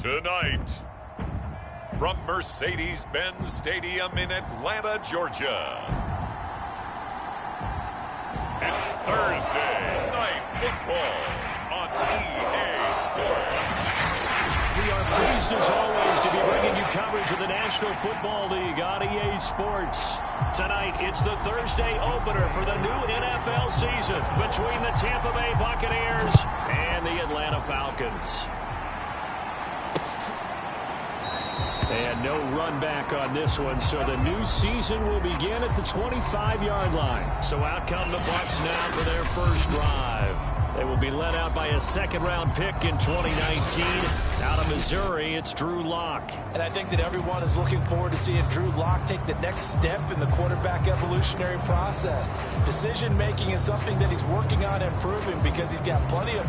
Tonight, from Mercedes-Benz Stadium in Atlanta, Georgia, it's Thursday Night Football on EA Sports. We are pleased as always to be bringing you coverage of the National Football League on EA Sports. Tonight, it's the Thursday opener for the new NFL season between the Tampa Bay Buccaneers and the Atlanta Falcons. And no run back on this one, so the new season will begin at the 25-yard line. So out come the Bucs now for their first drive. They will be led out by a second-round pick in 2019. Out of Missouri, it's Drew Lock. And I think that everyone is looking forward to seeing Drew Lock take the next step in the quarterback evolutionary process. Decision-making is something that he's working on improving because he's got plenty of...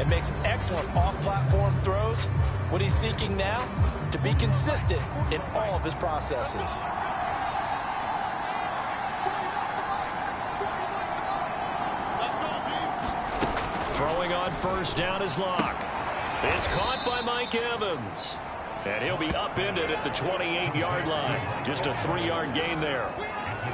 and makes excellent off-platform throws. What he's seeking now, to be consistent in all of his processes. Throwing on first down is Locke. It's caught by Mike Evans. And he'll be upended at the 28-yard line. Just a 3-yard gain there.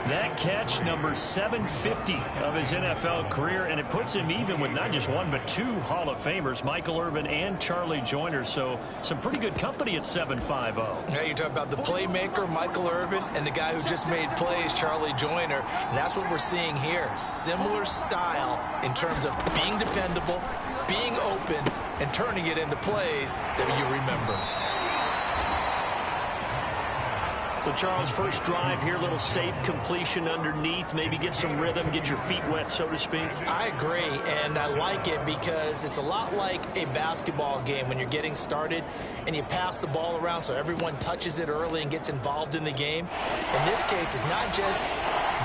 That catch, number 750 of his NFL career, and it puts him even with not just one but two Hall of Famers, Michael Irvin and Charlie Joyner. So some pretty good company at 750. Now you talk about the playmaker, Michael Irvin, and the guy who just made plays, Charlie Joyner. And that's what we're seeing here. Similar style in terms of being dependable, being open, and turning it into plays that you remember. So, Charles, first drive here, little safe completion underneath, maybe get some rhythm, get your feet wet, so to speak. I agree, and I like it because it's a lot like a basketball game when you're getting started and you pass the ball around so everyone touches it early and gets involved in the game. In this case, it's not just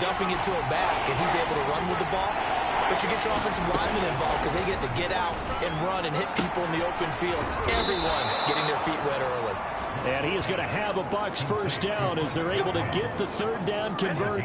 dumping it to a back and he's able to run with the ball, but you get your offensive linemen involved because they get to get out and run and hit people in the open field. Everyone getting their feet wet early. And he is going to have a Bucs first down as they're able to get the third down converted.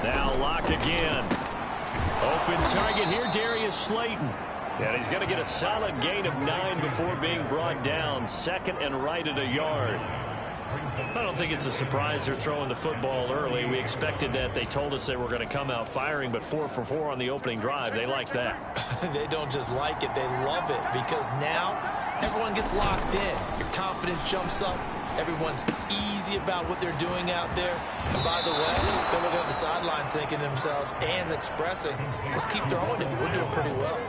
Now Locke again. Open target here, Darius Slayton. And he's going to get a solid gain of 9 before being brought down. Second and right at a yard. I don't think it's a surprise they're throwing the football early. We expected that. They told us they were going to come out firing, but 4 for 4 on the opening drive. They like that. They don't just like it, they love it, because now everyone gets locked in. Your confidence jumps up. Everyone's easy about what they're doing out there. And by the way, they're looking at the sidelines thinking to themselves and expressing, let's keep throwing it. We're doing pretty well.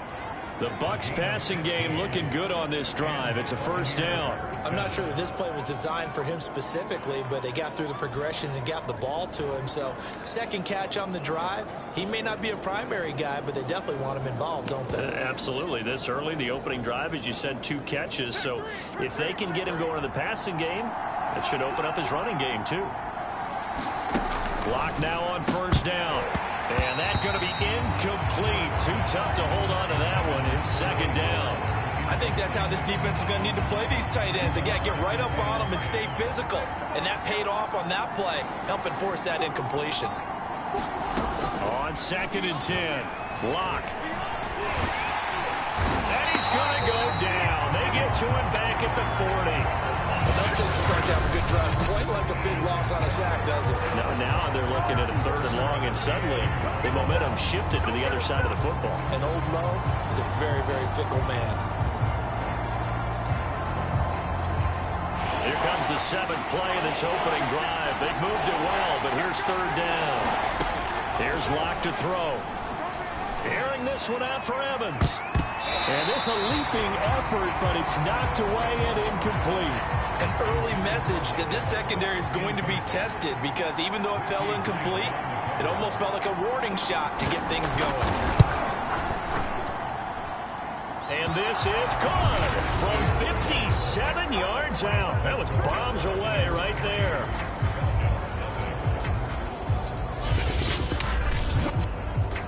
The Bucs passing game looking good on this drive. It's a first down. I'm not sure that this play was designed for him specifically, but they got through the progressions and got the ball to him. So second catch on the drive. He may not be a primary guy, but they definitely want him involved, don't they? Absolutely. This early, the opening drive, as you said, 2 catches. So if they can get him going in the passing game, it should open up his running game too. Locke now on first down. And that's going to be incomplete. Too tough to hold on to that one. It's second down. I think that's how this defense is going to need to play these tight ends. They got to get right up on them and stay physical. And that paid off on that play, helping force that incompletion. On second and 10, Locke. And he's going to go down. They get to him back at the 40. That takes a start to have a good drive. Quite like a big loss on a sack, does it? No, now they're looking at a third and long, and suddenly the momentum shifted to the other side of the football. And old Mo is a very, very fickle man. Here comes the 7th play of this opening drive. They've moved it well, but here's third down. Here's Locke to throw. Airing this one out for Evans. And this a leaping effort, but it's knocked away and incomplete. An early message that this secondary is going to be tested, because even though it fell incomplete, it almost felt like a warning shot to get things going. And this is good from 57 yards out. That was bombs away right there.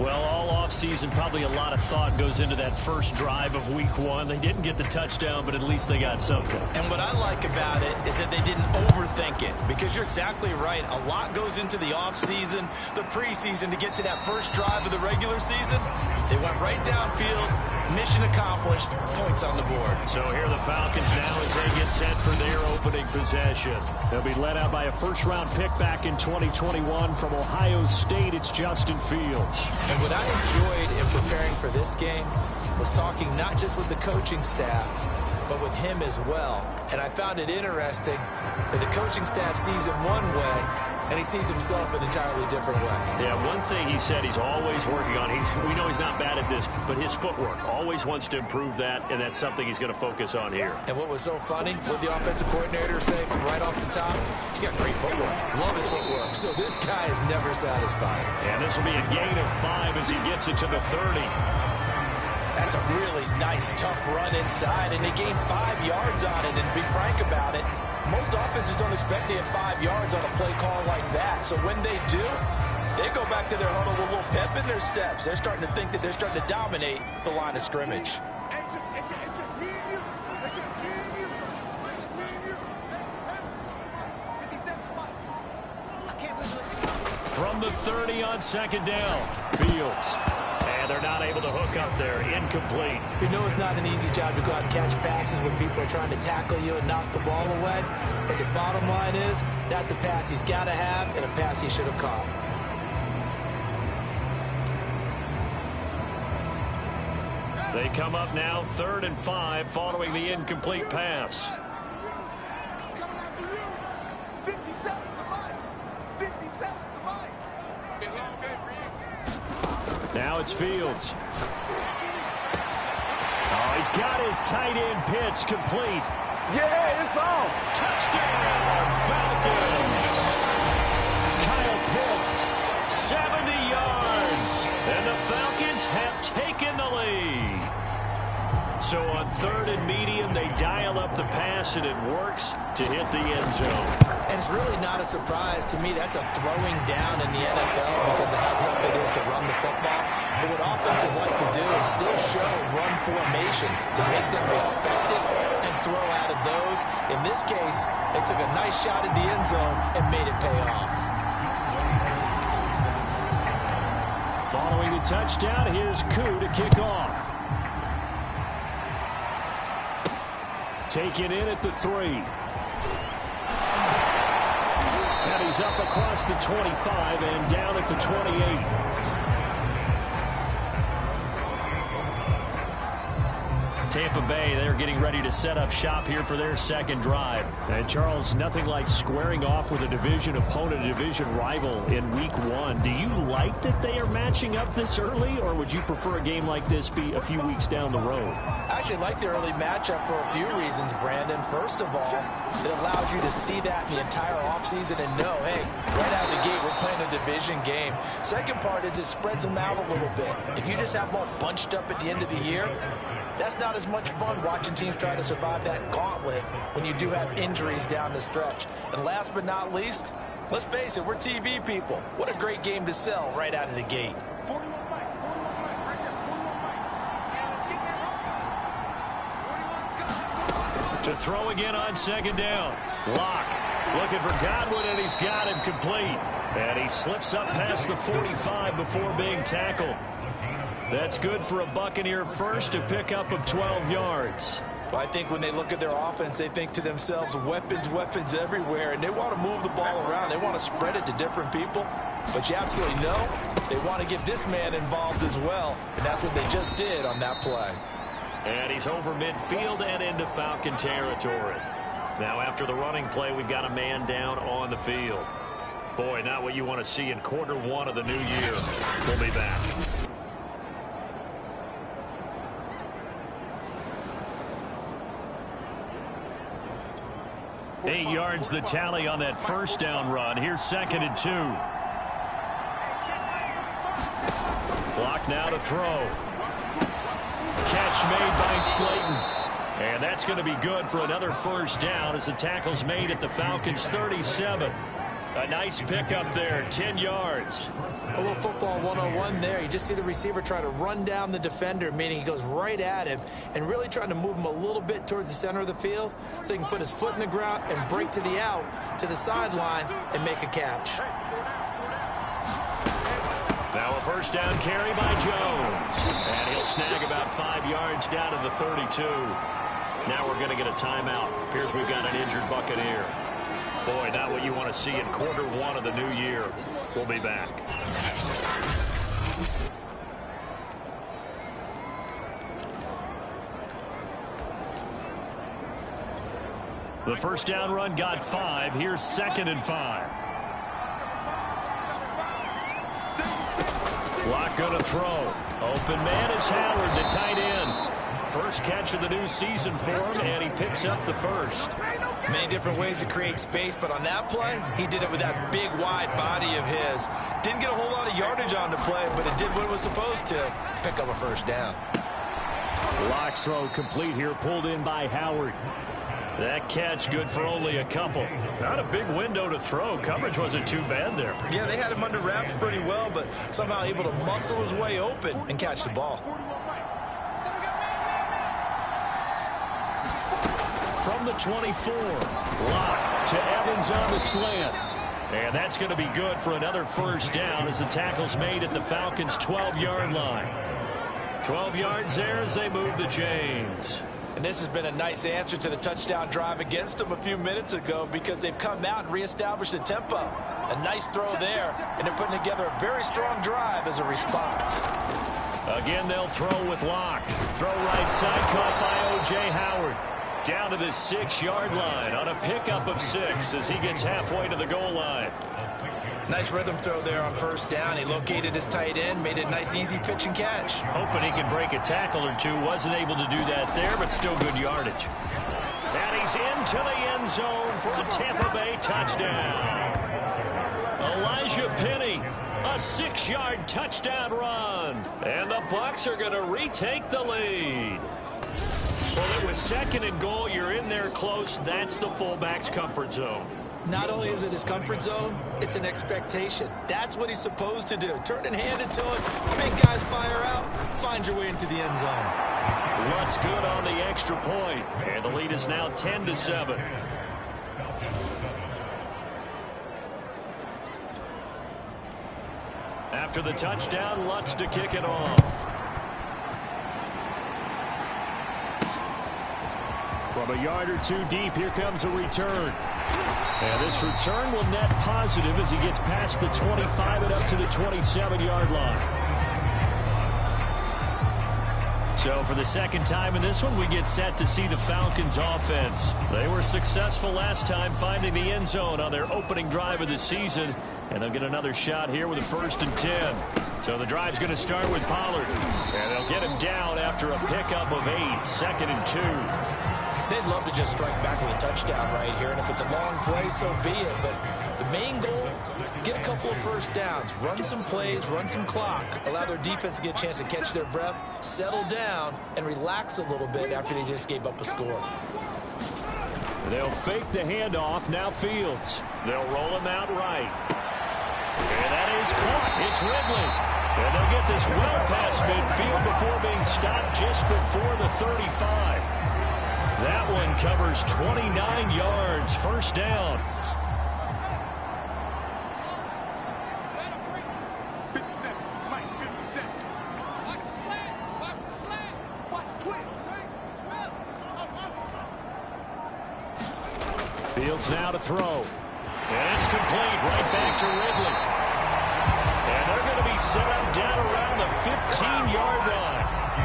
Well, all offseason, probably a lot of thought goes into that first drive of week one. They didn't get the touchdown, but at least they got something. And what I like about it is that they didn't overthink it, because you're exactly right. A lot goes into the offseason, the preseason, to get to that first drive of the regular season. They went right downfield, mission accomplished, points on the board. So here are the Falcons now as they get set for their opening possession. They'll be led out by a first-round pick back in 2021 from Ohio State. It's Justin Fields. And what I enjoyed in preparing for this game was talking not just with the coaching staff, but with him as well. And I found it interesting that the coaching staff sees him one way, and he sees himself an entirely different way. Yeah, one thing he said he's always working on, we know he's not bad at this, but his footwork, always wants to improve that, and that's something he's going to focus on here. And what was so funny, what the offensive coordinator say right off the top, he's got great footwork. Love his footwork. So this guy is never satisfied. And this will be a gain of 5 as he gets it to the 30. That's a really nice, tough run inside, and they gained 5 yards on it. And to be frank about it, most offenses don't expect to get 5 yards on a play call like that. So when they do, they go back to their huddle with a little pep in their steps. They're starting to think that they're starting to dominate the line of scrimmage. It's just me and you. It's just me and you. It's just me and you. 57. I can't believe it. From the 30 on second down, Fields. And they're not able to hook up there. Incomplete. You know it's not an easy job to go out and catch passes when people are trying to tackle you and knock the ball away. But the bottom line is, that's a pass he's got to have and a pass he should have caught. They come up now 3rd and 5 following the incomplete pass. Coming after you. 57 for mine. 57 for mine. It's been a long day for you. Now it's Fields. Oh, he's got his tight end pitch complete. Yeah, it's on. Touchdown, Falcons. Kyle Pitts, 70 yards. And the Falcons have taken the lead. So on 3rd and medium, they dial up the pass, and it works to hit the end zone. And it's really not a surprise to me. That's a throwing down in the NFL because of how tough it is to run the football. But what offenses like to do is still show run formations to make them respect it and throw out of those. In this case, they took a nice shot at the end zone and made it pay off. Following the touchdown, here's Koo to kick off. Taken in at the 3. And he's up across the 25 and down at the 28. Tampa Bay, they're getting ready to set up shop here for their second drive. And Charles, nothing like squaring off with a division opponent, a division rival in week 1. Do you like that they are matching up this early, or would you prefer a game like this be a few weeks down the road? I actually like the early matchup for a few reasons, Brandon. First of all, it allows you to see that in the entire offseason and know, hey, right out of the gate, we're playing a division game. Second part is it spreads them out a little bit. If you just have them all bunched up at the end of the year, that's not as much fun watching teams try to survive that gauntlet when you do have injuries down the stretch. And last but not least, let's face it, we're TV people. What a great game to sell right out of the gate. 41 Mike, right here, 41 Mike. Yeah, let's get that 41's coming. To throw again on second down. Locke looking for Godwin, and he's got him complete. And he slips up past the 45 before being tackled. That's good for a Buccaneer first, to pick up of 12 yards. Well, I think when they look at their offense, they think to themselves, weapons, weapons everywhere, and they want to move the ball around. They want to spread it to different people. But you absolutely know they want to get this man involved as well, and that's what they just did on that play. And he's over midfield and into Falcon territory. Now after the running play, we've got a man down on the field. Boy, not what you want to see in quarter 1 of the new year. We'll be back. 8 yards the tally on that first down run. Here's 2nd and 2. Block now to throw. Catch made by Slayton. And that's going to be good for another first down as the tackle's made at the Falcons' 37. A nice pickup there, 10 yards. A little football 101 there. You just see the receiver try to run down the defender, meaning he goes right at him and really trying to move him a little bit towards the center of the field so he can put his foot in the ground and break to the out, to the sideline, and make a catch. Now a first down carry by Jones. And he'll snag about 5 yards down to the 32. Now we're going to get a timeout. Appears we've got an injured Buccaneer. Boy, not what you want to see in quarter 1 of the new year. We'll be back. The first down run got 5. Here's 2nd and 5. Block going to throw. Open man is Howard, the tight end. First catch of the new season for him, and he picks up the first. Many different ways to create space, but on that play, he did it with that big, wide body of his. Didn't get a whole lot of yardage on the play, but it did what it was supposed to, pick up a first down. Lock's throw complete here, pulled in by Howard. That catch good for only a couple. Not a big window to throw. Coverage wasn't too bad there. Yeah, they had him under wraps pretty well, but somehow able to muscle his way open and catch the ball. From the 24, Lock to Evans on the slant. And that's going to be good for another first down as the tackle's made at the Falcons' 12-yard line. 12 yards there as they move the chains. And this has been a nice answer to the touchdown drive against them a few minutes ago because they've come out and reestablished the tempo. A nice throw there, and they're putting together a very strong drive as a response. Again, they'll throw with Lock. Throw right side, caught by O.J. Howard. Down to the 6-yard line on a pickup of 6 as he gets halfway to the goal line. Nice rhythm throw there on first down. He located his tight end, made it a nice, easy pitch and catch. Hoping he can break a tackle or two. Wasn't able to do that there, but still good yardage. And he's into the end zone for a Tampa Bay touchdown. Elijah Penny, a 6-yard touchdown run. And the Bucs are going to retake the lead. Well, it was 2nd and goal. You're in there close. That's the fullback's comfort zone. Not only is it his comfort zone, it's an expectation. That's what he's supposed to do. Turn and hand it to him. Big guys fire out. Find your way into the end zone. Lutz good on the extra point. And the lead is now 10-7. After the touchdown, Lutz to kick it off. From a yard or two deep, here comes a return. And this return will net positive as he gets past the 25 and up to the 27-yard line. So for the second time in this one, we get set to see the Falcons offense. They were successful last time finding the end zone on their opening drive of the season. And they'll get another shot here with a 1st and 10. So the drive's going to start with Pollard. And they'll get him down after a pickup of 8, 2nd and 2. They'd love to just strike back with a touchdown right here, and if it's a long play, so be it. But the main goal, get a couple of first downs, run some plays, run some clock, allow their defense to get a chance to catch their breath, settle down, and relax a little bit after they just gave up a score. They'll fake the handoff. Now Fields. They'll roll him out right. And that is caught. It's Ridley. And they'll get this well past midfield before being stopped just before the 35. That one covers 29 yards. First down. 57. Mike, 57. Watch the slant. Watch the slant. Watch the twin. Fields now to throw. And it's complete. Right back to Ridley. And they're going to be set up down around the 15-yard line.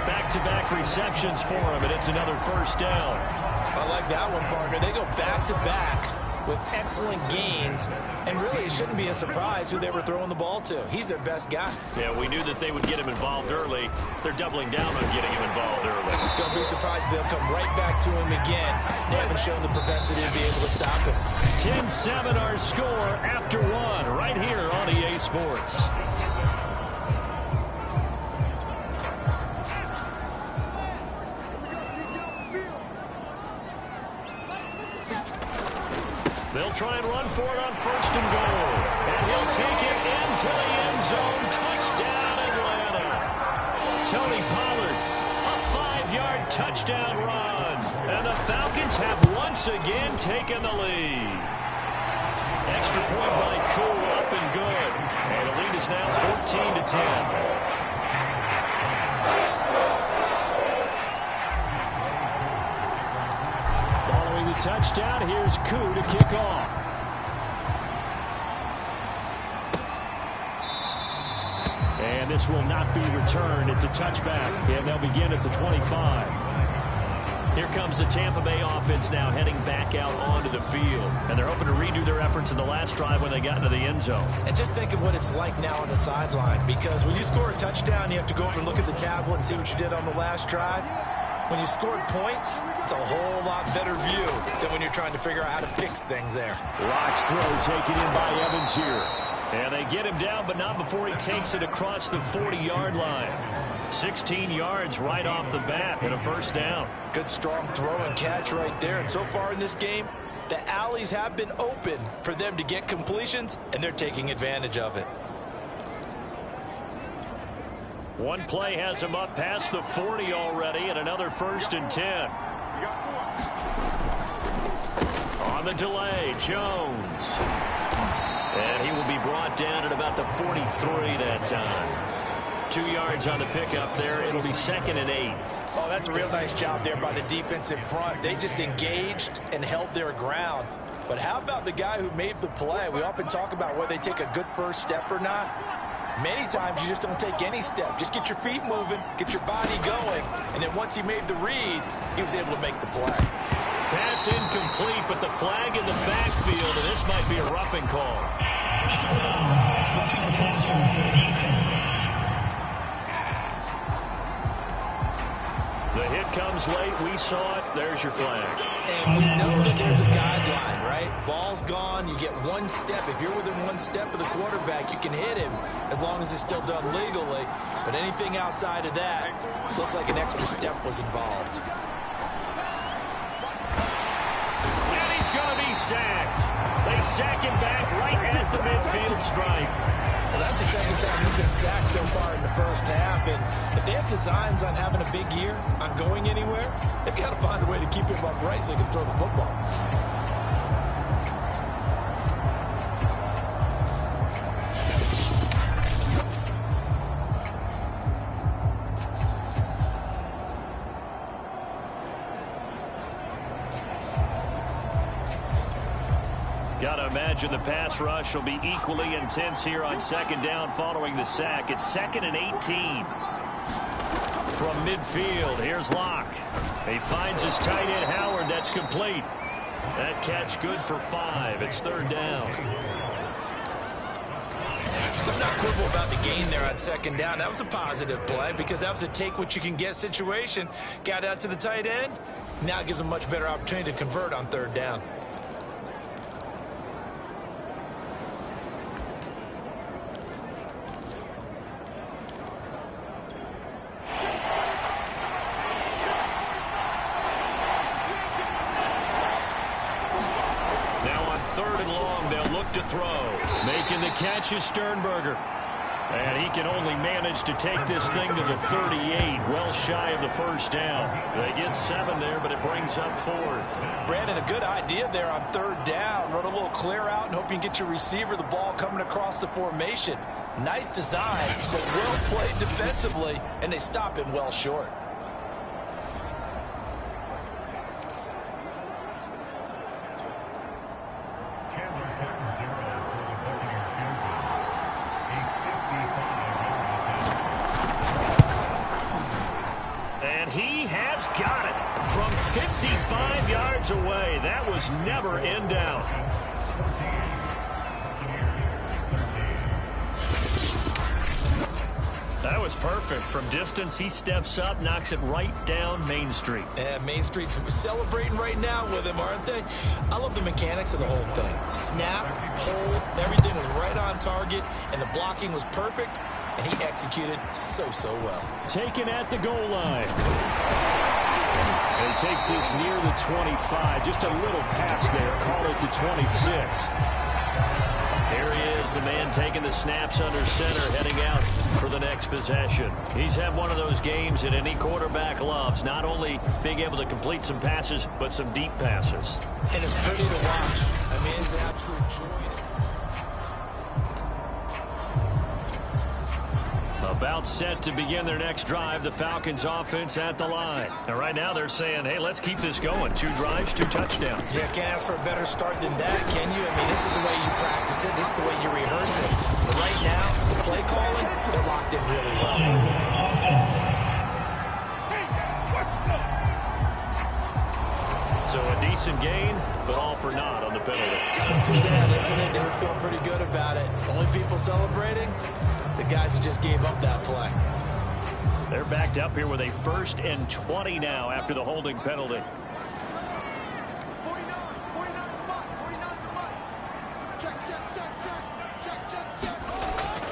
Back-to-back receptions for him, and it's another first down. I like that one, partner. They go back-to-back with excellent gains, and really it shouldn't be a surprise who they were throwing the ball to. He's their best guy. Yeah, we knew that they would get him involved early. They're doubling down on getting him involved early. Don't be surprised they'll come right back to him again. They haven't shown the propensity to be able to stop him. 10-7 our score after one right here on EA Sports. They'll try and run for it on 1st and goal. And he'll take it into the end zone. Touchdown, Atlanta. Tony Pollard, a 5-yard touchdown run. And the Falcons have once again taken the lead. Extra point by Koo, up and good. And the lead is now 14-10. Touchdown. Here's Koo to kick off. And this will not be returned. It's a touchback. And they'll begin at the 25. Here comes the Tampa Bay offense now heading back out onto the field. And they're hoping to redo their efforts in the last drive when they got into the end zone. And just think of what it's like now on the sideline. Because when you score a touchdown, you have to go over and look at the tablet and see what you did on the last drive. When you scored points, it's a whole lot better view than when you're trying to figure out how to fix things there. Locke's throw taken in by Evans here. And they get him down, but not before he takes it across the 40-yard line. 16 yards right off the bat and a first down. Good strong throw and catch right there. And so far in this game, the alleys have been open for them to get completions, and they're taking advantage of it. One play has him up past the 40 already, and another 1st and 10. On the delay, Jones. And he will be brought down at about the 43 that time. 2 yards on the pickup there. It'll be 2nd and 8. Oh, that's a real nice job there by the defensive front. They just engaged and held their ground. But how about the guy who made the play? We often talk about whether they take a good first step or not. Many times you just don't take any step. Just get your feet moving, get your body going, and then once he made the read, he was able to make the play. Pass incomplete, but the flag in the backfield, and this might be a roughing call. The hit comes late. We saw it. There's your flag. And we know that there's a guideline, right? Ball's gone. You get one step. If you're within one step of the quarterback, you can hit him as long as it's still done legally. But anything outside of that looks like an extra step was involved. And he's going to be sacked. They sack him back right at the midfield stripe. Well, that's the second time he's been sacked so far in the first half. And if they have designs on having a big year, on going anywhere, they've got to find a way to keep him upright so he can throw the football. Got to imagine the pass rush will be equally intense here on 2nd down following the sack. It's 2nd and 18. From midfield, here's Locke. He finds his tight end, Howard. That's complete. That catch good for 5. It's 3rd down. Let's not quibble about the gain there on 2nd down. That was a positive play because that was a take-what-you-can-get situation. Got out to the tight end. Now it gives them a much better opportunity to convert on 3rd down. To throw. Making the catch is Sternberger. And he can only manage to take this thing to the 38, well shy of the first down. They get 7 there, but it brings up 4th. Brandon, a good idea there on 3rd down. Run a little clear out and hope you can get your receiver the ball coming across the formation. Nice design, but well played defensively, and they stop him well short. yards away. That was never in doubt. That was perfect. From distance, he steps up, knocks it right down Main Street. Yeah, Main Street's celebrating right now with him, aren't they? I love the mechanics of the whole thing. Snap, hold, everything was right on target, and the blocking was perfect, and he executed so well. Taken at the goal line. And he takes this near the 25. Just a little pass there. Call it the 26. Here he is, the man taking the snaps under center, heading out for the next possession. He's had one of those games that any quarterback loves, not only being able to complete some passes, but some deep passes. And it's pretty to watch. I mean, it's an absolute joy. About set to begin their next drive, the Falcons offense at the line. And right now they're saying, hey, let's keep this going. 2 drives, 2 touchdowns. Yeah, can't ask for a better start than that, can you? I mean, this is the way you practice it. This is the way you rehearse it. But right now, the play calling, they're locked in really well. So a decent gain, but all for naught on the penalty. It's too bad, isn't it? They were feeling pretty good about it. Only people celebrating, the guys who just gave up that play. They're backed up here with a 1st and 20 now after the holding penalty. 49 check.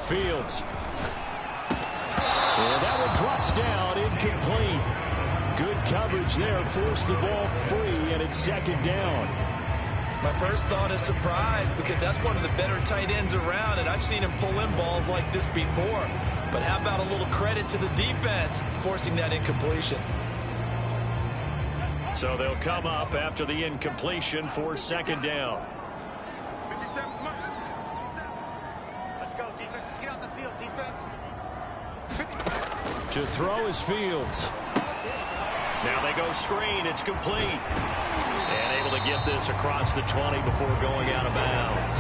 Fields. And that one drops down, incomplete. Good coverage there, forced the ball free, and it's 2nd down. My first thought is surprise, because that's one of the better tight ends around, and I've seen him pull in balls like this before. But how about a little credit to the defense forcing that incompletion? So they'll come up after the incompletion for 2nd down. 57, come on. Let's go, defense. Let's get out the field, defense. To throw is Fields. Now they go screen. It's complete. And able to get this across the 20 before going out of bounds.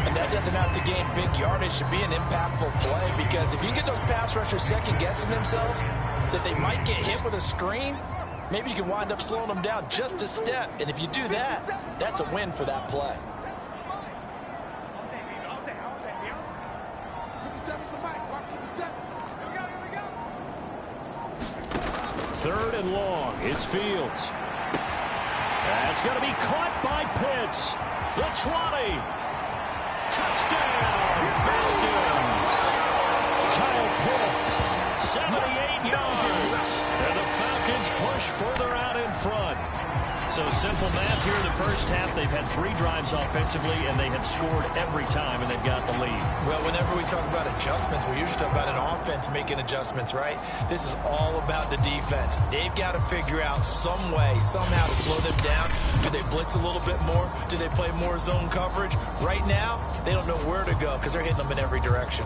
And that doesn't have to gain big yardage to be an impactful play, because if you get those pass rushers second-guessing themselves that they might get hit with a screen, maybe you can wind up slowing them down just a step. And if you do that, that's a win for that play. 57's the mic. Mark 57. Here we go. 3rd and long. It's Fields. That's going to be caught by Pitts. The 20. Touchdown, Falcons. Kyle Pitts, 78 yards. And the Falcons push further out in front. So simple math here in the first half. They've had 3 drives offensively, and they have scored every time, and they've got the lead. Well, whenever we talk about adjustments, we usually talk about an offense making adjustments, right? This is all about the defense. They've got to figure out some way, somehow to slow them down. Do they blitz a little bit more? Do they play more zone coverage? Right now, they don't know where to go because they're hitting them in every direction.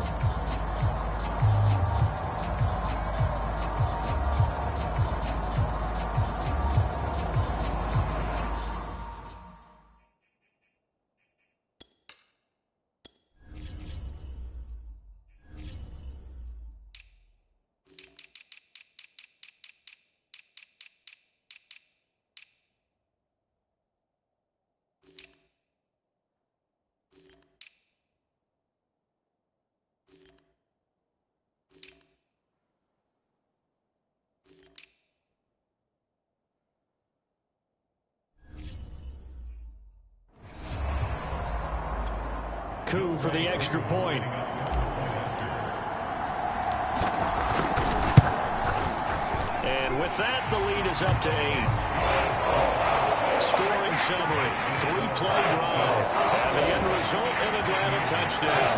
Coup for the extra point. And with that, the lead is up to 8. Scoring summary, 3-play drive. And the end result, an Atlanta touchdown.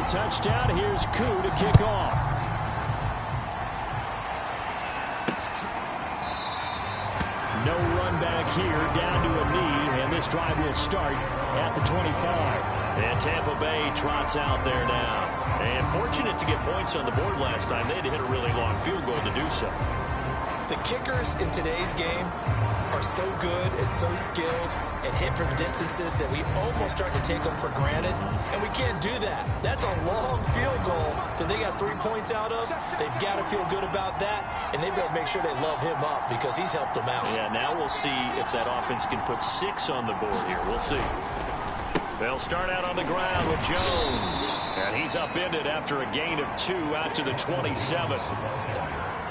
Touchdown. Here's Koo to kick off. No run back here, down to a knee, and this this drive will start at the 25. And Tampa Bay trots out there now. And fortunate to get points on the board last time. They had to hit a really long field goal to do so. The kickers in today's game are so good and so skilled and hit from distances that we almost start to take them for granted. And we can't do that. That's a long field goal that they got 3 points out of. They've got to feel good about that, and they better make sure they love him up because he's helped them out. Yeah, now we'll see if that offense can put 6 on the board here. We'll see. They'll start out on the ground with Jones. And he's upended after a gain of 2 out to the 27.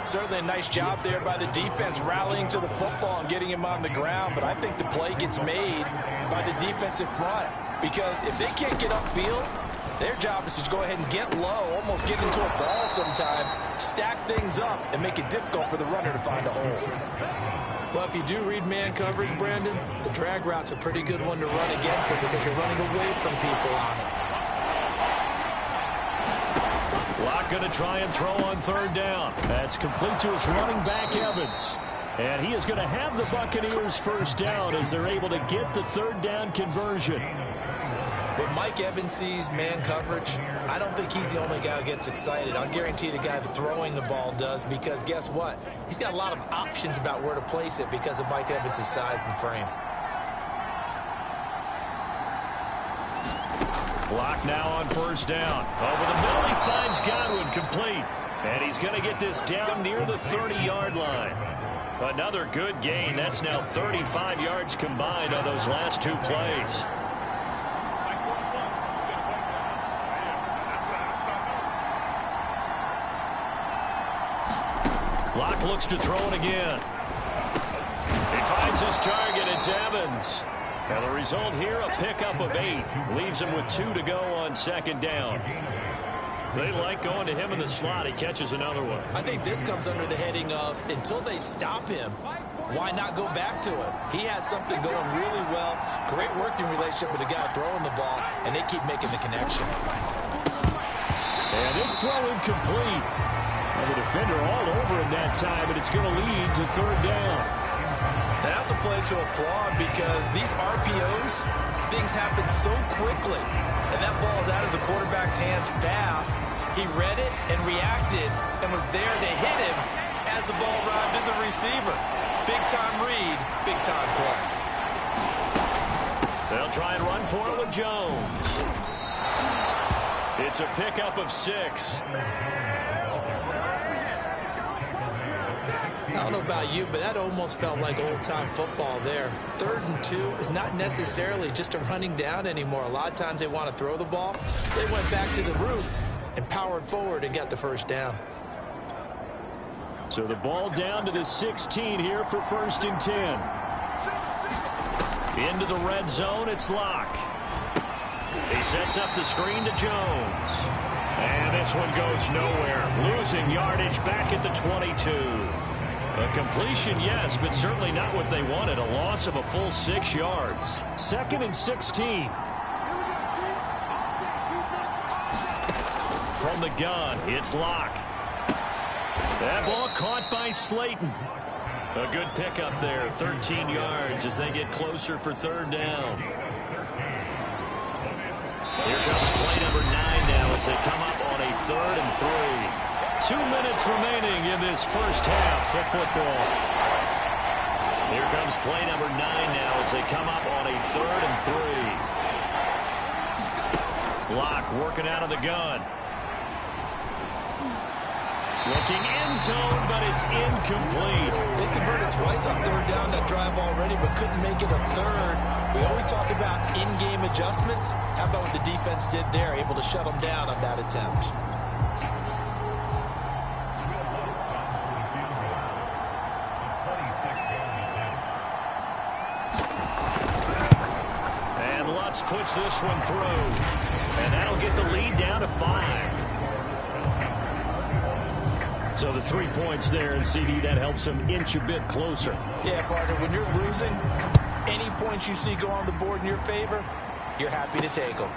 Certainly a nice job there by the defense rallying to the football and getting him on the ground. But I think the play gets made by the defensive front. Because if they can't get upfield, their job is to go ahead and get low, almost get into a ball sometimes, stack things up, and make it difficult for the runner to find a hole. Well, if you do read man coverage, Brandon, the drag route's a pretty good one to run against it because you're running away from people on it. Locke going to try and throw on 3rd down. That's complete to his running back, Evans. And he is going to have the Buccaneers 1st down as they're able to get the 3rd down conversion. When Mike Evans sees man coverage, I don't think he's the only guy who gets excited. I'll guarantee the guy throwing the ball does because guess what? He's got a lot of options about where to place it because of Mike Evans' size and frame. Locke now on 1st down. Over the middle, he finds Godwin complete. And he's going to get this down near the 30-yard line. Another good gain. That's now 35 yards combined on those last 2 plays. Locke looks to throw it again. He finds his target. It's Evans. And the result here, a pickup of 8. Leaves him with 2 to go on 2nd down. They like going to him in the slot. He catches another one. I think this comes under the heading of until they stop him, why not go back to it? He has something going really well. Great working relationship with the guy throwing the ball, and they keep making the connection. And this throw incomplete. And the defender all over him that time, and it's going to lead to 3rd down. That's a play to applaud because these RPOs, things happen so quickly. And that ball's out of the quarterback's hands fast. He read it and reacted and was there to hit him as the ball arrived at the receiver. Big-time read, big-time play. They'll try and run for it with Jones. It's a pickup of 6. I don't know about you, but that almost felt like old-time football there. 3rd and 2 is not necessarily just a running down anymore. A lot of times they want to throw the ball. They went back to the roots and powered forward and got the 1st down. So the ball down to the 16 here for 1st and 10. Into the red zone, it's Locke. He sets up the screen to Jones. And this one goes nowhere. Losing yardage back at the 22. A completion, yes, but certainly not what they wanted. A loss of a full 6 yards. 2nd and 16. From the gun, it's Locke. That ball caught by Slayton. A good pickup there, 13 yards as they get closer for 3rd down. Here comes play number 9 now as they come up on a 3rd and 3. 2 minutes remaining in this first half of football. Here comes play number 9 now as they come up on a 3rd and 3. Locke working out of the gun. Looking end zone, but it's incomplete. They converted twice on 3rd down that drive already, but couldn't make it a 3rd. We always talk about in-game adjustments. How about what the defense did there, able to shut them down on that attempt? Puts this one through, and that'll get the lead down to 5. So the 3 points there, and CD, that helps them inch a bit closer. Yeah, partner, when you're losing, any points you see go on the board in your favor, you're happy to take them.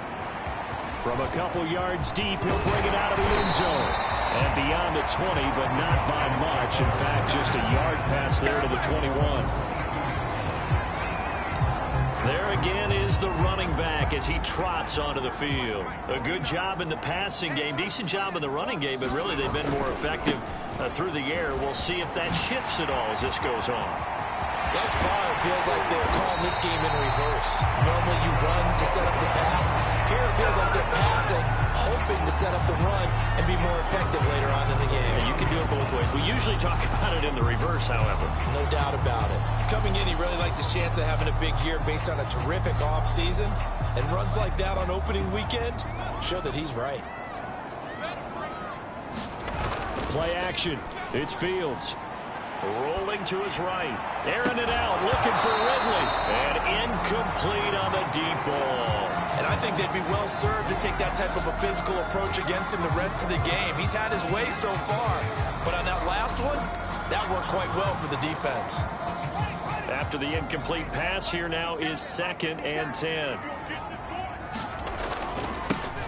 From a couple yards deep, he'll bring it out of the end zone. And beyond the 20, but not by much. In fact, just a yard pass there to the 21. There again is the running back as he trots onto the field. A good job in the passing game, decent job in the running game, but really they've been more effective through the air. We'll see if that shifts at all as this goes on. Thus far, it feels like they're calling this game in reverse. Normally you run to set up the pass. Here it feels like they're passing, hoping to set up the run and be more effective later on in the game. Yeah, you can do it both ways. We usually talk about it in the reverse, however. No doubt about it. Coming in, he really liked his chance of having a big year based on a terrific offseason. And runs like that on opening weekend show that he's right. Play action. It's Fields. Rolling to his right. Airing it out, looking for Ridley. And incomplete on the deep ball. And I think they'd be well served to take that type of a physical approach against him the rest of the game. He's had his way so far. But on that last one, that worked quite well for the defense. After the incomplete pass, here now is 2nd and 10.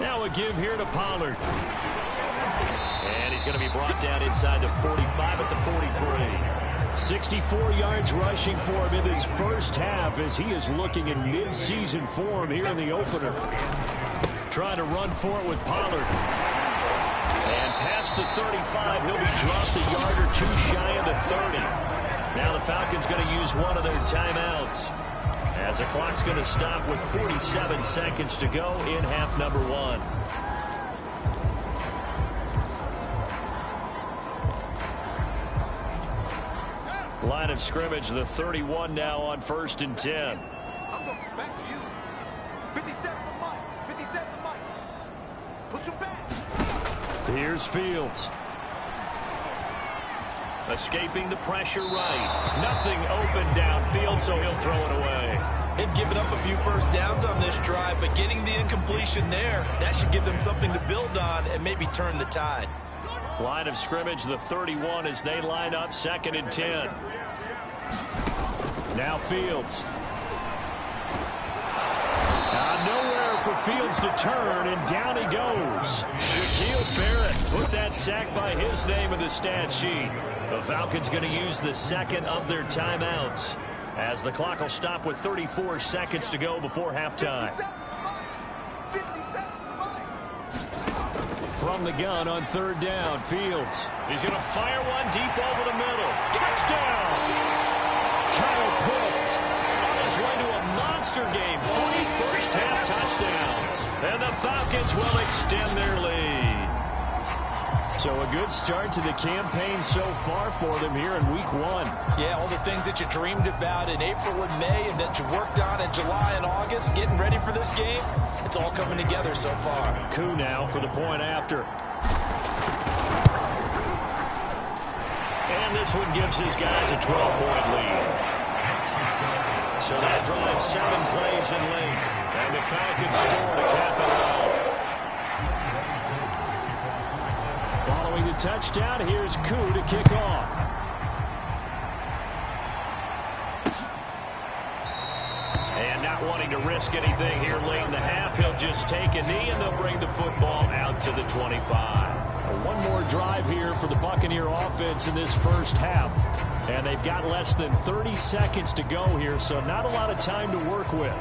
Now a give here to Pollard. And he's going to be brought down inside the 45 at the 43. 64 yards rushing for him in his first half as he is looking in mid-season form here in the opener. Trying to run for it with Pollard. And past the 35, he'll be dropped a yard or two shy of the 30. Now the Falcons going to use one of their timeouts as the clock's going to stop with 47 seconds to go in half number 1. Line of scrimmage, the 31 now on 1st and 10. I'm going back to you. 57 for Mike. 57 for Mike. Push him back. Here's Fields. Escaping the pressure right. Nothing open downfield, so he'll throw it away. They've given up a few first downs on this drive, but getting the incompletion there, that should give them something to build on and maybe turn the tide. Line of scrimmage, the 31 as they line up 2nd and 10. Now Fields. Nowhere for Fields to turn, and down he goes. Shaquille Barrett put that sack by his name in the stat sheet. The Falcons going to use the 2nd of their timeouts as the clock will stop with 34 seconds to go before halftime. 57 for Mike. From the gun on 3rd down, Fields. He's going to fire one deep over the middle. Touchdown! Kyle Pitts on his way to a monster game. 3 first-half touchdowns. And the Falcons will extend their lead. So a good start to the campaign so far for them here in Week 1. Yeah, all the things that you dreamed about in April and May and that you worked on in July and August, getting ready for this game, it's all coming together so far. Coup now for the point after. And this one gives his guys a 12-point lead. So that drives 7 plays in length. And the Falcons score to cap it off. Following the touchdown, here's Coup to kick off. And not wanting to risk anything here late in the half, he'll just take a knee and they'll bring the football out to the 25. One more drive here for the Buccaneer offense in this first half. And they've got less than 30 seconds to go here, so not a lot of time to work with.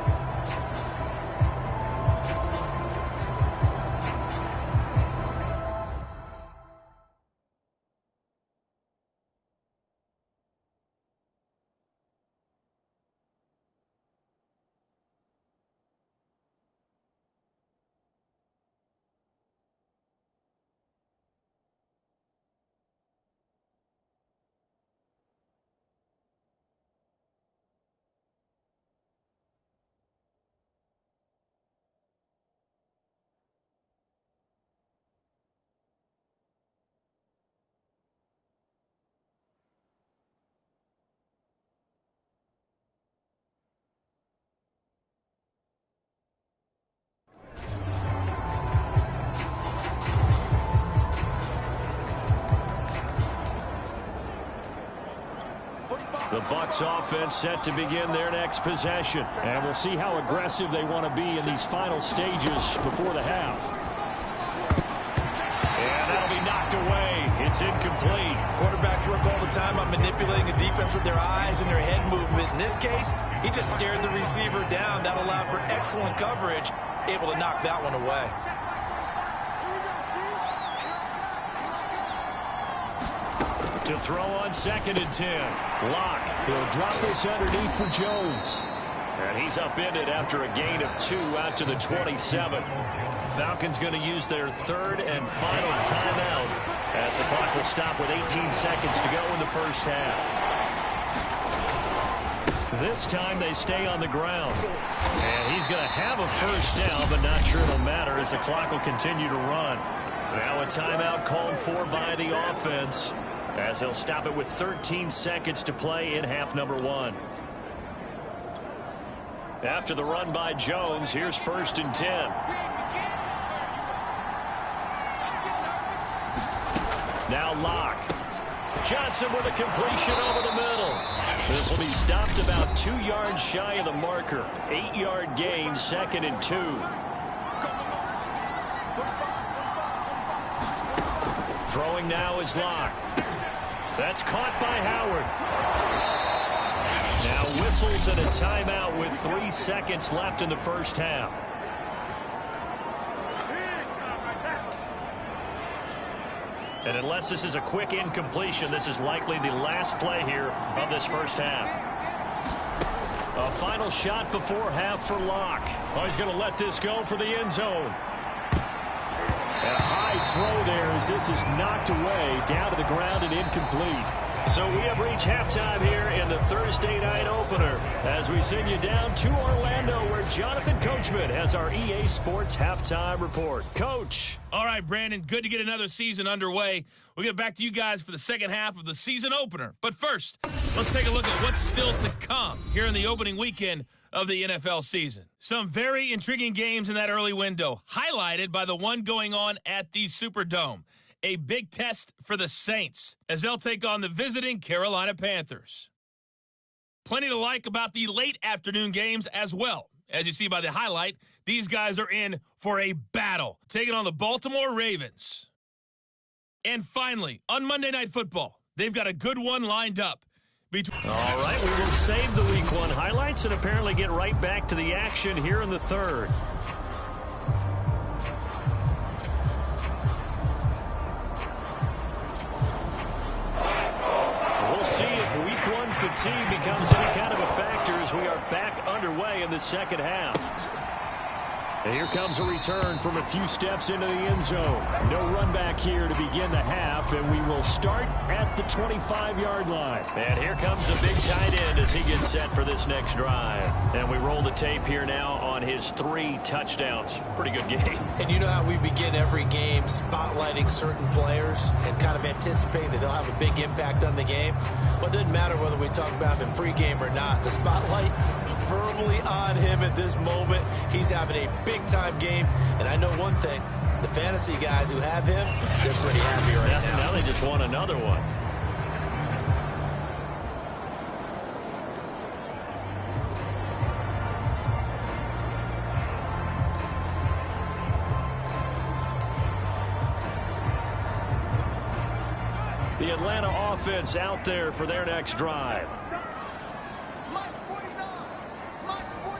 The Bucs offense set to begin their next possession. And we'll see how aggressive they want to be in these final stages before the half. And that'll be knocked away. It's incomplete. Quarterbacks work all the time on manipulating the defense with their eyes and their head movement. In this case, he just stared the receiver down. That allowed for excellent coverage, able to knock that one away. To throw on 2nd and 10. Locke. He'll drop this underneath for Jones. And he's upended after a gain of 2 out to the 27. Falcons going to use their 3rd and final timeout as the clock will stop with 18 seconds to go in the first half. This time they stay on the ground. And he's going to have a first down, but not sure it'll matter as the clock will continue to run. Now a timeout called for by the offense as they'll stop it with 13 seconds to play in half number 1. After the run by Jones, here's 1st and 10. Now Locke. Johnson with a completion over the middle. This will be stopped about 2 yards shy of the marker. 8-yard gain, 2nd and 2. Throwing now is Locke. That's caught by Howard. Now whistles and a timeout with 3 seconds left in the first half. And unless this is a quick incompletion, this is likely the last play here of this first half. A final shot before half for Locke. Oh, he's going to let this go for the end zone. And a high throw there as this is knocked away down to the ground and incomplete. So we have reached halftime here in the Thursday night opener as we send you down to Orlando where Jonathan Coachman has our EA Sports halftime report. Coach. All right, Brandon, good to get another season underway. We'll get back to you guys for the second half of the season opener. But first, let's take a look at what's still to come here in the opening weekend of the NFL season. Some very intriguing games in that early window, highlighted by the one going on at the Superdome. A big test for the Saints as they'll take on the visiting Carolina Panthers. Plenty to like about the late afternoon games as well. As you see by the highlight, these guys are in for a battle, taking on the Baltimore Ravens. And finally, on Monday Night Football, they've got a good one lined up. All right, we will save the Week 1 highlights and apparently get right back to the action here in the third. See if Week 1 fatigue becomes any kind of a factor as we are back underway in the second half. And here comes a return from a few steps into the end zone. No run back here to begin the half, and we will start at the 25-yard line. And here comes a big tight end as he gets set for this next drive. And we roll the tape here now on his 3 touchdowns. Pretty good game. And you know how we begin every game spotlighting certain players and kind of anticipate that they'll have a big impact on the game? Well, it doesn't matter whether we talk about him in pregame or not. The spotlight firmly on him at this moment. He's having a big-time game. And I know one thing. The fantasy guys who have him, they're pretty happy right now. Now they just want another one. The Atlanta offense out there for their next drive. Mike's 49. Mike's 49.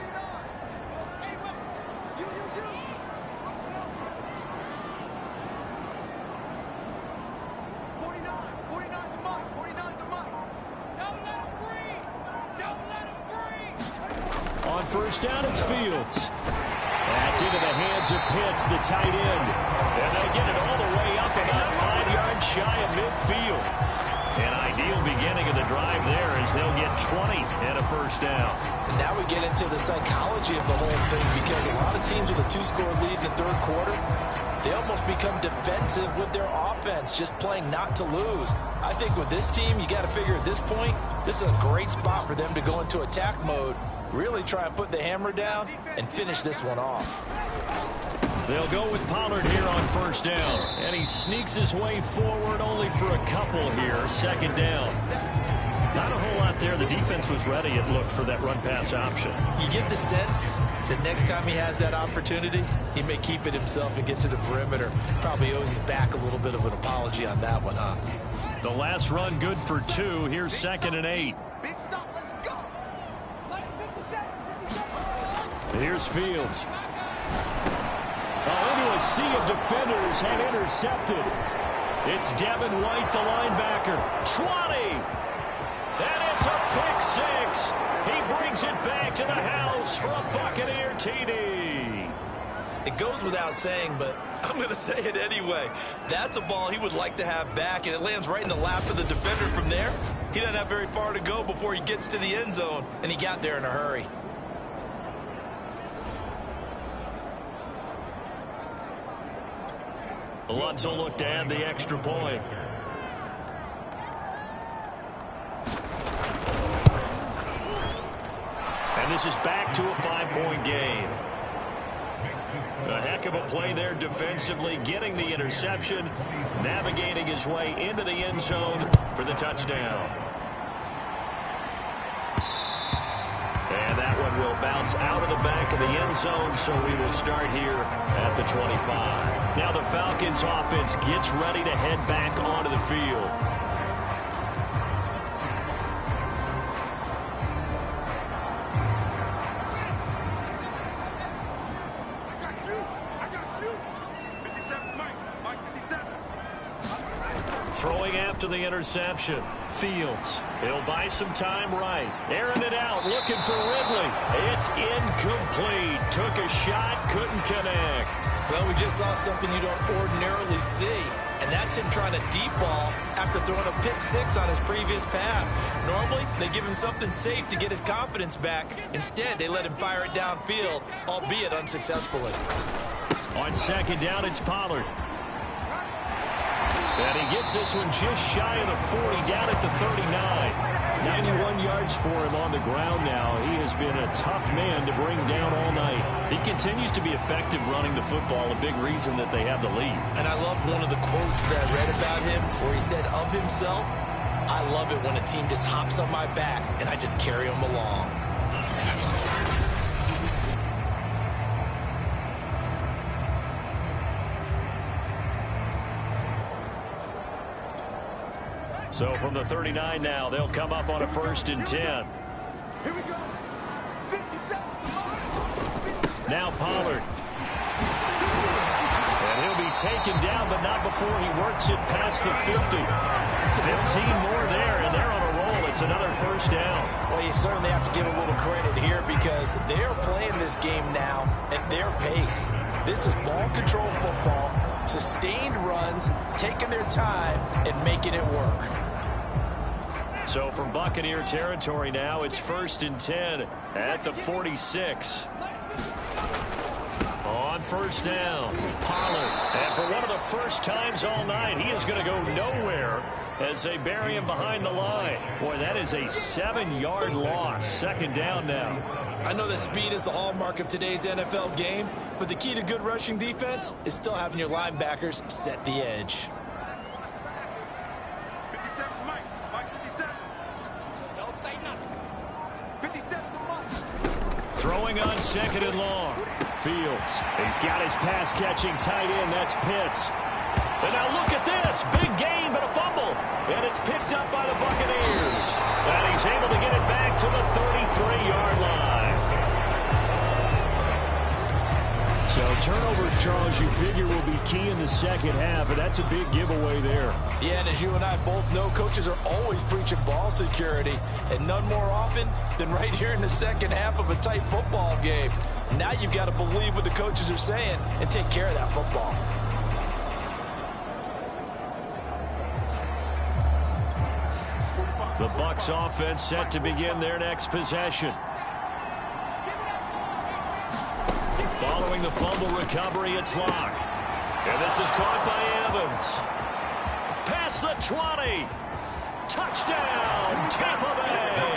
Hey, what? You. Let's go. 49. 49 to Mike. 49 to Mike. Don't let him breathe. Don't let him breathe. On first down, it's Fields. That's into the hands of Pitts, the tight end. And they get it all the way up about 5 yards shy of midfield. An ideal beginning of the drive there as they'll get 20 and a first down. And now we get into the psychology of the whole thing because a lot of teams with a 2-score lead in the third quarter, they almost become defensive with their offense, just playing not to lose. I think with this team, you got to figure at this point, this is a great spot for them to go into attack mode, really try and put the hammer down and finish this one off. They'll go with Pollard here on first down. And he sneaks his way forward only for a couple here. Second down. Not a whole lot out there. The defense was ready, it looked, for that run-pass option. You get the sense that next time he has that opportunity, he may keep it himself and get to the perimeter. Probably owes his back a little bit of an apology on that one, huh? The last run good for 2. Here's 2nd and 8. Big stop, let's go. Minus 57, 57. Here's Fields. Into a sea of defenders and intercepted. It's Devin White, the linebacker. 20. And it's a pick 6. He brings it back to the house for a Buccaneer TD. It goes without saying, but I'm going to say it anyway. That's a ball he would like to have back, and it lands right in the lap of the defender from there. He doesn't have very far to go before he gets to the end zone, and he got there in a hurry. Alonso looked to add the extra point. And this is back to a 5-point game. A heck of a play there defensively, getting the interception, navigating his way into the end zone for the touchdown. And that one will bounce out of the back of the end zone, so we will start here at the 25. Now the Falcons offense gets ready to head back onto the field. Throwing after the interception. Fields. He'll buy some time right. Airing it out, looking for Ridley. It's incomplete. Took a shot, couldn't connect. Well, we just saw something you don't ordinarily see, and that's him trying to deep ball after throwing a pick 6 on his previous pass. Normally, they give him something safe to get his confidence back. Instead, they let him fire it downfield, albeit unsuccessfully. On 2nd down, it's Pollard. And he gets this one just shy of the 40, down at the 39. 91 yards for him on the ground now. He has been a tough man to bring down all night. He continues to be effective running the football, a big reason that they have the lead. And I love one of the quotes that I read about him where he said of himself, "I love it when a team just hops on my back and I just carry them along." So from the 39 now, they'll come up on a 1st and 10. Here we go. 57. Now Pollard. And he'll be taken down, but not before he works it past the 50. 15 more there, and they're on a roll. It's another 1st down. Well, you certainly have to give a little credit here because they're playing this game now at their pace. This is ball control football, sustained runs, taking their time, and making it work. So from Buccaneer territory now, it's 1st and 10 at the 46. On 1st down, Pollard. And for one of the first times all night, he is going to go nowhere as they bury him behind the line. Boy, that is a 7-yard loss. 2nd down now. I know that speed is the hallmark of today's NFL game, but the key to good rushing defense is still having your linebackers set the edge. 57, Mike. Mike 57. Don't say nothing. 57 to Mike. Throwing on 2nd and long. Fields. He's got his pass-catching tight end. That's Pitts. And now look at this. Big gain, but a fumble. And it's picked up by the Buccaneers. And he's able to get it back to the 33-yard line. So turnovers, Charles, you figure will be key in the 2nd half, and that's a big giveaway there. Yeah, and as you and I both know, coaches are always preaching ball security, and none more often than right here in the 2nd half of a tight football game. Now you've got to believe what the coaches are saying and take care of that football. The Bucs offense set to begin their next possession. Following the fumble recovery, it's Locke. And this is caught by Evans. Past the 20. Touchdown, Tampa Bay.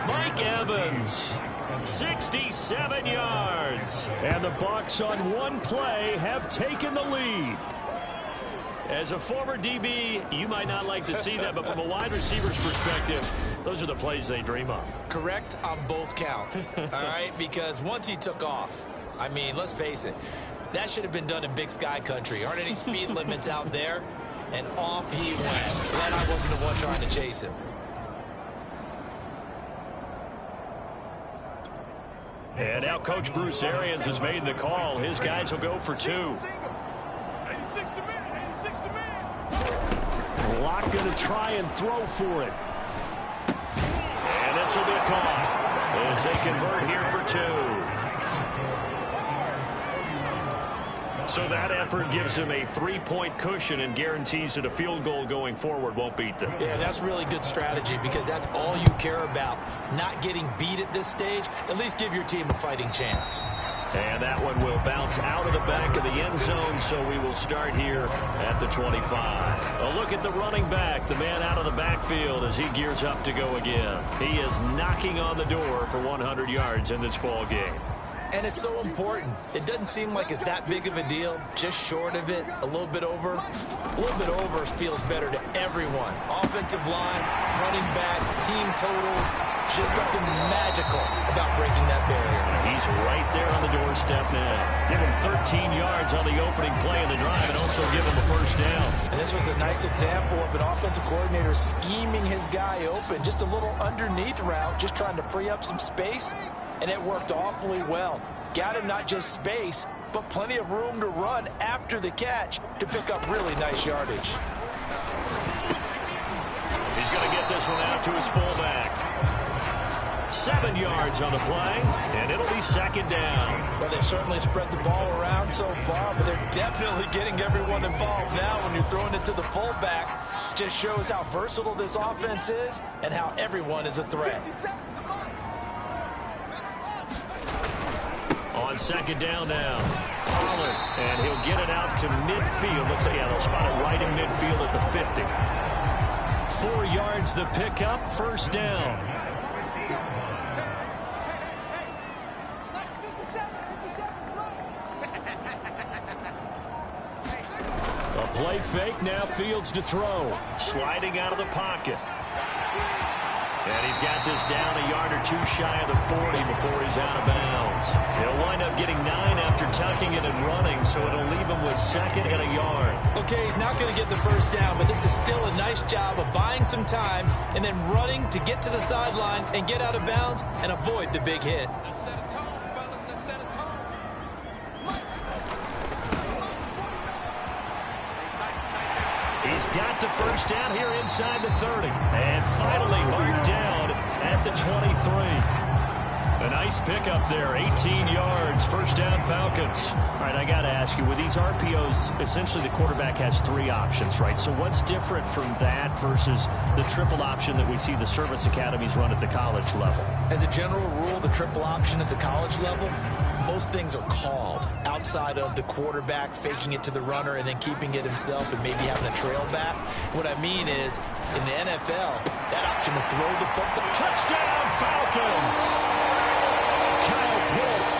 Mike Evans, 67 yards. And the Bucs on one play have taken the lead. As a former DB, you might not like to see that, but from a wide receiver's perspective, those are the plays they dream of. Correct on both counts, all right? Because once he took off, I mean, let's face it, that should have been done in Big Sky country. Aren't any speed limits out there? And off he went. Glad I wasn't the one trying to chase him. And now Coach Bruce Arians has made the call. His guys will go for 2. 86 to man, 86 to man. Locke going to try and throw for it. And this will be caught as they convert here for 2. So that effort gives him a 3-point cushion and guarantees that a field goal going forward won't beat them. Yeah, that's really good strategy because that's all you care about. Not getting beat at this stage. At least give your team a fighting chance. And that one will bounce out of the back of the end zone, so we will start here at the 25. A look at the running back, the man out of the backfield as he gears up to go again. He is knocking on the door for 100 yards in this ball game. And it's so important. It doesn't seem like it's that big of a deal. Just short of it, a little bit over. A little bit over feels better to everyone. Offensive line, running back, team totals. Just something magical about breaking that barrier. He's right there on the doorstep now. Give him 13 yards on the opening play of the drive and also give him a first down. And this was a nice example of an offensive coordinator scheming his guy open. Just a little underneath route, just trying to free up some space. And it worked awfully well. Got him not just space, but plenty of room to run after the catch to pick up really nice yardage. He's going to get this one out to his fullback. 7 yards on the play, and it'll be second down. Well, they've certainly spread the ball around so far, but they're definitely getting everyone involved now when you're throwing it to the fullback. Just shows how versatile this offense is and how everyone is a threat. On second down now, Pollard, and he'll get it out to midfield. Let's say, yeah, they'll spot it right in midfield at the 50. 4 yards the pickup, first down. A play fake, now Fields to throw. Sliding out of the pocket. And he's got this down a yard or two shy of the 40 before he's out of bounds. He'll wind up getting 9 after tucking it and running, so it'll leave him with second and a yard. Okay, he's not going to get the first down, but this is still a nice job of buying some time and then running to get to the sideline and get out of bounds and avoid the big hit. Let's set a tone, fellas. Let's set a tone. He's got the first down here inside the 30. And finally marked down at the 23. A nice pickup there, 18 yards, first down Falcons. All right, I got to ask you, with these RPOs, essentially the quarterback has 3 options, right? So what's different from that versus the triple option that we see the service academies run at the college level? As a general rule, the triple option at the college level, most things are called outside of the quarterback faking it to the runner and then keeping it himself and maybe having a trail back. What I mean is, in the NFL, that option to throw the football. Touchdown Falcons! Kyle Pitts,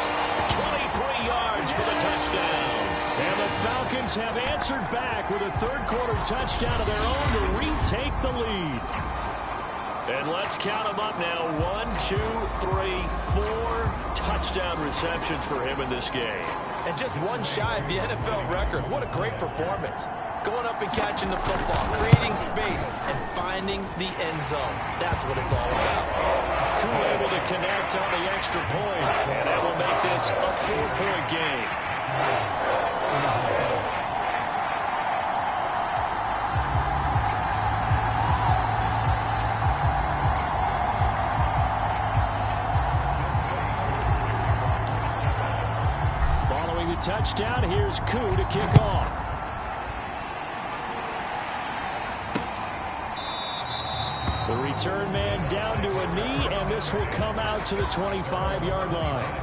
23 yards for the touchdown. And the Falcons have answered back with a third-quarter touchdown of their own to retake the lead. And let's count them up now. 1, 2, 3, 4 touchdown receptions for him in this game. And just one shy of the NFL record. What a great performance. Going up and catching the football, creating space, and finding the end zone. That's what it's all about. Crew able to connect on the extra point, and that will make this a 4-point game. Following the touchdown, here's Koo to kick off. The return man down to a knee, and this will come out to the 25-yard line.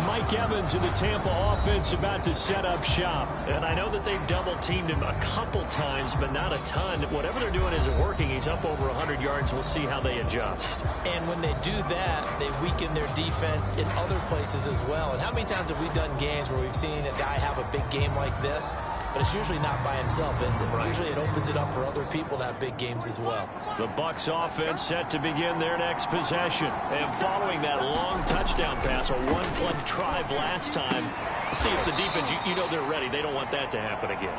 Mike Evans in the Tampa offense about to set up shop. And I know that they've double-teamed him a couple times, but not a ton. Whatever they're doing isn't working. He's up over 100 yards. We'll see how they adjust. And when they do that, they weaken their defense in other places as well. And how many times have we done games where we've seen a guy have a big game like this? but it's usually not by himself, is it? Right. Usually it opens it up for other people to have big games as well. The Bucs offense set to begin their next possession. And following that long touchdown pass, a one-play drive last time, see if the defense, you know they're ready. They don't want that to happen again.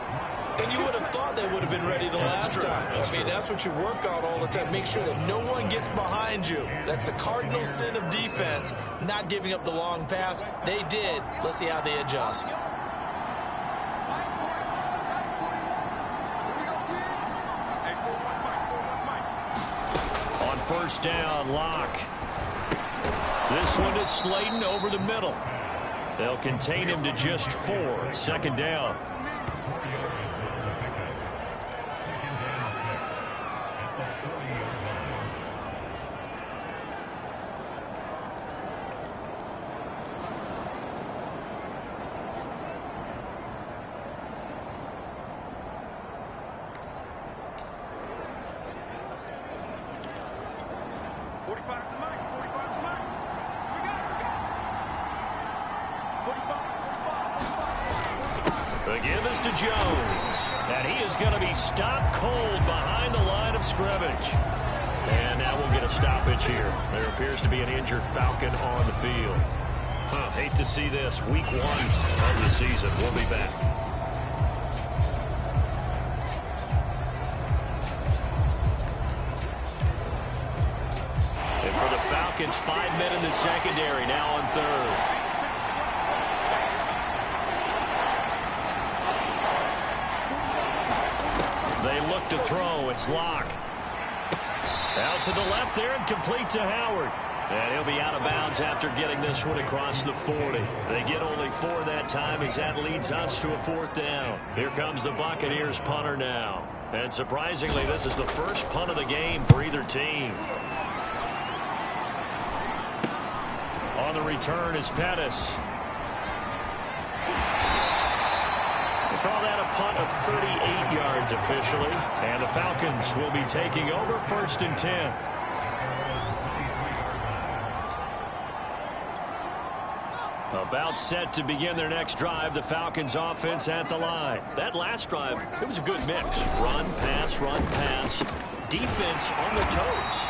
And you would have thought they would have been ready the last time. I mean, that's what you work on all the time. Make sure that no one gets behind you. That's the cardinal sin of defense, not giving up the long pass. They did. Let's see how they adjust. On first down, Locke. This one is Slayton over the middle. They'll contain him to just 4. Second down. The give is to Jones, and he is going to be stopped cold behind the line of scrimmage. And now we'll get a stoppage here. There appears to be an injured Falcon on the field. Hate to see this. Week 1 of the season. We'll be back. And for the Falcons, 5 men in the secondary now on third. They look to throw. It's Locke. Out to the left there and complete to Howard. And he'll be out of bounds after getting this one across the 40. They get only 4 that time as that leads us to a 4th down. Here comes the Buccaneers punter now. And surprisingly, this is the first punt of the game for either team. On the return is Pettis. Call that a punt of 38 yards officially. And the Falcons will be taking over 1st and 10. About set to begin their next drive, the Falcons offense at the line. That last drive, it was a good mix. Run, pass, defense on their toes.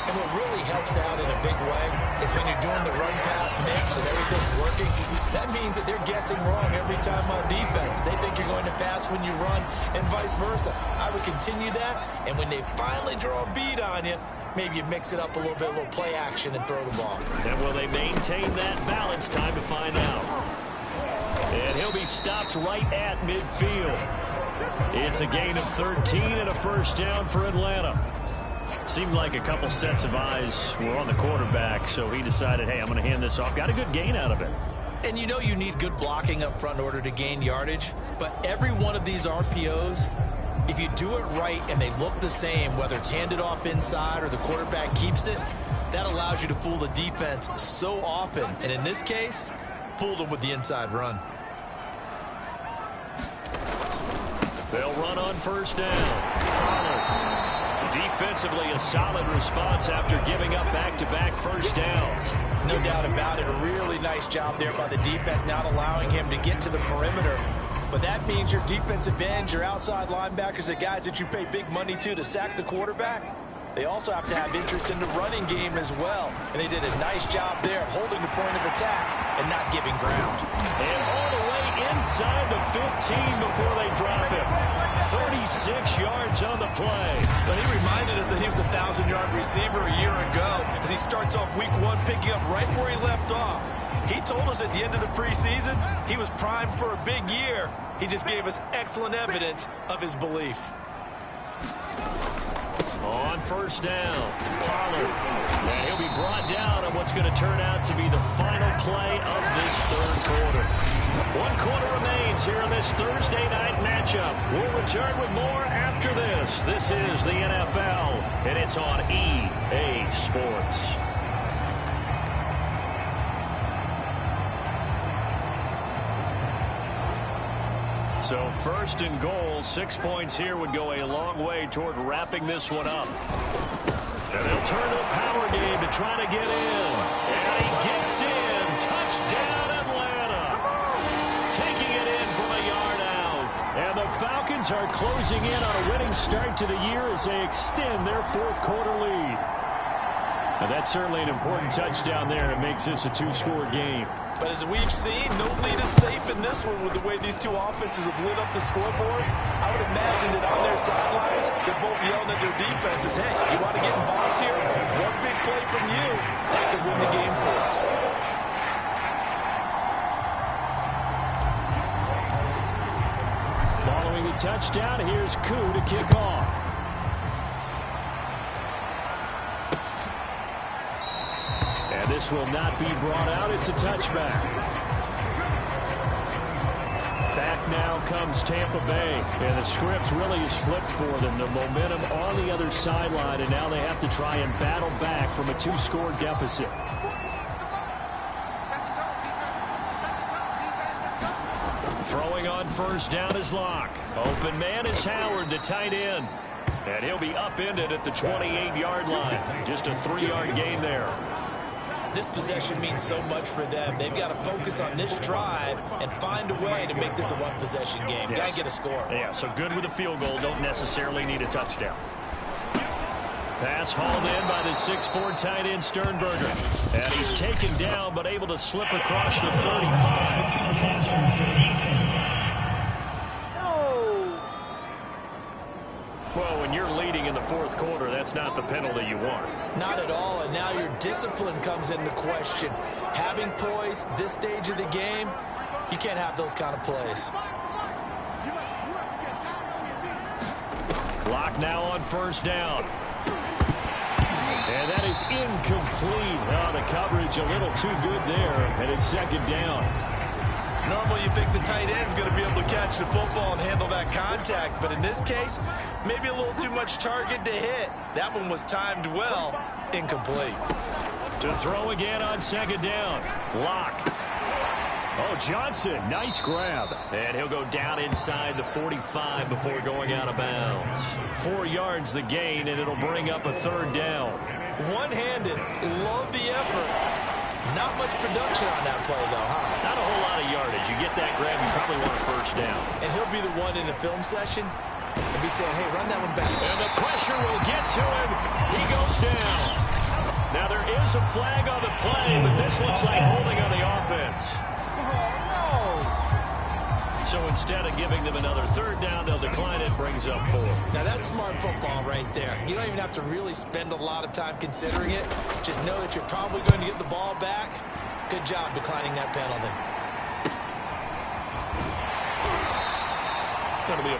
And what really helps out in a big way is when you're doing the run-pass mix and everything's working, that means that they're guessing wrong every time on defense. They think you're going to pass when you run and vice versa. I would continue that, and when they finally draw a bead on you, maybe you mix it up a little bit, a little play action, and throw the ball. And will they maintain that balance? Time to find out. And he'll be stopped right at midfield. It's a gain of 13 and a 1st down for Atlanta. Seemed like a couple sets of eyes were on the quarterback, so he decided, hey, I'm going to hand this off. Got a good gain out of it. And you know you need good blocking up front in order to gain yardage, but every one of these RPOs, if you do it right and they look the same, whether it's handed off inside or the quarterback keeps it, that allows you to fool the defense so often. And in this case, fooled them with the inside run. They'll run on 1st down. Defensively, a solid response after giving up back-to-back 1st downs. No doubt about it. A really nice job there by the defense, not allowing him to get to the perimeter. But that means your defensive ends, your outside linebackers, the guys that you pay big money to sack the quarterback, they also have to have interest in the running game as well. And they did a nice job there of holding the point of attack and not giving ground. And all the way inside the 15 before they drop him. 36 yards on the play. But he reminded us that he was a 1,000-yard receiver a year ago as he starts off week 1 picking up right where he left off. He told us at the end of the preseason he was primed for a big year. He just gave us excellent evidence of his belief. On 1st down, Pollard. And he'll be brought down on what's going to turn out to be the final play of this 3rd quarter. 1 quarter remains here in this Thursday night matchup. We'll return with more after this. This is the NFL, and it's on EA Sports. So 1st and goal, 6 points here would go a long way toward wrapping this one up. And they'll turn to a power game to try to get in. And he gets in. Touchdown, Atlanta. Taking it in from a yard out. And Falcons are closing in on a winning start to the year as they extend their fourth-quarter lead. Now, that's certainly an important touchdown there. It makes this a two-score game. But as we've seen, no lead is safe in this one with the way these two offenses have lit up the scoreboard. I would imagine that on their sidelines, they're both yelling at their defenses, hey, you want to get involved here? One big play from you, that could win the game for us. Following the touchdown, here's Koo to kick off. And this will not be brought out. It's a touchback. Back now comes Tampa Bay. And the script really is flipped for them. The momentum on the other sideline, and now they have to try and battle back from a two-score deficit. Throwing on first down is Locke. Open man is Howard, the tight end. And he'll be upended at the 28-yard line. Just a 3-yard gain there. This possession means so much for them. They've got to focus on this drive and find a way to make this a one-possession game. Yes. Got to get a score. Yeah, so good with a field goal. Don't necessarily need a touchdown. Pass hauled in by the 6'4" tight end Sternberger. And he's taken down but able to slip across the 35. Well, when you're leading in the fourth quarter, that's not the penalty you want. Not at all, and now your discipline comes into question. Having poise this stage of the game, you can't have those kind of plays. Clock now on first down. And that is incomplete. Oh, the coverage a little too good there, and it's second down. Normally you think the tight end's going to be able to catch the football and handle that contact, but in this case, maybe a little too much target to hit. That one was timed well, incomplete. To throw again on second down. Locke. Oh, Johnson, nice grab. And he'll go down inside the 45 before going out of bounds. 4 yards the gain, and it'll bring up a third down. One-handed, love the effort. Not much production on that play, though, huh? Not a whole lot of yardage. You get that grab, you probably want a first down. And he'll be the one in the film session and be saying, hey, run that one back. And the pressure will get to him. He goes down. Now, there is a flag on the play, but this looks like holding on the offense. So instead of giving them another third down, they'll decline it, brings up 4. Now that's smart football right there. You don't even have to really spend a lot of time considering it. Just know that you're probably going to get the ball back. Good job declining that penalty. Going to be a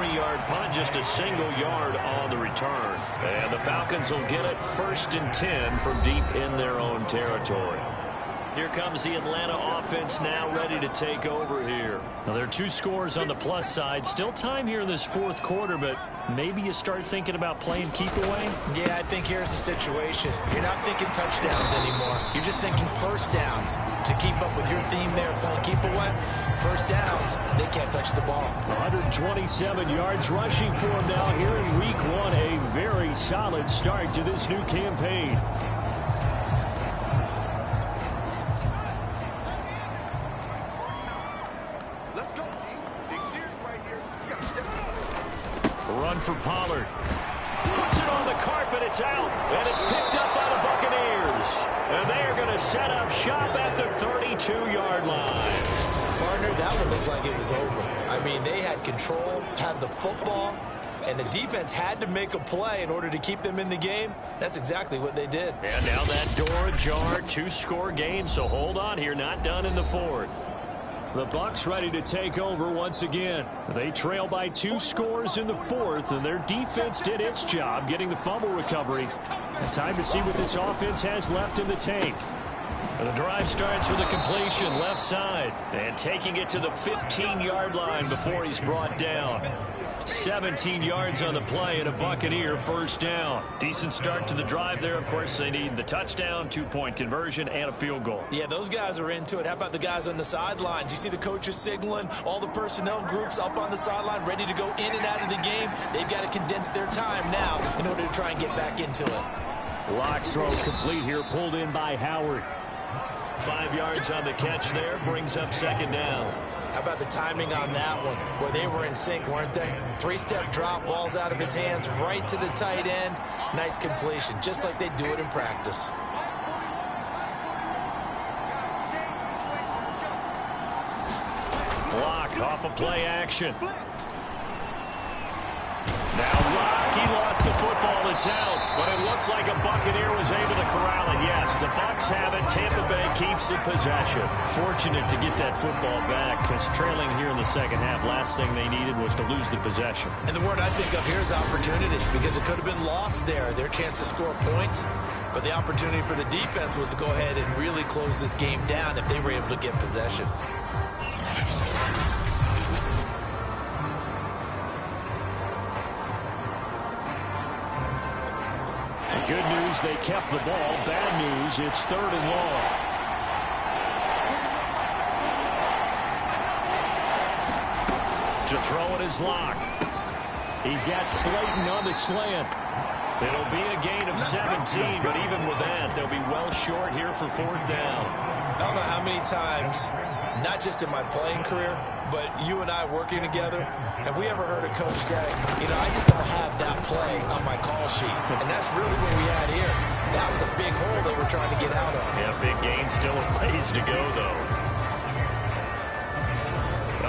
43-yard punt, just a single yard on the return. And the Falcons will get it 1st and 10 from deep in their own territory. Here comes the Atlanta offense now ready to take over here. Now, there are 2 scores on the plus side. Still time here in this fourth quarter, but maybe you start thinking about playing keep away? Yeah, I think here's the situation. You're not thinking touchdowns anymore. You're just thinking first downs. To keep up with your theme there, playing keep away, first downs, they can't touch the ball. 127 yards rushing for him now here in week 1. A very solid start to this new campaign. Run for Pollard. Puts it on the carpet. It's out. And it's picked up by the Buccaneers. And they are going to set up shop at the 32-yard line. Partner, that one looked like it was over. I mean, they had control, had the football, and the defense had to make a play in order to keep them in the game. That's exactly what they did. And now that door ajar, 2-score game. So hold on here. Not done in the fourth. The Bucs ready to take over once again. They trail by 2 scores in the fourth, and their defense did its job getting the fumble recovery. And time to see what this offense has left in the tank. And the drive starts with a completion left side, and taking it to the 15-yard line before he's brought down. 17 yards on the play and a Buccaneer first down. Decent start to the drive there. Of course, they need the touchdown, 2-point conversion, and a field goal. Yeah, those guys are into it. How about the guys on the sidelines? You see the coaches signaling, all the personnel groups up on the sideline ready to go in and out of the game. They've got to condense their time now in order to try and get back into it. Locke's throw complete here, pulled in by Howard. 5 yards on the catch there, brings up second down. How about the timing on that one? Boy, they were in sync, weren't they? Three-step drop, balls out of his hands, right to the tight end. Nice completion, just like they do it in practice. Block off of play action. Now Rock, he lost the football, it's out, but it looks like a Buccaneer was able to corral it. Yes, the Bucs have it. Tampa Bay keeps the possession. Fortunate to get that football back, because trailing here in the second half, last thing they needed was to lose the possession. And the word I think of here is opportunity, because it could have been lost there, their chance to score points. But the opportunity for the defense was to go ahead and really close this game down if they were able to get possession. Good news, they kept the ball. Bad news, it's 3rd and long. To throw it is Locke. He's got Slayton on the slant. It'll be a gain of 17, but even with that, they'll be well short here for 4th down. I don't know how many times, not just in my playing career, but you and I working together, have we ever heard a coach say, you know, I just don't have that play on my call sheet. And that's really what we had here. That was a big hole they were trying to get out of. Yeah, big gain, still a ways to go, though.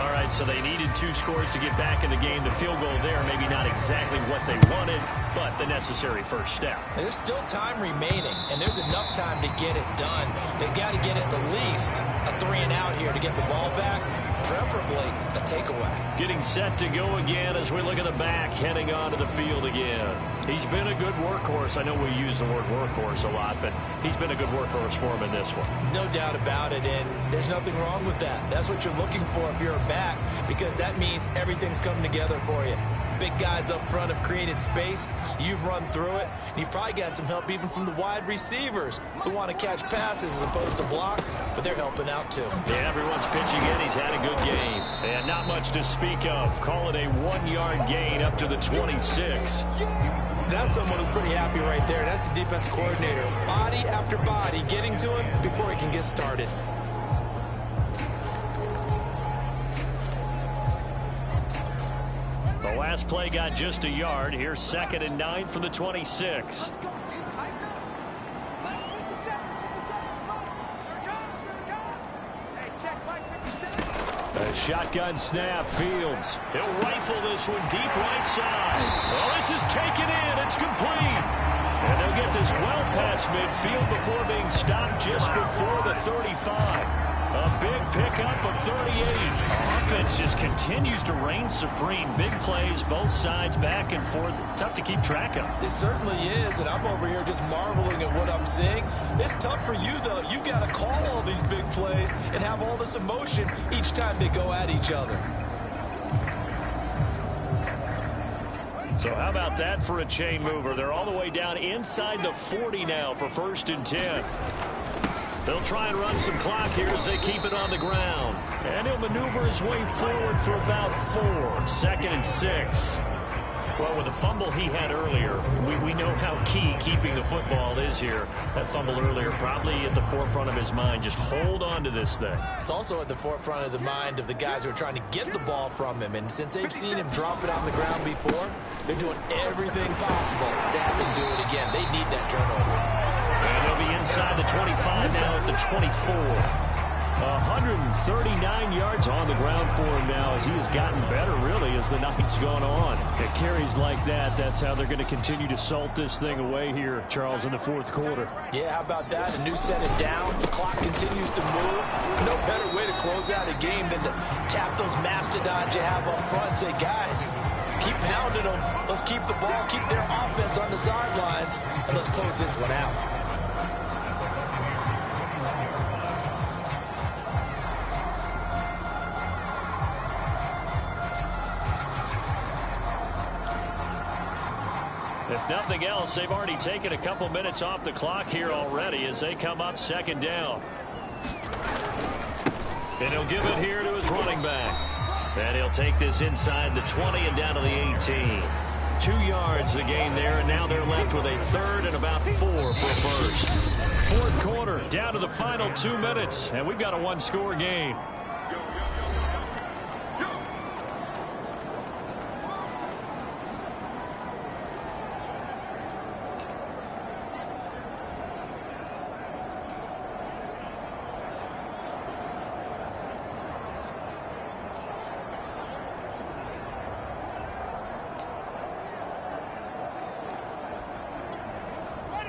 All right, so they needed 2 scores to get back in the game. The field goal there, maybe not exactly what they wanted, but the necessary first step. There's still time remaining, and there's enough time to get it done. They've got to get at the least a 3-and-out here to get the ball back, preferably a takeaway. Getting set to go again as we look at the back, heading onto the field again. He's been a good workhorse. I know we use the word workhorse a lot, but he's been a good workhorse for him in this one. No doubt about it, and there's nothing wrong with that. That's what you're looking for if you're a back, because that means everything's coming together for you. Big guys up front have created space. You've run through it. And you've probably got some help even from the wide receivers who want to catch passes as opposed to block, but they're helping out too. Yeah, everyone's pitching in. He's had a good game. And not much to speak of. Call it a 1-yard gain up to the 26. That's someone who's pretty happy right there. That's the defense coordinator. Body after body getting to him before he can get started. The last play got just a yard. Here's 2nd and 9 for the 26. A shotgun snap, Fields. He'll rifle this one deep right side. Well, this is taken in. It's complete. And they'll get this well past midfield before being stopped just before the 35. A big pickup of 38. Offense just continues to reign supreme. Big plays, both sides, back and forth. Tough to keep track of. It certainly is, and I'm over here just marveling at what I'm seeing. It's tough for you, though. You got to call all these big plays and have all this emotion each time they go at each other. So how about that for a chain mover? They're all the way down inside the 40 now for 1st and 10. They'll try and run some clock here as they keep it on the ground. And he'll maneuver his way forward for about 4. 2nd and 6. Well, with the fumble he had earlier, we know how key keeping the football is here. That fumble earlier probably at the forefront of his mind. Just hold on to this thing. It's also at the forefront of the mind of the guys who are trying to get the ball from him. And since they've seen him drop it on the ground before, they're doing everything possible to have him do it again. They need that turnover. And they'll be inside the 25 now at the 24. 139 yards on the ground for him now as he has gotten better, really, as the night's gone on. It carries like that. That's how they're going to continue to salt this thing away here, Charles, in the 4th quarter. Yeah, how about that? A new set of downs. The clock continues to move. No better way to close out a game than to tap those mastodons you have up front and say, guys, keep pounding them. Let's keep the ball, keep their offense on the sidelines, and let's close this one out. If nothing else, they've already taken a couple minutes off the clock here already as they come up 2nd down. And he'll give it here to his running back. And he'll take this inside the 20 and down to the 18. 2 yards the gain there, and now they're left with a 3rd and about 4 for 1st. 4th quarter, down to the final 2 minutes, and we've got a 1-score game.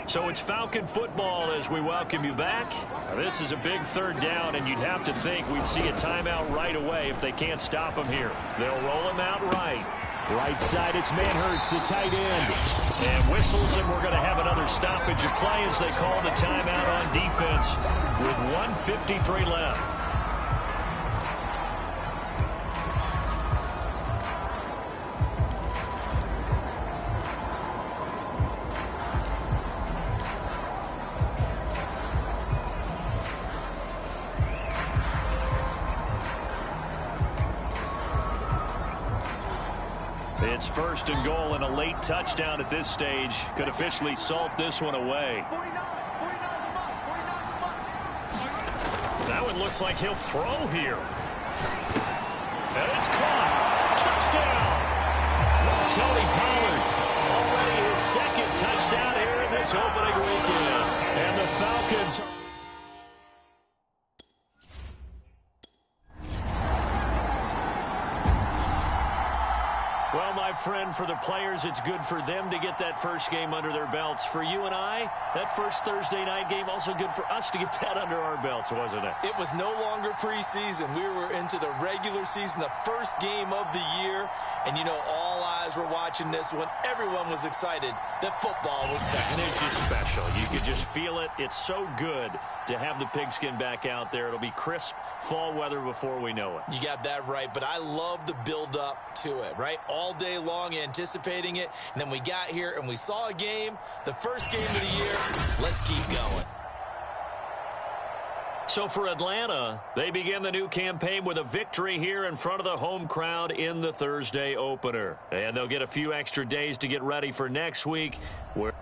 So it's Falcon football as we welcome you back. Now, this is a big third down, and you'd have to think we'd see a timeout right away if they can't stop him here. They'll roll him out right. Right side, it's Manhertz, the tight end. And whistles, and we're going to have another stoppage of play as they call the timeout on defense with 1:53 left. It's first and goal, and a late touchdown at this stage could officially salt this one away. That one looks like he'll throw here. And it's caught. Touchdown. Tony Pollard, already his second touchdown here in this opening weekend. And the Falcons... Well, my friend, for the players, it's good for them to get that first game under their belts. For you and I, that first Thursday night game, also good for us to get that under our belts, wasn't it? It was no longer preseason. We were into the regular season, the first game of the year. And, you know, all eyes were watching this when everyone was excited that football was back. And it's just special. You could just feel it. It's so good to have the pigskin back out there. It'll be crisp fall weather before we know it. You got that right, but I love the build-up to it, right? All day long anticipating it, and then we got here and we saw a game, the first game of the year. Let's keep going. So for Atlanta, they begin the new campaign with a victory here in front of the home crowd in the Thursday opener. And they'll get a few extra days to get ready for next week, where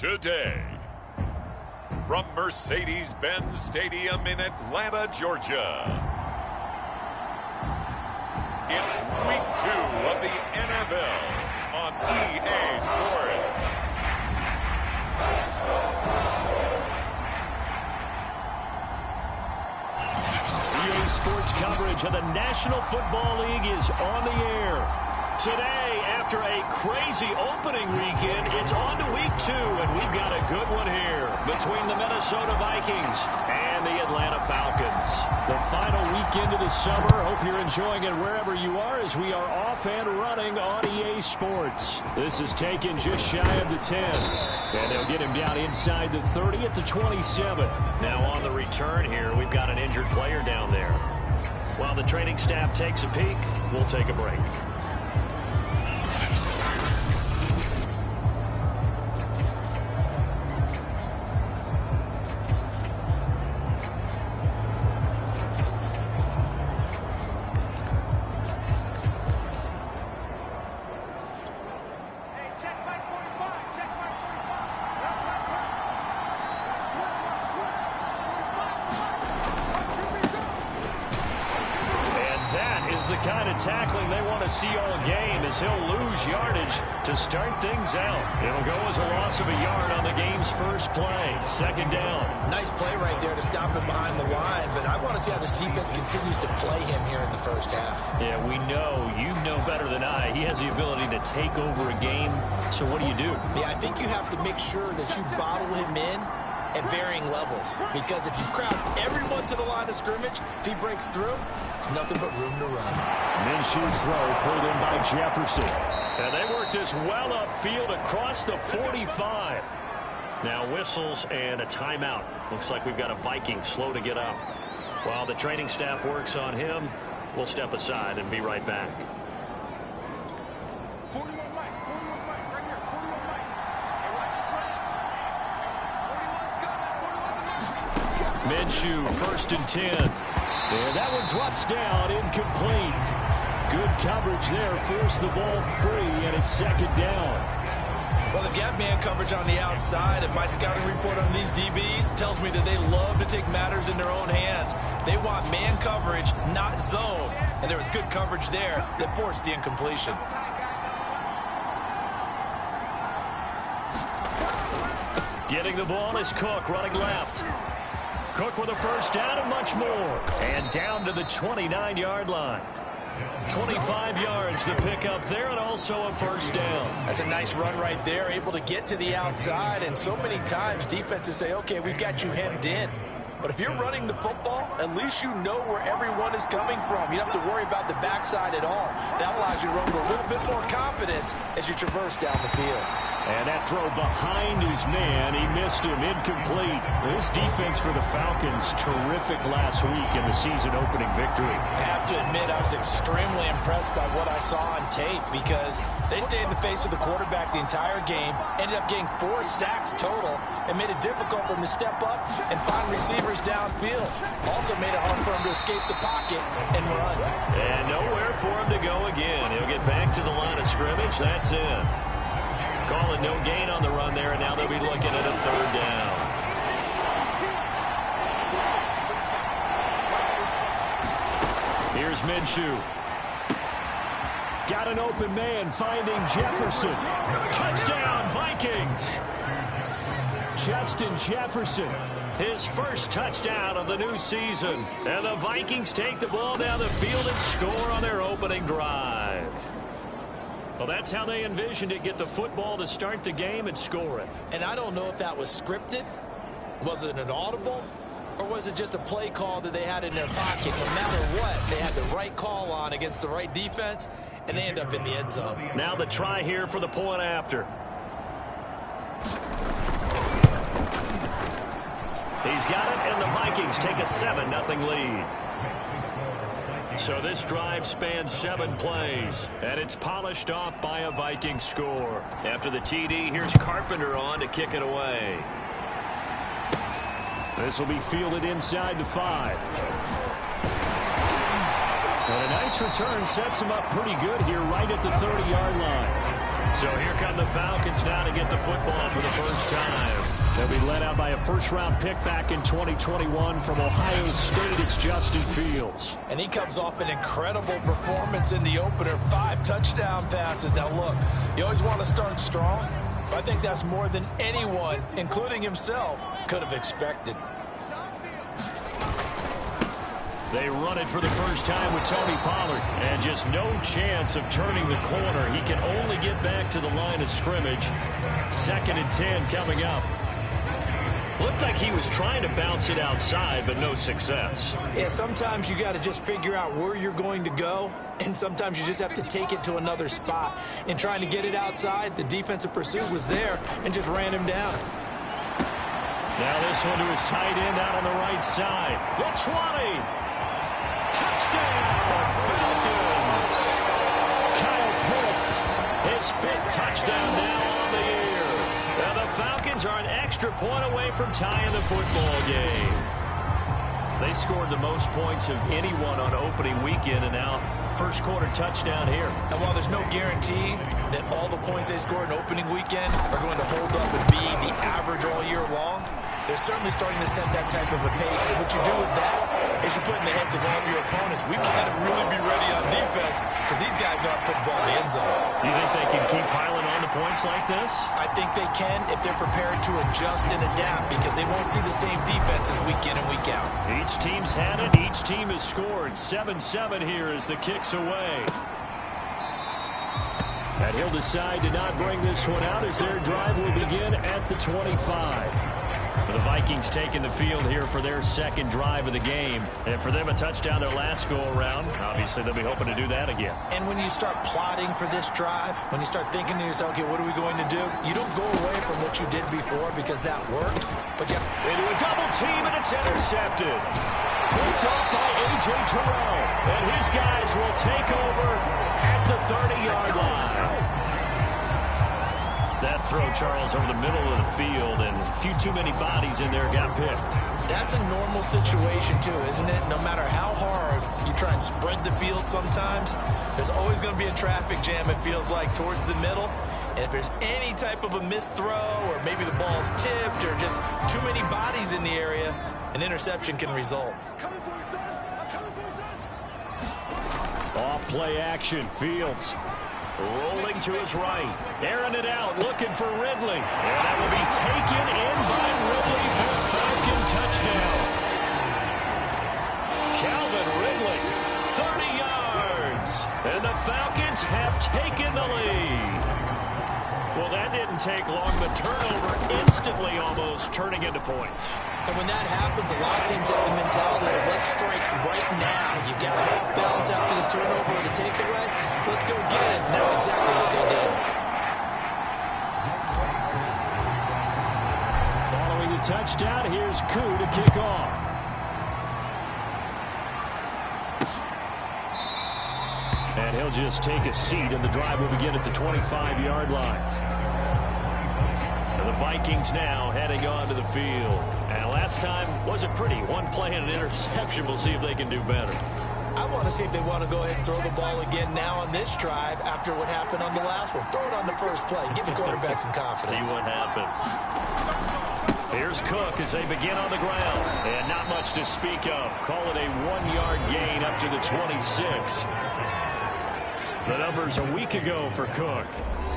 today. From Mercedes-Benz Stadium in Atlanta, Georgia, it's Week 2 of the NFL on EA Sports. EA Sports coverage of the National Football League is on the air. Today, after a crazy opening weekend, it's on to Week 2, and we've got a good one here between the Minnesota Vikings and the Atlanta Falcons. The final weekend of the summer. Hope you're enjoying it wherever you are as we are off and running on EA Sports. This is taken just shy of the 10, and they'll get him down inside the 30 at the 27. Now on the return here, we've got an injured player down there. While the training staff takes a peek, we'll take a break. The kind of tackling they want to see all game as he'll lose yardage to start things out. It'll go as a loss of a yard on the game's first play. Second down. Nice play right there to stop him behind the line, but I want to see how this defense continues to play him here in the first half. Yeah, we know. You know better than I. He has the ability to take over a game. So what do you do? Yeah, I think you have to make sure that you bottle him in at varying levels, because if you crowd everyone to the line of scrimmage, if he breaks through, there's nothing but room to run. Minshew's throw pulled in by Jefferson. And they work this well upfield across the 45. Now whistles and a timeout. Looks like we've got a Viking slow to get up. While the training staff works on him, we'll step aside and be right back. 41 Mike, right here, 41 Mike. Hey, watch the slant. 41's got it, 41's the Minshew, 1st and 10. And that one drops down, incomplete. Good coverage there, forced the ball free, and it's second down. Well, they've got man coverage on the outside, and my scouting report on these DBs tells me that they love to take matters in their own hands. They want man coverage, not zone. And there was good coverage there that forced the incompletion. Getting the ball is Cook, running left. Cook with a first down and much more. And down to the 29-yard line. 25 yards to pick up there, and also a first down. That's a nice run right there, able to get to the outside. And so many times defenses say, okay, we've got you hemmed in. But if you're running the football, at least you know where everyone is coming from. You don't have to worry about the backside at all. That allows you to run with a little bit more confidence as you traverse down the field. And that throw behind his man, he missed him, incomplete. This defense for the Falcons, terrific last week in the season opening victory. I have to admit, I was extremely impressed by what I saw on tape, because they stayed in the face of the quarterback the entire game, ended up getting 4 sacks total, and made it difficult for him to step up and find receivers downfield. Also made it hard for him to escape the pocket and run. And nowhere for him to go again. He'll get back to the line of scrimmage. That's it. Calling no gain on the run there, and now they'll be looking at a third down. Here's Minshew. Got an open man, finding Jefferson. Touchdown, Vikings! Justin Jefferson, his first touchdown of the new season. And the Vikings take the ball down the field and score on their opening drive. Well, that's how they envisioned it, get the football to start the game and score it. And I don't know if that was scripted. Was it an audible? Or was it just a play call that they had in their pocket? No matter what, they had the right call on against the right defense, and they end up in the end zone. Now the try here for the point after. He's got it, and the Vikings take a 7-0 lead. So this drive spans 7 plays, and it's polished off by a Viking score. After the TD, here's Carpenter on to kick it away. This will be fielded inside the 5. And a nice return sets him up pretty good here right at the 30-yard line. So here come the Falcons now to get the football for the first time. They'll be led out by a first-round pick back in 2021 from Ohio State. It's Justin Fields. And he comes off an incredible performance in the opener. 5 touchdown passes. Now, look, you always want to start strong, but I think that's more than anyone, including himself, could have expected. They run it for the first time with Tony Pollard, and just no chance of turning the corner. He can only get back to the line of scrimmage. 2nd and 10 coming up. Looked like he was trying to bounce it outside, but no success. Yeah, sometimes you got to just figure out where you're going to go, and sometimes you just have to take it to another spot. In trying to get it outside, the defensive pursuit was there and just ran him down. Now this one to his tight end out on the right side. The 20. Touchdown, Falcons! Kyle Pitts, his 5th touchdown now on the year. Now the Falcons are an extra point away from tying the football game. They scored the most points of anyone on opening weekend, and now first quarter touchdown here. And while there's no guarantee that all the points they score in opening weekend are going to hold up and be the average all year long, they're certainly starting to set that type of a pace. And what you do with that is you put in the heads of all of your opponents, we've got to really be ready on defense because these guys know how to put the ball in the end zone. You think they can keep piling on the points like this? I think they can if they're prepared to adjust and adapt because they won't see the same defenses week in and week out. Each team's had it. Each team has scored. 7-7 here as the kick's away. And he'll decide to not bring this one out as their drive will begin at the 25. The Vikings taking the field here for their 2nd drive of the game. And for them, a touchdown their last go-around. Obviously, they'll be hoping to do that again. And when you start plotting for this drive, when you start thinking to yourself, okay, what are we going to do? You don't go away from what you did before because that worked. But you into a double team, and it's intercepted. Picked off by A.J. Terrell. And his guys will take over at the 30-yard line. That throw, Charles, over the middle of the field, and a few too many bodies in there got picked. That's a normal situation, too, isn't it? No matter how hard you try and spread the field sometimes, there's always going to be a traffic jam, it feels like, towards the middle. And if there's any type of a missed throw or maybe the ball's tipped or just too many bodies in the area, an interception can result. Off play action, Fields. Rolling to his right. Airing it out, looking for Ridley. And that will be taken in by Ridley for a Falcon touchdown. Calvin Ridley, 30 yards. And the Falcons have taken the lead. Well, that didn't take long. The turnover instantly almost turning into points. And when that happens, a lot of teams have the mentality of let's strike right now. You've got off balance after the turnover or the takeaway. Let's go get it. And that's exactly what they did. Following the touchdown, here's Koo to kick off. And he'll just take a seat, and the drive will begin at the 25-yard line. And the Vikings now heading onto the field. And last time wasn't pretty. One play and an interception. We'll see if they can do better. I want to see if they want to go ahead and throw the ball again now on this drive after what happened on the last one. Throw it on the first play. Give the quarterback some confidence. See what happens. Here's Cook as they begin on the ground. And not much to speak of. Call it a 1-yard gain up to the 26. The numbers a week ago for Cook.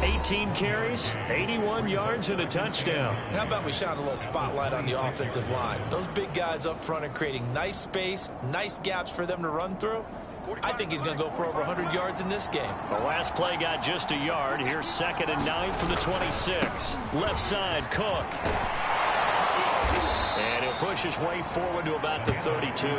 18 carries, 81 yards, and a touchdown. How about we shine a little spotlight on the offensive line? Those big guys up front are creating nice space, nice gaps for them to run through. I think he's going to go for over 100 yards in this game. The last play got just a yard. Here's 2nd and 9 from the 26. Left side, Cook. And he'll push his way forward to about the 32.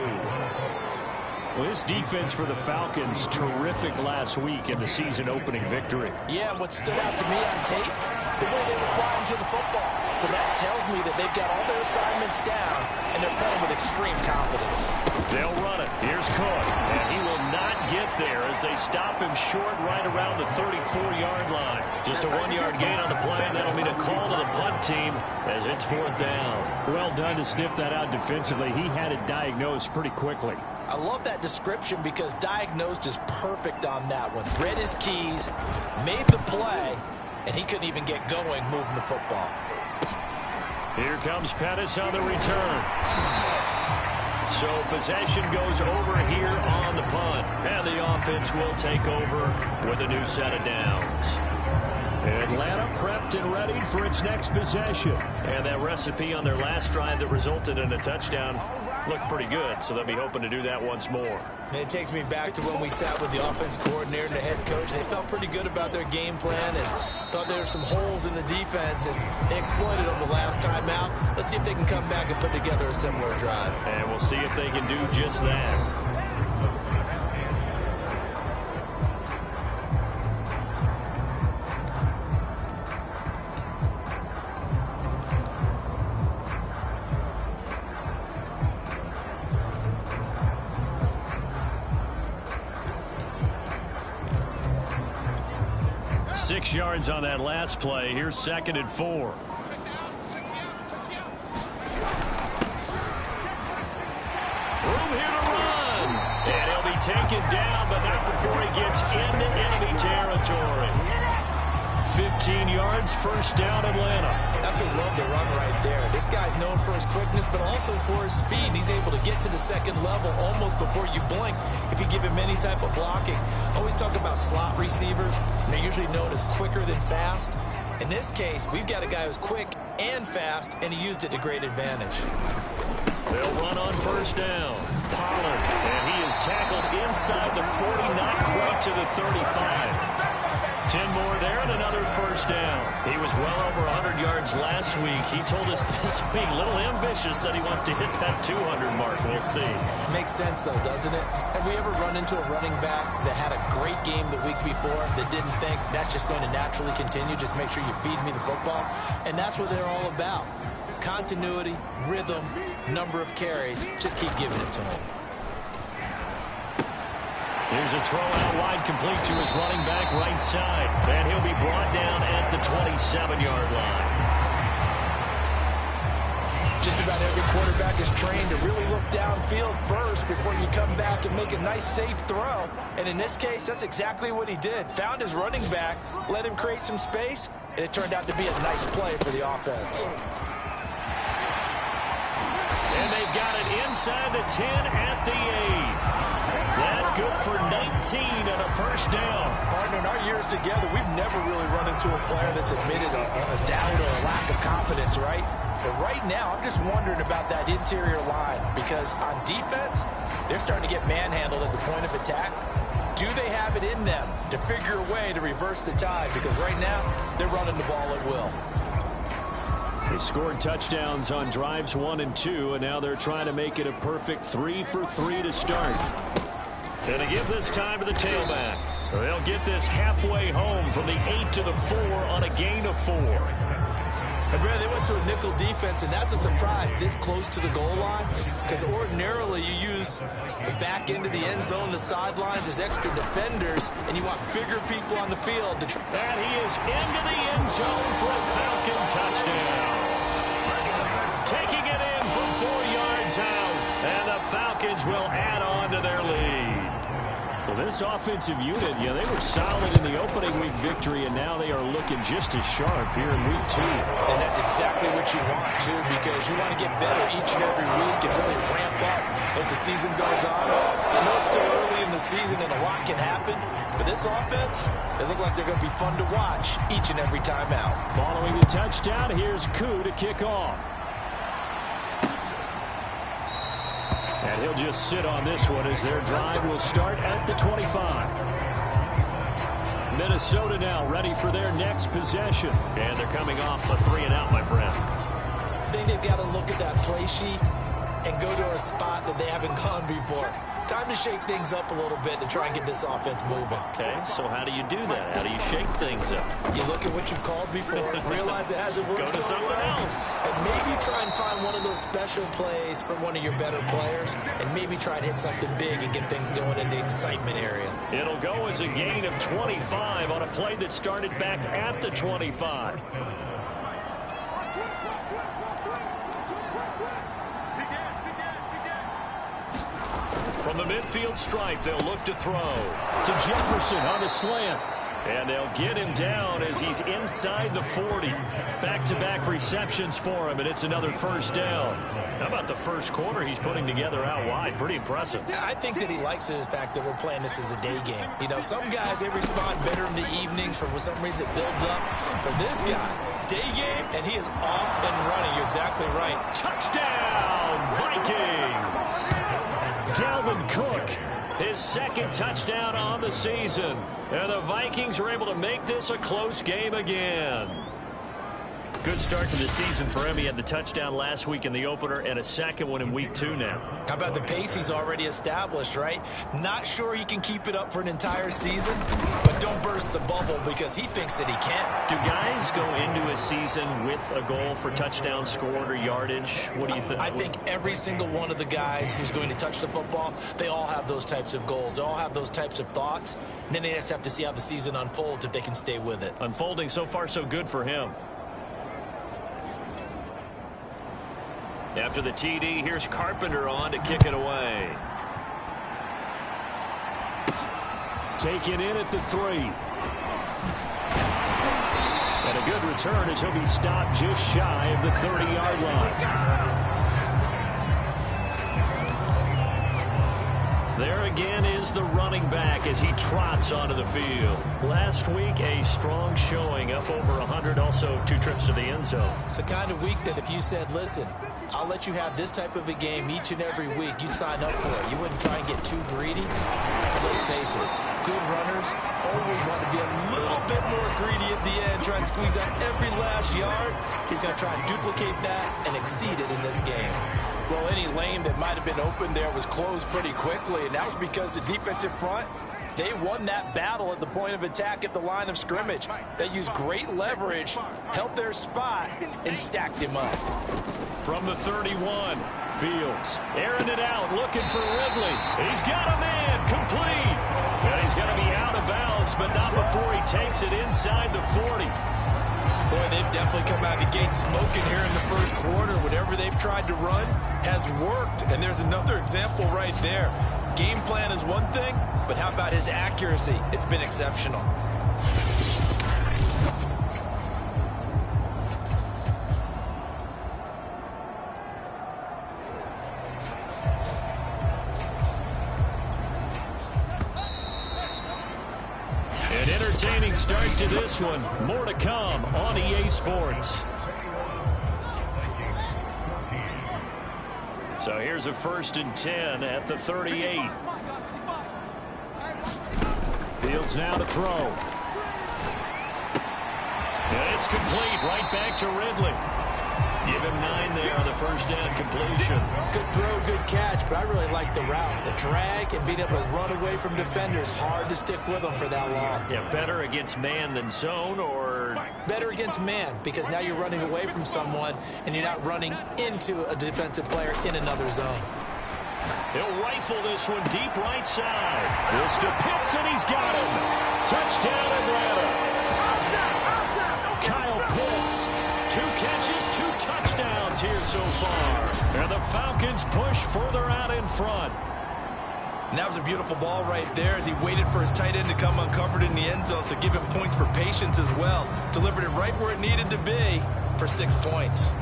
Well, this defense for the Falcons, terrific last week in the season opening victory. Yeah, what stood out to me on tape, the way they were flying to the football. So that tells me that they've got all their assignments down, and they're playing with extreme confidence. They'll run it. Here's Cook, and he will not get there as they stop him short right around the 34-yard line. Just a 1-yard gain on the play, and that'll mean a call to the punt team as it's 4th down. Well done to sniff that out defensively. He had it diagnosed pretty quickly. I love that description because diagnosed is perfect on that one. Read his keys, made the play, and he couldn't even get going moving the football. Here comes Pettis on the return. So possession goes over here on the punt. And the offense will take over with a new set of downs. Atlanta prepped and ready for its next possession. And that recipe on their last drive that resulted in a touchdown looked pretty good, so they'll be hoping to do that once more. And it takes me back to when we sat with the offense coordinator and the head coach. They felt pretty good about their game plan and thought there were some holes in the defense, and they exploited them the last time out. Let's see if they can come back and put together a similar drive. And we'll see if they can do just that. 6 yards on that last play. Here's 2nd and 4. Room here to run. And he'll be taken down, but not before he gets into enemy territory. 15 yards, first down, Atlanta. Absolutely love the run right there. This guy's known for his quickness, but also for his speed. He's able to get to the second level almost before you blink if you give him any type of blocking. Always talk about slot receivers. They're usually known as quicker than fast. In this case, we've got a guy who's quick and fast, and he used it to great advantage. They'll run on first down. Pollard, and he is tackled inside the 40, not quite to the 35. 10 more there and another first down. He was well over 100 yards last week. He told us this week, a little ambitious, that he wants to hit that 200 mark. We'll see. Makes sense, though, doesn't it? Have we ever run into a running back that had a great game the week before that didn't think that's just going to naturally continue? Just make sure you feed me the football. And that's what they're all about. Continuity, rhythm, number of carries. Just keep giving it to him. Here's a throw out wide, complete to his running back right side. And he'll be brought down at the 27-yard line. Just about every quarterback is trained to really look downfield first before you come back and make a nice, safe throw. And in this case, that's exactly what he did. Found his running back, let him create some space, and it turned out to be a nice play for the offense. And they've got it inside the 10 at the 8. That good for 19 and a first down. Partner, in our years together, we've never really run into a player that's admitted a doubt or a lack of confidence, right? But right now, I'm just wondering about that interior line because on defense, they're starting to get manhandled at the point of attack. Do they have it in them to figure a way to reverse the tide? Because right now, they're running the ball at will. They scored touchdowns on drives 1 and 2, and now they're trying to make it a perfect 3 for 3 to start. And to give this time to the tailback. They'll get this halfway home from the 8 to the 4 on a gain of 4. And Brad, they went to a nickel defense, and that's a surprise this close to the goal line because ordinarily you use the back end of the end zone, the sidelines as extra defenders, and you want bigger people on the field. And he is into the end zone for a Falcon touchdown. Taking it in from 4 yards out, and the Falcons will add on to their lead. Well, this offensive unit, they were solid in the opening week victory, and now they are looking just as sharp here in week 2. And that's exactly what you want, too, because you want to get better each and every week and really ramp up as the season goes on. I know it's still early in the season and a lot can happen, but this offense, they look like they're going to be fun to watch each and every time out. Following the touchdown, here's Koo to kick off. And he'll just sit on this one as their drive will start at the 25. Minnesota now ready for their next possession. And they're coming off a 3-and-out, my friend. I think they've got to look at that play sheet and go to a spot that they haven't gone before. Time to shake things up a little bit to try and get this offense moving. Okay, so how do you do that? How do you shake things up? You look at what you've called before, realize it hasn't worked so well, else. And maybe try and find one of those special plays from one of your better players, and maybe try and hit something big and get things going in the excitement area. It'll go as a gain of 25 on a play that started back at the 25. From the midfield stripe, they'll look to throw to Jefferson on the slant. And they'll get him down as he's inside the 40. Back-to-back receptions for him, and it's another first down. How about the first quarter he's putting together out wide? Pretty impressive. I think that he likes the fact that we're playing this as a day game. You know, some guys, they respond better in the evenings. For some reason, it builds up. For this guy, day game, and he is off and running. You're exactly right. Touchdown, Vikings! Dalvin Cook, his second touchdown on the season. And the Vikings are able to make this a close game again. Good start to the season for him. He had the touchdown last week in the opener and a second one in week 2 now. How about the pace he's already established, right? Not sure he can keep it up for an entire season, but don't burst the bubble because he thinks that he can. Do guys go into a season with a goal for touchdown scored or yardage? What do you think? I think every single one of the guys who's going to touch the football, they all have those types of goals. They all have those types of thoughts. And then they just have to see how the season unfolds if they can stay with it. Unfolding so far so good for him. After the TD, here's Carpenter on to kick it away. Taken in at the 3. And a good return as he'll be stopped just shy of the 30-yard line. There again is the running back as he trots onto the field. Last week, a strong showing, up over 100, also 2 trips to the end zone. It's the kind of week that if you said, listen, I'll let you have this type of a game each and every week, you'd sign up for it. You wouldn't try and get too greedy. Let's face it, good runners always want to be a little bit more greedy at the end, try and squeeze out every last yard. He's going to try and duplicate that and exceed it in this game. Well, any lane that might have been open there was closed pretty quickly, and that was because the defensive front, they won that battle at the point of attack at the line of scrimmage. They used great leverage, held their spot, and stacked him up. From the 31, Fields airing it out, looking for Ridley. He's got a man, complete. And he's going to be out of bounds, but not before he takes it inside the 40. Boy, they've definitely come out of the gate smoking here in the first quarter. Whatever they've tried to run has worked. And there's another example right there. Game plan is one thing, but how about his accuracy? It's been exceptional. An entertaining start to this one. More to come on EA Sports. So here's a 1st and 10 at the 38. Fields now to throw. And it's complete right back to Ridley. Give him 9 there on the first down completion. Good throw, good catch, but I really like the route. The drag and being able to run away from defenders. Hard to stick with them for that long. Yeah, better against man than zone, or? Better against man, because now you're running away from someone and you're not running into a defensive player in another zone. He'll rifle this one deep right side. This to Pitts, and he's got him. Touchdown Atlanta. Kyle Pitts, 2 catches, 2 touchdowns here so far. And the Falcons push further out in front. And that was a beautiful ball right there as he waited for his tight end to come uncovered in the end zone, so give him points for patience as well. Delivered it right where it needed to be for 6 points.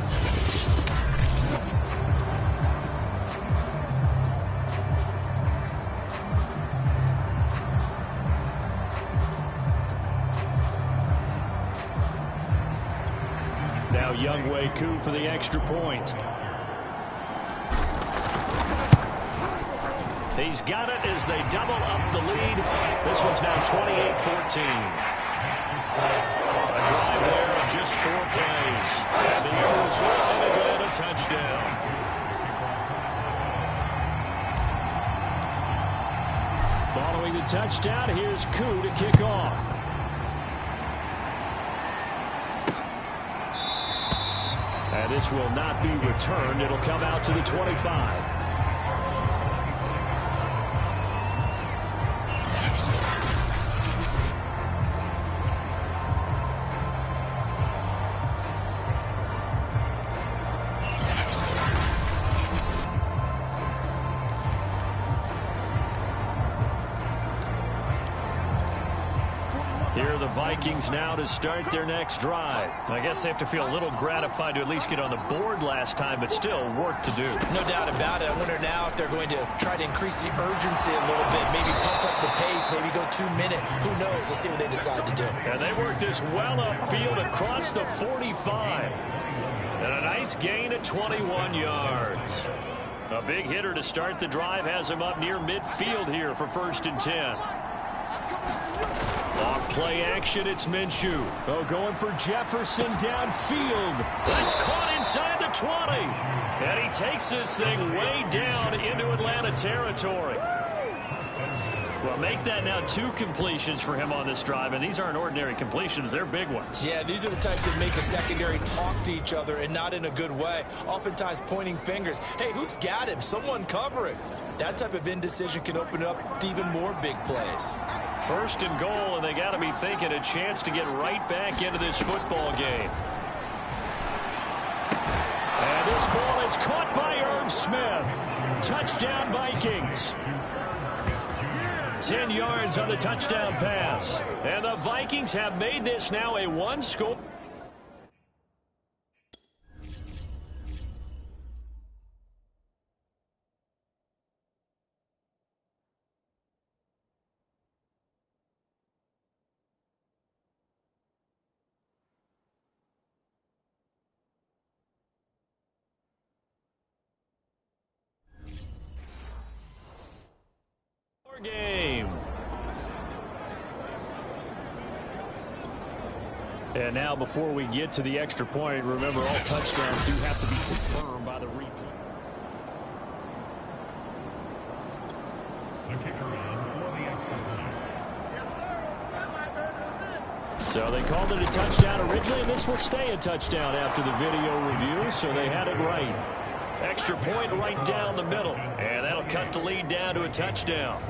Now Younghoe Koo for the extra point. He's got it as they double up the lead. This one's now 28-14. A drive there in just 4 plays. And the Eagles win and again a touchdown. Following the touchdown, here's Koo to kick off. And this will not be returned. It'll come out to the 25. Here are the Vikings now to start their next drive. I guess they have to feel a little gratified to at least get on the board last time, but still work to do. No doubt about it. I wonder now if they're going to try to increase the urgency a little bit, maybe pump up the pace, maybe go 2 minute. Who knows? Let's see what they decide to do. And they work this well upfield across the 45. And a nice gain of 21 yards. A big hitter to start the drive has him up near midfield here for 1st and 10. Off play action, it's Minshew. Oh, going for Jefferson downfield. That's caught inside the 20. And he takes this thing way down into Atlanta territory. Well, make that now 2 completions for him on this drive, and these aren't ordinary completions. They're big ones. Yeah, these are the types that make a secondary talk to each other, and not in a good way. Oftentimes pointing fingers. Hey, who's got him? Someone cover it. That type of indecision can open up to even more big plays. 1st and goal, and they got to be thinking a chance to get right back into this football game. And this ball is caught by Irv Smith. Touchdown, Vikings. 10 yards on the touchdown pass. And the Vikings have made this now a 1-score. Game. And now before we get to the extra point, remember all touchdowns do have to be confirmed by the replay. So they called it a touchdown originally, and this will stay a touchdown after the video review, so they had it right. Extra point right down the middle, and that'll cut the lead down to a touchdown.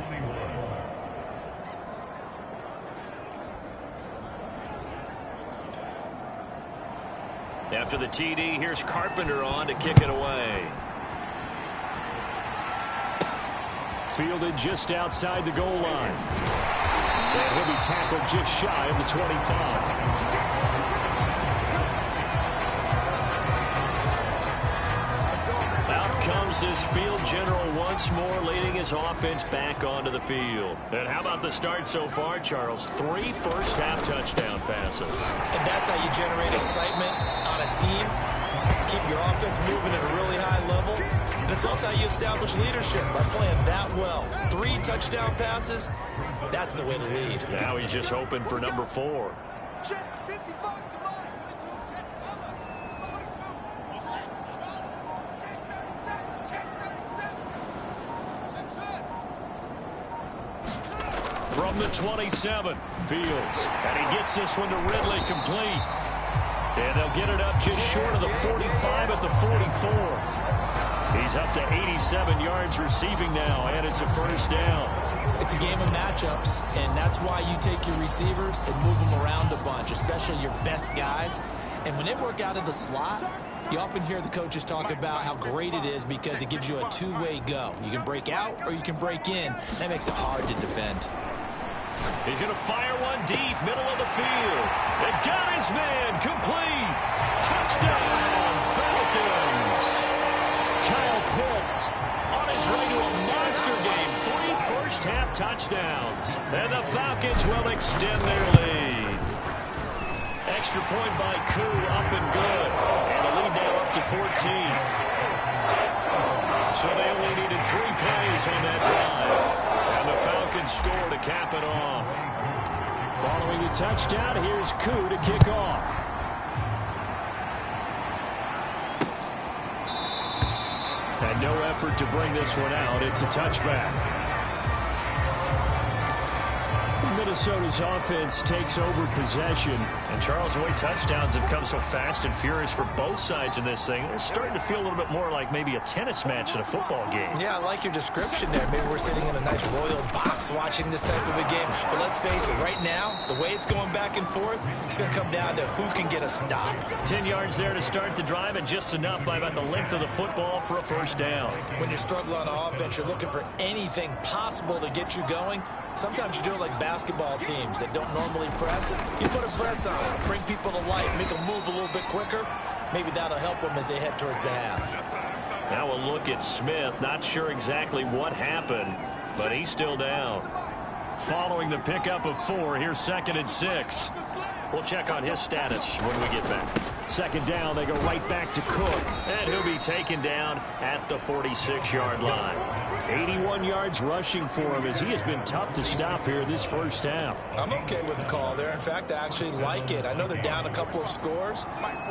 After the TD, here's Carpenter on to kick it away. Fielded just outside the goal line. And he'll be tackled just shy of the 25. Comes this field general once more, leading his offense back onto the field. And how about the start so far, Charles? 3 first-half touchdown passes. And that's how you generate excitement on a team. Keep your offense moving at a really high level. And it's also how you establish leadership, by playing that well. 3 touchdown passes, that's the way to lead. Now he's just hoping for number 4. Check 55. From the 27, Fields. And he gets this one to Ridley, complete. And they'll get it up just short of the 45 at the 44. He's up to 87 yards receiving now, and it's a first down. It's a game of matchups, and that's why you take your receivers and move them around a bunch, especially your best guys. And when they work out of the slot, you often hear the coaches talk about how great it is because it gives you a 2-way go. You can break out or you can break in. That makes it hard to defend. He's going to fire one deep, middle of the field. And got his man, complete. Touchdown, Falcons. Kyle Pitts on his way to a monster game. 3 first-half touchdowns. And the Falcons will extend their lead. Extra point by Koo, up and good. And the lead now up to 14. So they only needed 3 plays on that drive. And the Falcons score to cap it off. Following the touchdown, here's Koo to kick off. And no effort to bring this one out. It's a touchback. Minnesota's offense takes over possession. And Charles, the way touchdowns have come so fast and furious for both sides in this thing, it's starting to feel a little bit more like maybe a tennis match in a football game. Yeah, I like your description there. Maybe we're sitting in a nice royal box watching this type of a game. But let's face it, right now, the way it's going back and forth, it's going to come down to who can get a stop. 10 yards there to start the drive, and just enough by about the length of the football for a first down. When you struggle on offense, you're looking for anything possible to get you going. Sometimes you do it like basketball. basketball teams that don't normally press, you put a press on them, bring people to life, make them move a little bit quicker. Maybe that'll help them as they head towards the half. Now we'll look at Smith. Not sure exactly what happened, but he's still down. Following the pickup of 4, here's 2nd and 6. We'll check on his status when we get back. 2nd down, they go right back to Cook. And he'll be taken down at the 46-yard line. 81 yards rushing for him as he has been tough to stop here this first half. I'm okay with the call there. In fact, I actually like it. I know they're down a couple of scores,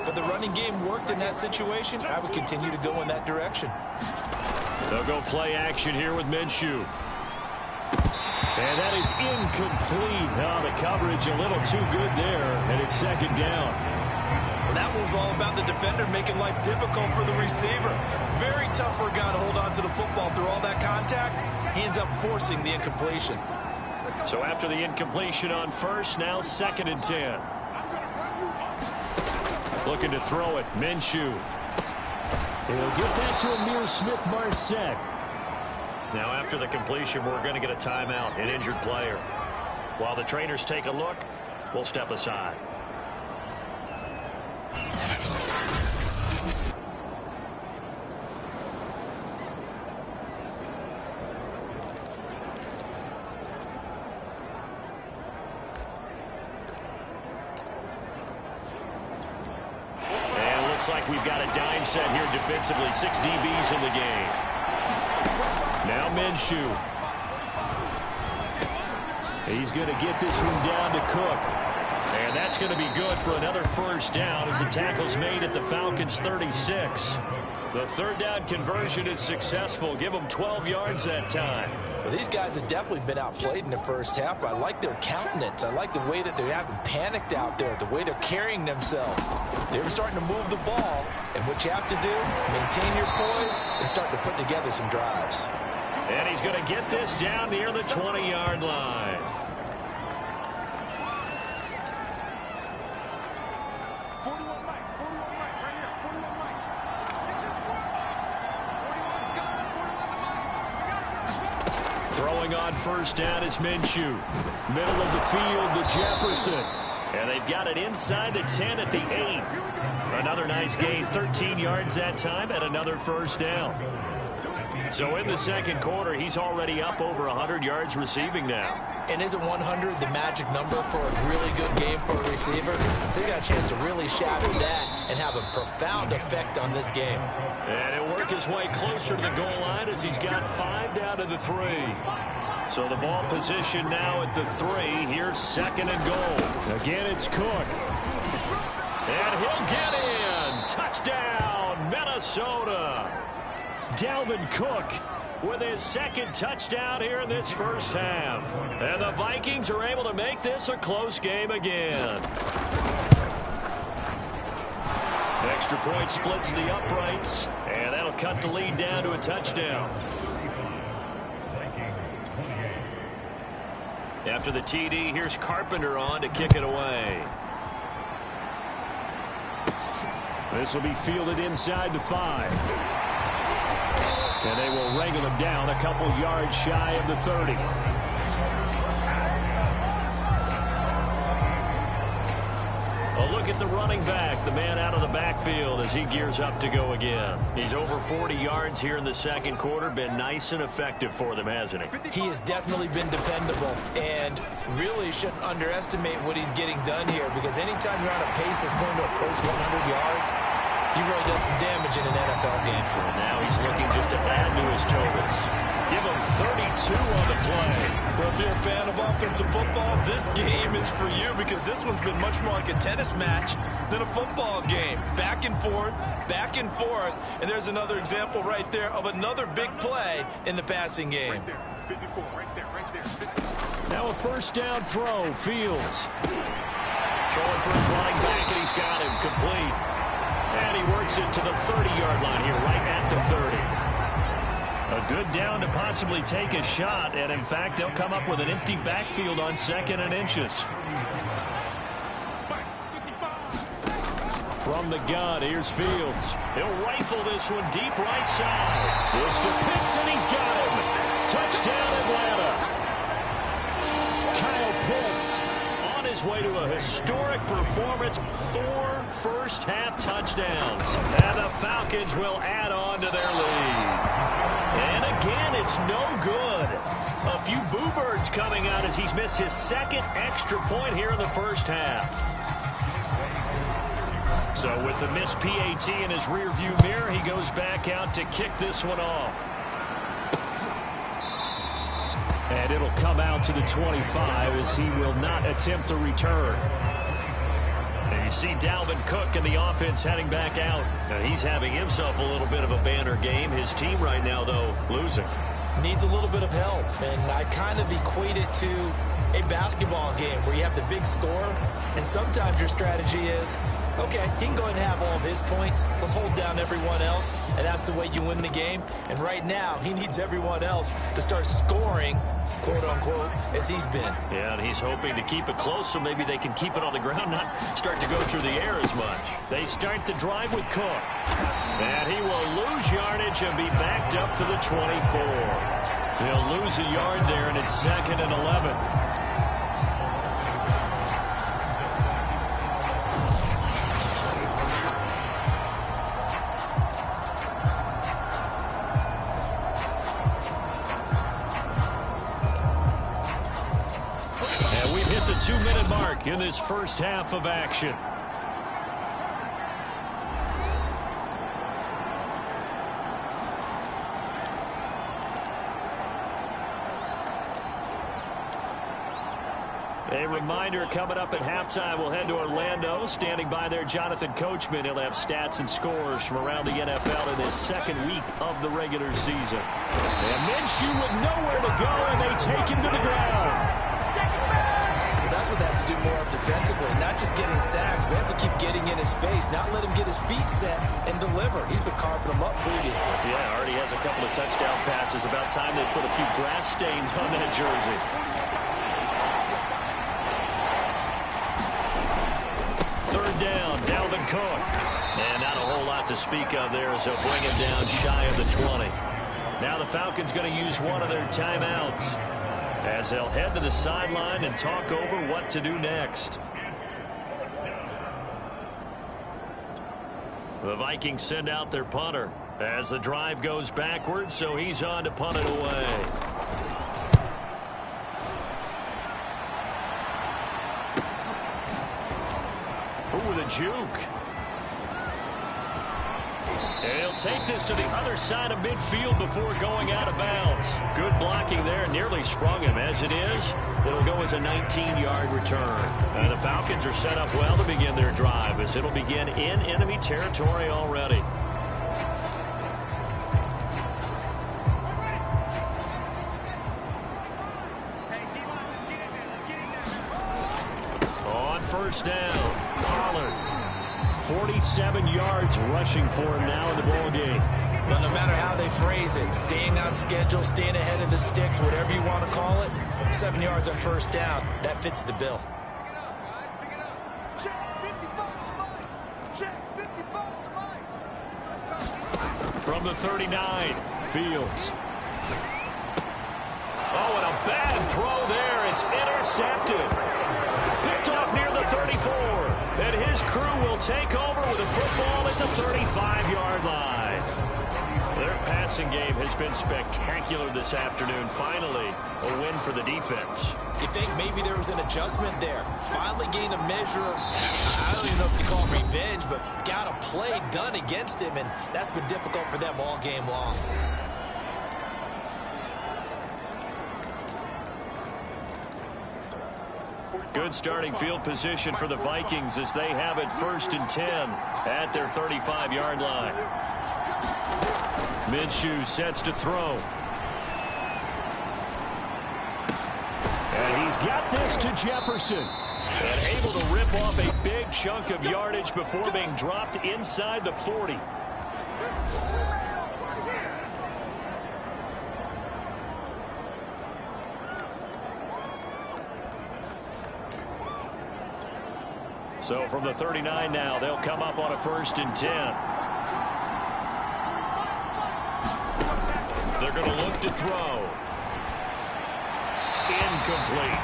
but the running game worked in that situation. I would continue to go in that direction. They'll go play action here with Minshew. And that is incomplete. Oh, the coverage a little too good there, and it's 2nd down. Well, that move's all about the defender making life difficult for the receiver. Very tough for a guy to hold on to the football through all that contact. He ends up forcing the incompletion. So after the incompletion on first, now 2nd and 10. Looking to throw it, Minshew. He'll get that to Amir Smith-Marset. Now after the completion, we're going to get a timeout, an injured player. While the trainers take a look, we'll step aside. And it looks like we've got a dime set here defensively. 6 DBs in the game. Now Minshew. He's going to get this one down to Cook. And that's going to be good for another first down as the tackle's made at the Falcons' 36. The 3rd down conversion is successful. Give them 12 yards that time. Well, these guys have definitely been outplayed in the first half, but I like their countenance. I like the way that they haven't panicked out there, the way they're carrying themselves. They're starting to move the ball, and what you have to do, maintain your poise and start to put together some drives. And he's going to get this down near the 20-yard line. Throwing on first down is Minshew. Middle of the field to Jefferson. And they've got it inside the 10 at the 8. Another nice gain, 13 yards that time, and another first down. So in the second quarter, he's already up over 100 yards receiving now. And isn't 100 the magic number for a really good game for a receiver? So he got a chance to really shatter that and have a profound effect on this game. And he'll work his way closer to the goal line as he's got 5 down to the 3. So the ball position now at the 3. Here's 2nd and goal. Again, it's Cook. And he'll get in. Touchdown, Minnesota. Dalvin Cook with his 2nd touchdown here in this first half. And the Vikings are able to make this a close game again. Extra point splits the uprights, and that'll cut the lead down to a touchdown. After the TD, here's Carpenter on to kick it away. This will be fielded inside the 5. And they will wrangle him down a couple yards shy of the 30. A look at the running back, the man out of the backfield as he gears up to go again. He's over 40 yards here in the second quarter. Been nice and effective for them, hasn't he? He has definitely been dependable and really shouldn't underestimate what he's getting done here, because anytime you're on a pace that's going to approach 100 yards, you've really done some damage in an NFL game. And now he's looking just to add to his totals. Give him 32 on the play. Well, if you're a fan of offensive football, this game is for you, because this one's been much more like a tennis match than a football game. Back and forth, and there's another example right there of another big play in the passing game. Right there, 54, right there, right there. 50. Now a first down throw, Fields. Throwing for his running back, and he's got him complete. And he works it to the 30-yard line here, right at the 30. A good down to possibly take a shot, and in fact, they'll come up with an empty backfield on 2nd and inches. From the gun, here's Fields. He'll rifle this one deep right side. This to Pitts, and he's got him. Touchdown, Atlanta. Kyle Pitts his way to a historic performance, 4 first-half touchdowns. And the Falcons will add on to their lead. And again, it's no good. A few boo birds coming out as he's missed his second extra point here in the first half. So with the missed PAT in his rearview mirror, he goes back out to kick this one off. And it'll come out to the 25 as he will not attempt a return. And you see Dalvin Cook in the offense heading back out. Now he's having himself a little bit of a banner game. His team right now, though, losing. Needs a little bit of help, and I kind of equate it to a basketball game where you have the big score, and sometimes your strategy is, okay, he can go ahead and have all of his points. Let's hold down everyone else, and that's the way you win the game. And right now, he needs everyone else to start scoring, quote-unquote, as he's been. Yeah, and he's hoping to keep it close so maybe they can keep it on the ground, not start to go through the air as much. They start the drive with Cook. And he will lose yardage and be backed up to the 24. He'll lose a yard there, and it's 2nd and 11. And we've hit the 2-minute mark in this first half of action. A reminder coming up at halftime, we'll head to Orlando. Standing by there, Jonathan Coachman. He'll have stats and scores from around the NFL in this second week of the regular season. And Minshew with nowhere to go, and they take him to the ground. Well, that's what they have to do more of defensively, not just getting sacks. We have to keep getting in his face, not let him get his feet set and deliver. He's been carving them up previously. Yeah, already has a couple of touchdown passes. About time they put a few grass stains on that jersey. Third down, Dalvin Cook. And not a whole lot to speak of there as they'll bring him down shy of the 20. Now the Falcons going to use one of their timeouts as they'll head to the sideline and talk over what to do next. The Vikings send out their punter as the drive goes backwards, so he's on to punt it away. With a juke. And he'll take this to the other side of midfield before going out of bounds. Good blocking there. Nearly sprung him. As it is, it'll go as a 19-yard return. And the Falcons are set up well to begin their drive as it'll begin in enemy territory already. On first down. 47 yards rushing for him now in the ball game. Well, no matter how they phrase it, staying on schedule, staying ahead of the sticks, whatever you want to call it, 7 yards on first down, that fits the bill. Pick it up. Check 55 on the line. Check 55 on the line. Let's go. From the 39, Fields. Oh, and a bad throw there. It's intercepted. Picked off near the 34. And his crew will take over with a football at the 35-yard line. Their passing game has been spectacular this afternoon. Finally, a win for the defense. You think maybe there was an adjustment there. Finally gained a measure of, I don't even know if you call it revenge, but got a play done against him, and that's been difficult for them all game long. Good starting field position for the Vikings as they have it 1st and 10 at their 35-yard line. Minshew sets to throw. And he's got this to Jefferson. And able to rip off a big chunk of yardage before being dropped inside the 40. So from the 39 now, they'll come up on a 1st and 10. They're going to look to throw. Incomplete.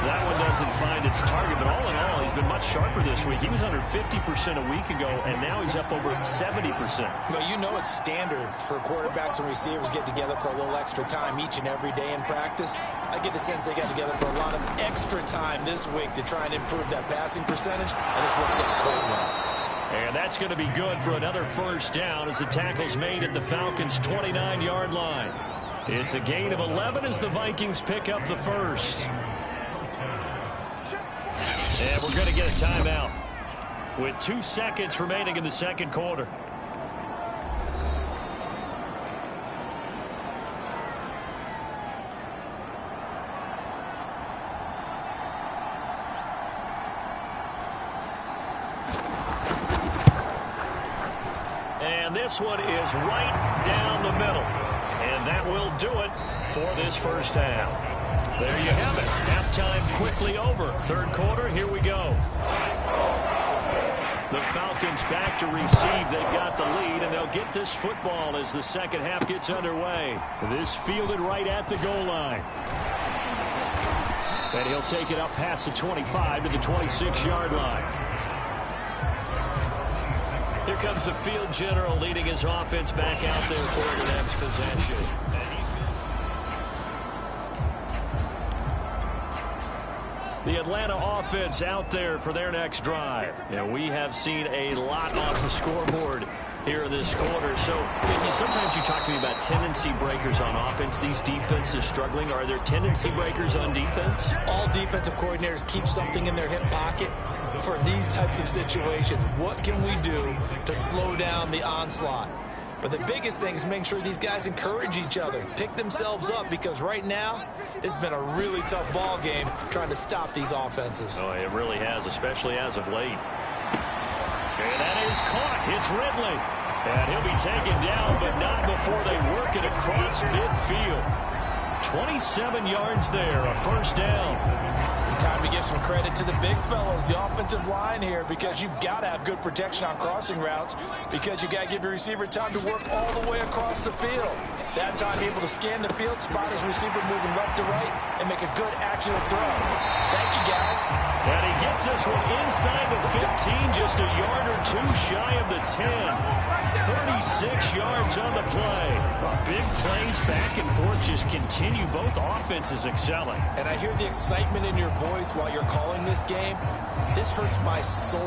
That one doesn't find its target, but all in all, he's been much sharper this week. He was under 50% a week ago, and now he's up over 70%. Well, you know it's standard for quarterbacks and receivers get together for a little extra time each and every day in practice. I get the sense they got together for a lot of extra time this week to try and improve that passing percentage, and it's worked out quite well. And that's going to be good for another first down as the tackle's made at the Falcons' 29-yard line. It's a gain of 11 as the Vikings pick up the first. And we're going to get a timeout with 2 seconds remaining in the second quarter. And this one is right down the middle. And that will do it for this first half. There you have it. Halftime quickly over. Third quarter, here we go. The Falcons back to receive. They've got the lead, and they'll get this football as the second half gets underway. This fielded right at the goal line. And he'll take it up past the 25 to the 26-yard line. Here comes the field general leading his offense back out there for the next possession. The Atlanta offense out there for their next drive. And we have seen a lot on the scoreboard here in this quarter. So sometimes you talk to me about tendency breakers on offense. These defenses struggling. Are there tendency breakers on defense? All defensive coordinators keep something in their hip pocket for these types of situations. What can we do to slow down the onslaught? But the biggest thing is making sure these guys encourage each other, pick themselves up, because right now it's been a really tough ball game trying to stop these offenses. Oh, it really has, especially as of late. And that is caught. It's Ridley. And he'll be taken down, but not before they work it across midfield. 27 yards there, a first down. Time to give some credit to the big fellows, the offensive line here, because you've got to have good protection on crossing routes, because you got to give your receiver time to work all the way across the field. That time able to scan the field, spot his receiver moving left to right, and make a good, accurate throw. Thank you, guys. And he gets this one inside the 15, just a yard or two shy of the 10. 36 yards on the play. Big plays back and forth just continue. Both offenses excelling. And I hear the excitement in your voice while you're calling this game. This hurts my soul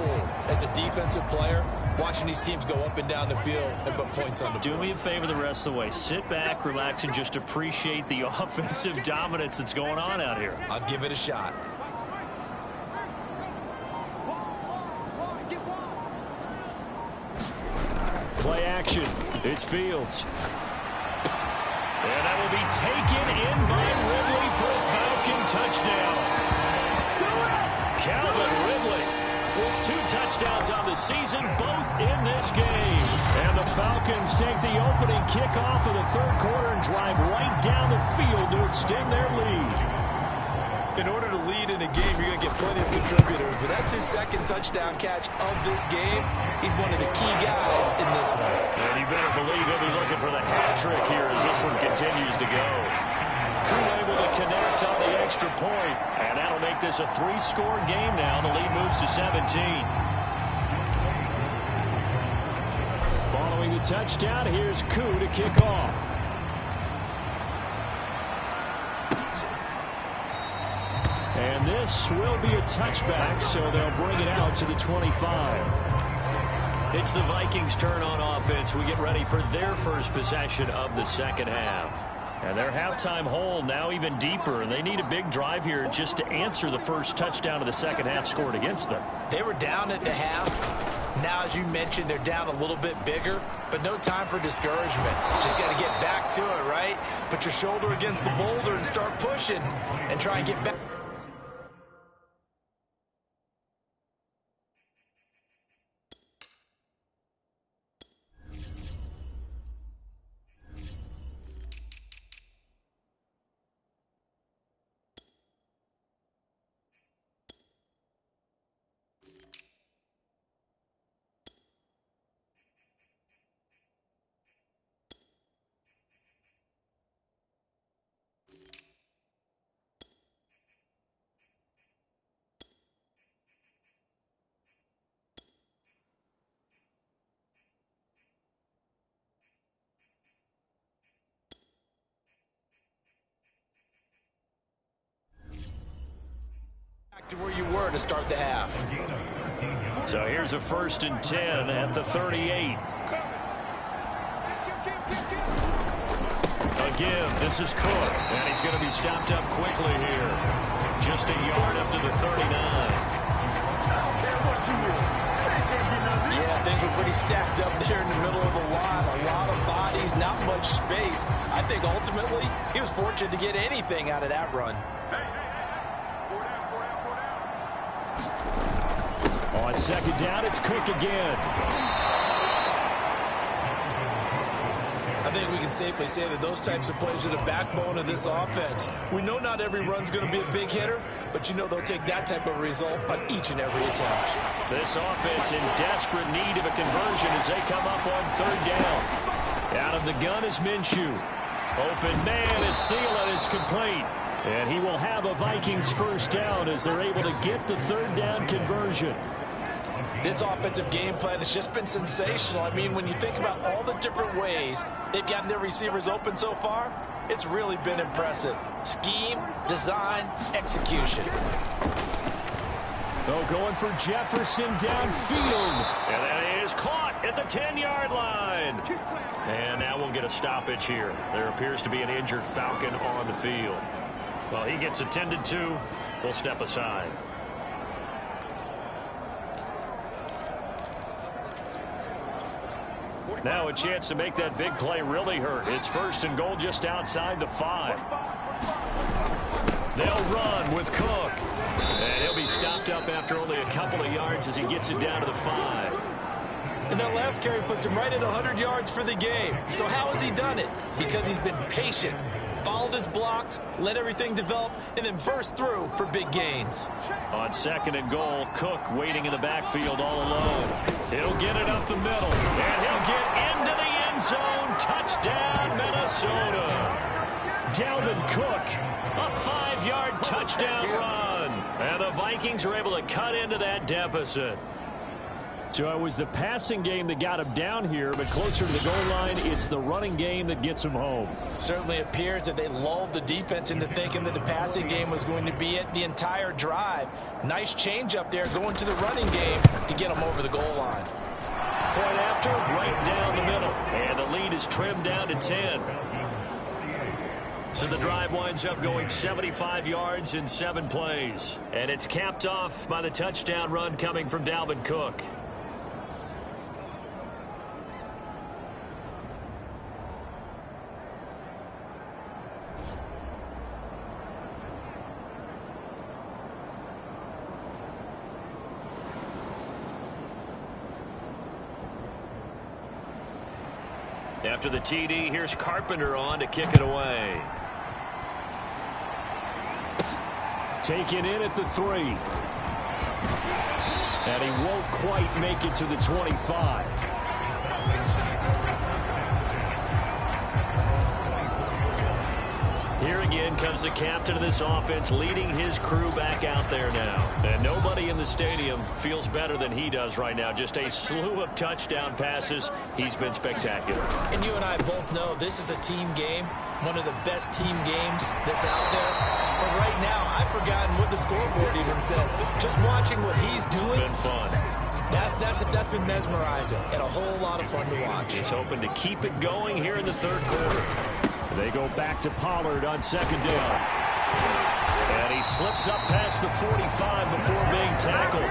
as a defensive player, watching these teams go up and down the field and put points on the board. Do me a favor the rest of the way. Sit back, relax, and just appreciate the offensive dominance that's going on out here. I'll give it a shot. Play action. It's Fields. And that will be taken in by Ridley for a Falcon touchdown. Calvin Ridley with 2 touchdowns on the season, both in this game. And the Falcons take the opening kickoff of the third quarter and drive right down the field to extend their lead. In order to lead in a game, you're going to get plenty of contributors, but that's his second touchdown catch of this game. He's one of the key guys in this one. And you better believe he'll be looking for the hat trick here as this one continues to go. Crew able to connect on the extra point, and that'll make this a 3-score game now. The lead moves to 17. Following the touchdown, here's Koo to kick off. And this will be a touchback, so they'll bring it out to the 25. It's the Vikings' turn on offense. We get ready for their first possession of the second half. And their halftime hole now even deeper. They need a big drive here just to answer the first touchdown of the second half scored against them. They were down at the half. Now, as you mentioned, they're down a little bit bigger, but no time for discouragement. Just got to get back to it, right? Put your shoulder against the boulder and start pushing and try and get back. To where you were to start the half. So here's a 1st and 10 at the 38. Again, this is Cook, and he's going to be stopped up quickly here. Just a yard up to the 39. Yeah, things were pretty stacked up there in the middle of the line. A lot of bodies, not much space. I think ultimately he was fortunate to get anything out of that run. On 2nd down, it's Cook again. I think we can safely say that those types of plays are the backbone of this offense. We know not every run's going to be a big hitter, but you know they'll take that type of result on each and every attempt. This offense in desperate need of a conversion as they come up on 3rd down. Out of the gun is Minshew. Open man is Thielen is complete. And he will have a Vikings 1st down as they're able to get the 3rd down conversion. This offensive game plan has just been sensational. I mean, when you think about all the different ways they've gotten their receivers open so far, it's really been impressive. Scheme, design, execution. Oh, going for Jefferson downfield. And that is caught at the 10-yard line. And now we'll get a stoppage here. There appears to be an injured Falcon on the field. Well, he gets attended to. We'll step aside. Now a chance to make that big play really hurt. It's 1st and goal just outside the 5. They'll run with Cook. And he'll be stopped up after only a couple of yards as he gets it down to the 5. And that last carry puts him right at 100 yards for the game. So how has he done it? Because he's been patient, followed his blocks, let everything develop, and then burst through for big gains. On 2nd and goal, Cook waiting in the backfield all alone. He'll get it up the middle, and he'll get into the end zone. Touchdown, Minnesota. Dalvin Cook, a 5-yard touchdown run. And the Vikings are able to cut into that deficit. So it was the passing game that got him down here, but closer to the goal line, it's the running game that gets him home. Certainly appears that they lulled the defense into thinking that the passing game was going to be it the entire drive. Nice change up there going to the running game to get them over the goal line. Point after, right down the middle. And the lead is trimmed down to 10. So the drive winds up going 75 yards in 7 plays. And it's capped off by the touchdown run coming from Dalvin Cook. After the TD, here's Carpenter on to kick it away. Taken in at the 3. And he won't quite make it to the 25. Here again comes the captain of this offense, leading his crew back out there now. And nobody in the stadium feels better than he does right now. Just a slew of touchdown passes. He's been spectacular. And you and I both know this is a team game, one of the best team games that's out there. But right now, I've forgotten what the scoreboard even says. Just watching what he's doing. Been fun. That's been mesmerizing and a whole lot of fun to watch. He's hoping to keep it going here in the 3rd quarter. They go back to Pollard on 2nd down. And he slips up past the 45 before being tackled.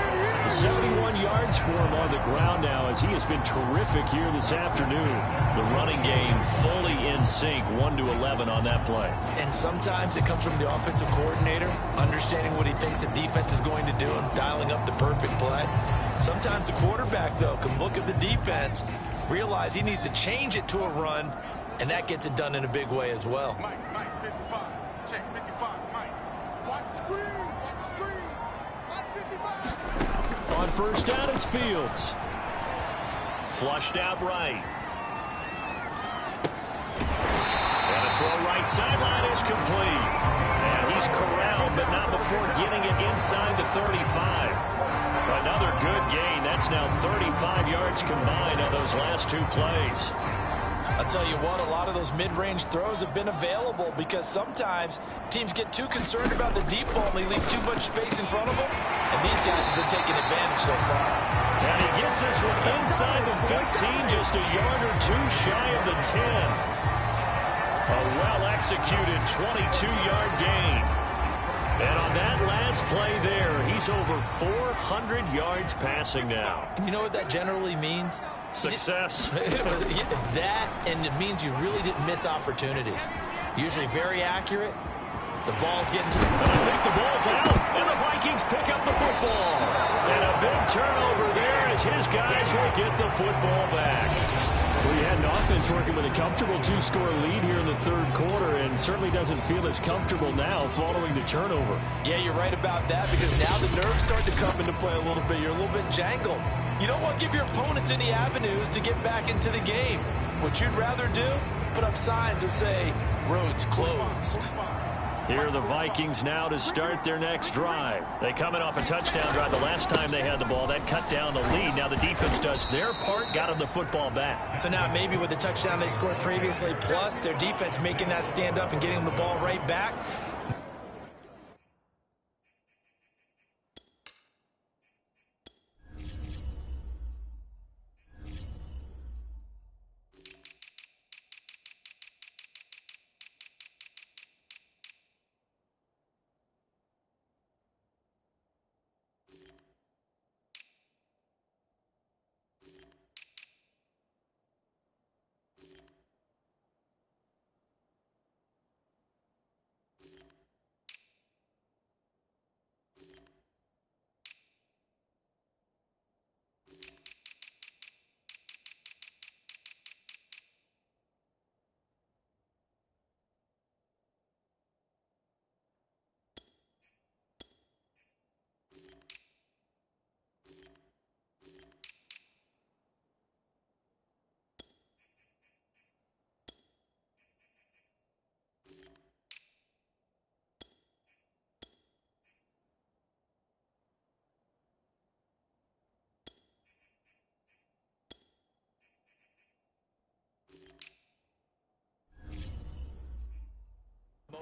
71 yards for him on the ground now as he has been terrific here this afternoon. The running game fully in sync, 1-11 on that play. And sometimes it comes from the offensive coordinator, understanding what he thinks the defense is going to do and dialing up the perfect play. Sometimes the quarterback, though, can look at the defense, realize he needs to change it to a run, and that gets it done in a big way as well. Mike, 55. Check, 55, Mike. Watch screen, Mike, 55. On 1st down, it's Fields. Flushed out right. And a throw right sideline is complete. And he's corralled, but not before getting it inside the 35. Another good gain. That's now 35 yards combined on those last 2 plays. I'll tell you what, a lot of those mid-range throws have been available because sometimes teams get too concerned about the deep ball and they leave too much space in front of them. And these guys have been taking advantage so far. And he gets this one inside the 15, just a yard or two shy of the 10. A well-executed 22-yard gain. And on that last play there, he's over 400 yards passing now. You know what that generally means? Success. That, and it means you really didn't miss opportunities. Usually very accurate. The ball's getting to the... And I think the ball's out, and the Vikings pick up the football. And a big turnover there as his guys will get the football back. Well, you had an offense working with a comfortable 2-score lead here in the third quarter, and certainly doesn't feel as comfortable now following the turnover. Yeah, you're right about that, because now the nerves start to come into play a little bit. You're a little bit jangled. You don't want to give your opponents any avenues to get back into the game. What you'd rather do, put up signs that say, roads closed. Here are the Vikings now to start their next drive. They come in off a touchdown drive. The last time they had the ball, that cut down the lead. Now the defense does their part, got them the football back. So now maybe with the touchdown they scored previously, plus their defense making that stand up and getting them the ball right back,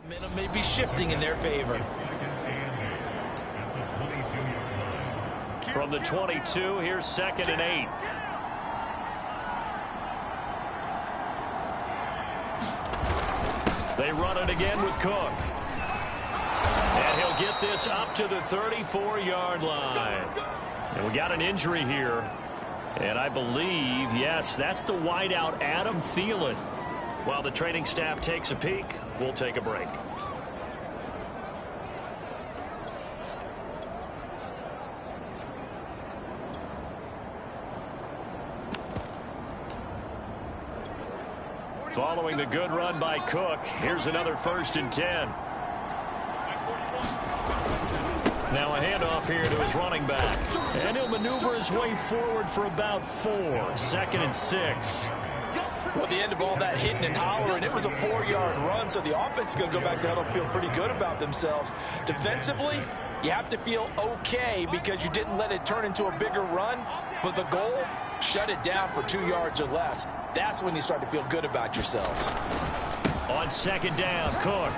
momentum may be shifting in their favor. From the 22, here's 2nd and 8. They run it again with Cook. And he'll get this up to the 34-yard line. And we got an injury here. And I believe, yes, that's the wideout, Adam Thielen. While the training staff takes a peek, we'll take a break. Following the good run by Cook, here's another 1st and 10. Now a handoff here to his running back. And he'll maneuver his way forward for about 4. 2nd and 6. Well, at the end of all that hitting and hollering, it was a 4-yard run, so the offense is going to go back there and feel pretty good about themselves. Defensively, you have to feel okay because you didn't let it turn into a bigger run, but the goal, shut it down for 2 yards or less. That's when you start to feel good about yourselves. On 2nd down, Cook.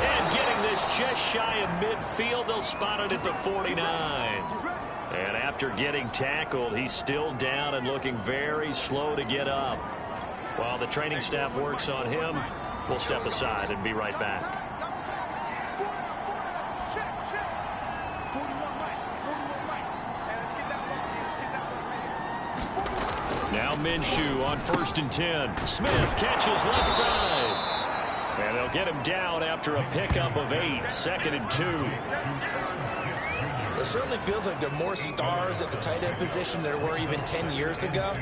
And getting this just shy of midfield, they'll spot it at the 49. And after getting tackled, he's still down and looking very slow to get up. While the training staff works on him, we'll step aside and be right back. Now Minshew on 1st and 10. Smith catches left side. And they'll get him down after a pickup of 8. 2nd and 2. It certainly feels like there are more stars at the tight end position than there were even 10 years ago.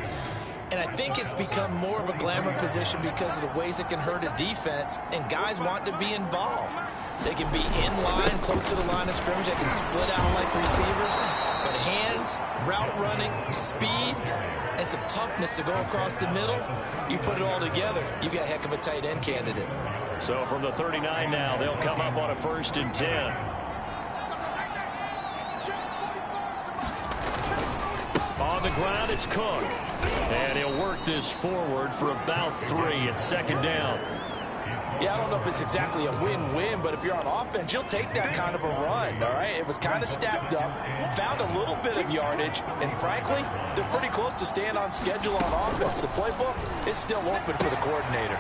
And I think it's become more of a glamour position because of the ways it can hurt a defense, and guys want to be involved. They can be in line, close to the line of scrimmage. They can split out like receivers. But hands, route running, speed, and some toughness to go across the middle, you put it all together, you got a heck of a tight end candidate. So from the 39 now, they'll come up on a 1st and 10. On on the ground, it's Cook. And he'll work this forward for about 3 at second down. Yeah, I don't know if it's exactly a win-win, but if you're on offense, you'll take that kind of a run, all right? It was kind of stacked up, found a little bit of yardage, and frankly, they're pretty close to staying on schedule on offense. The playbook is still open for the coordinator.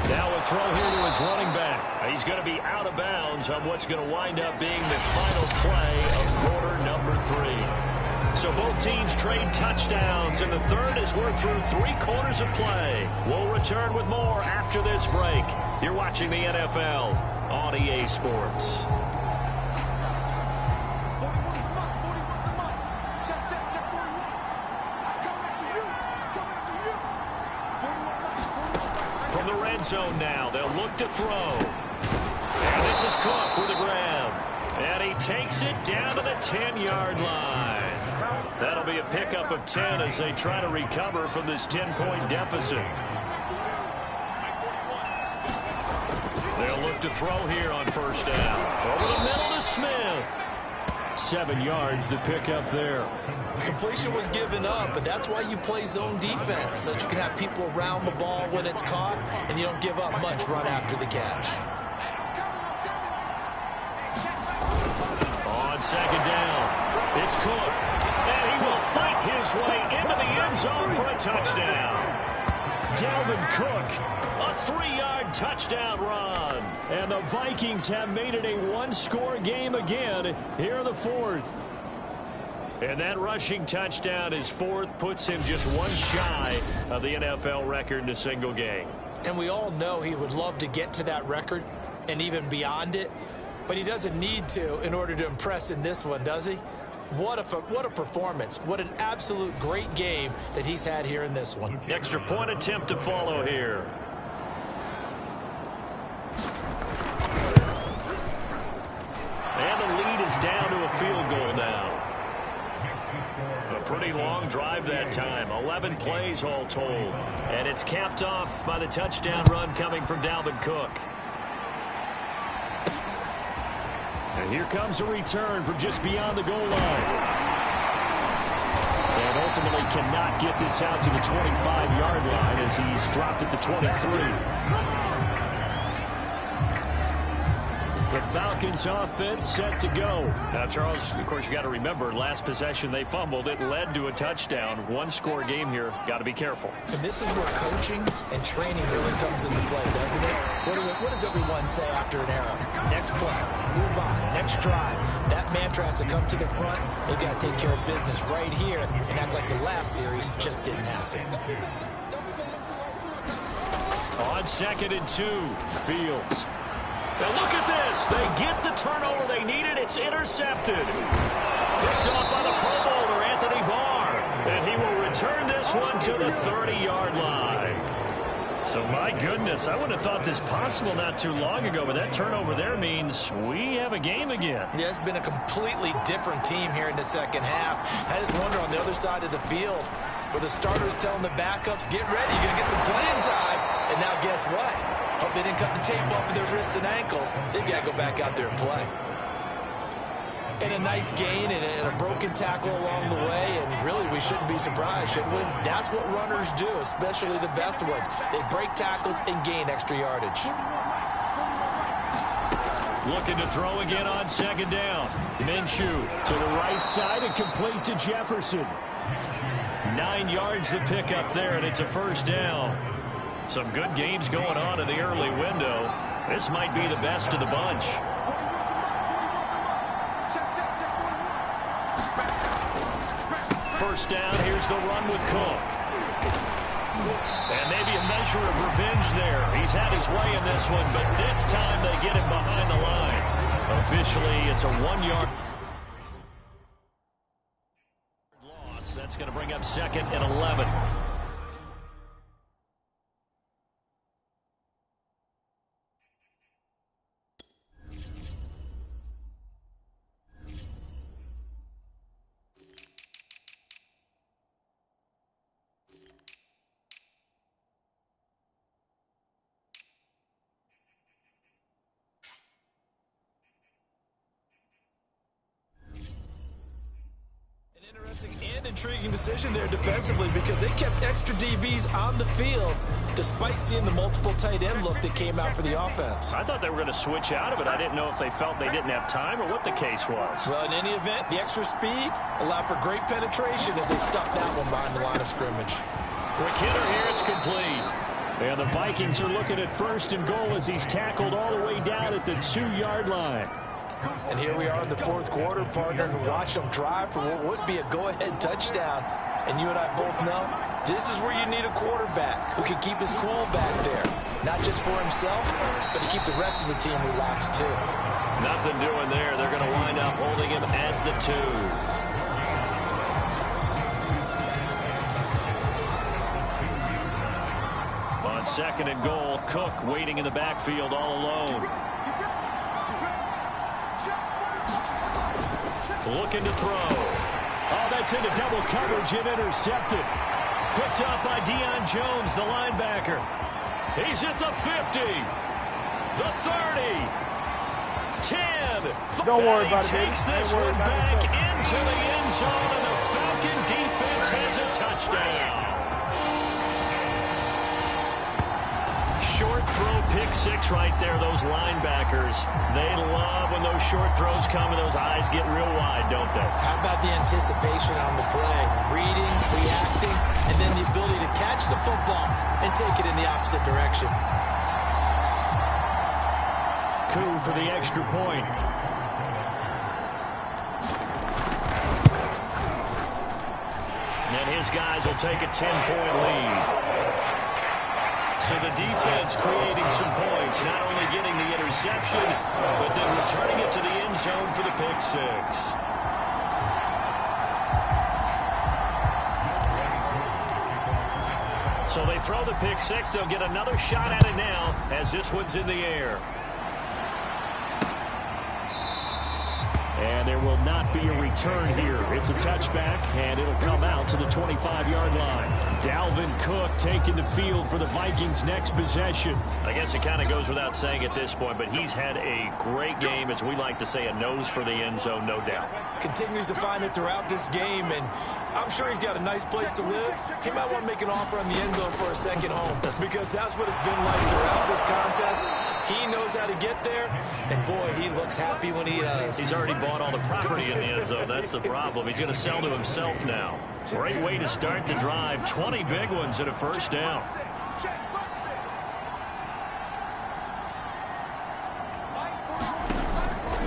Now a throw here to his running back. He's going to be out of bounds on what's going to wind up being the final play of quarter number 3. So both teams trade touchdowns, and the third as we're through 3 quarters of play. We'll return with more after this break. You're watching the NFL on EA Sports. From the red zone now, they'll look to throw. And this is Cook with the grab. And he takes it down to the 10-yard line. That'll be a pickup of 10 as they try to recover from this 10-point deficit. They'll look to throw here on first down. Over the middle to Smith. 7 yards to pick up there. The completion was given up, but that's why you play zone defense, so that you can have people around the ball when it's caught, and you don't give up much run after the catch. On second down, it's Cook. And he will fight his way into the end zone for a touchdown. Dalvin Cook, a 3-yard touchdown run. And the Vikings have made it a 1-score game again here in the 4th. And that rushing touchdown, his 4th, puts him just 1 shy of the NFL record in a single game. And we all know he would love to get to that record and even beyond it. But he doesn't need to in order to impress in this one, does he? What a performance. What an absolute great game that he's had here in this one. Extra point attempt to follow here. And the lead is down to a field goal now. A pretty long drive that time. 11 plays all told. And it's capped off by the touchdown run coming from Dalvin Cook. And here comes a return from just beyond the goal line. And ultimately cannot get this out to the 25-yard line as he's dropped at the 23. The Falcons offense set to go. Now, Charles, of course, you got to remember, last possession they fumbled. It led to a touchdown. 1-score game here. Got to be careful. And this is where coaching and training really comes into play, doesn't it? What does everyone say after an error? Next play, move on, next drive. That mantra has to come to the front. They've got to take care of business right here and act like the last series just didn't happen. On 2nd and 2, Fields. Now look at this. They get the turnover they needed. It's intercepted. Picked off by the Pro Bowler, Anthony Barr. And he will return this one to the 30-yard line. So, my goodness, I wouldn't have thought this possible not too long ago, but that turnover there means we have a game again. Yeah, it's been a completely different team here in the second half. I just wonder on the other side of the field, where the starters telling the backups, get ready, you're going to get some playing time. And now guess what? Hope they didn't cut the tape off of their wrists and ankles. They've got to go back out there and play. And a nice gain and a broken tackle along the way, and really we shouldn't be surprised, should we? That's what runners do, especially the best ones. They break tackles and gain extra yardage. Looking to throw again on 2nd down. Minshew to the right side and complete to Jefferson. 9 yards to pick up there, and it's a first down. Some good games going on in the early window. This might be the best of the bunch. First down, here's the run with Cook. And maybe a measure of revenge there. He's had his way in this one, but this time they get him behind the line. Officially, it's a 1-yard loss. That's going to bring up 2nd and 11. And intriguing decision there defensively because they kept extra DBs on the field despite seeing the multiple tight end look that came out for the offense. I thought they were going to switch out of it. I didn't know if they felt they didn't have time or what the case was. Well, in any event, the extra speed allowed for great penetration as they stuffed that one behind the line of scrimmage. Quick hitter here, it's complete. And the Vikings are looking at 1st and goal as he's tackled all the way down at the 2-yard line. And here we are in the 4th quarter, partner, and watch them drive for what would be a go-ahead touchdown. And you and I both know this is where you need a quarterback who can keep his cool back there. Not just for himself, but to keep the rest of the team relaxed too. Nothing doing there. They're going to wind up holding him at the 2. On 2nd and goal, Cook waiting in the backfield all alone. Looking to throw. Oh, that's into double coverage and intercepted. Picked up by Deion Jones, the linebacker. He's at the 50. The 30. 10. Don't worry about it, takes this one back into the end zone, and the Falcon defense has a touchdown. Short throw, pick 6 right there. Those linebackers, they love when those short throws come and those eyes get real wide, don't they? How about the anticipation on the play? Reading, reacting, and then the ability to catch the football and take it in the opposite direction. Coup for the extra point. And his guys will take a 10-point lead. So the defense creating some points, not only getting the interception, but then returning it to the end zone for the pick 6. So they throw the pick 6. They'll get another shot at it now as this one's in the air. And there will not be a return here. It's a touchback, and it'll come out to the 25-yard line. Dalvin Cook taking the field for the Vikings' next possession. I guess it kind of goes without saying at this point, but he's had a great game, as we like to say, a nose for the end zone, no doubt. Continues to find it throughout this game, and I'm sure he's got a nice place to live. He might want to make an offer on the end zone for a second home because that's what it's been like throughout this contest. He knows how to get there, and boy, he looks happy when he does. He's already bought all the property in the end zone. That's the problem. He's going to sell to himself now. Great way to start the drive. 20 big ones and a first down.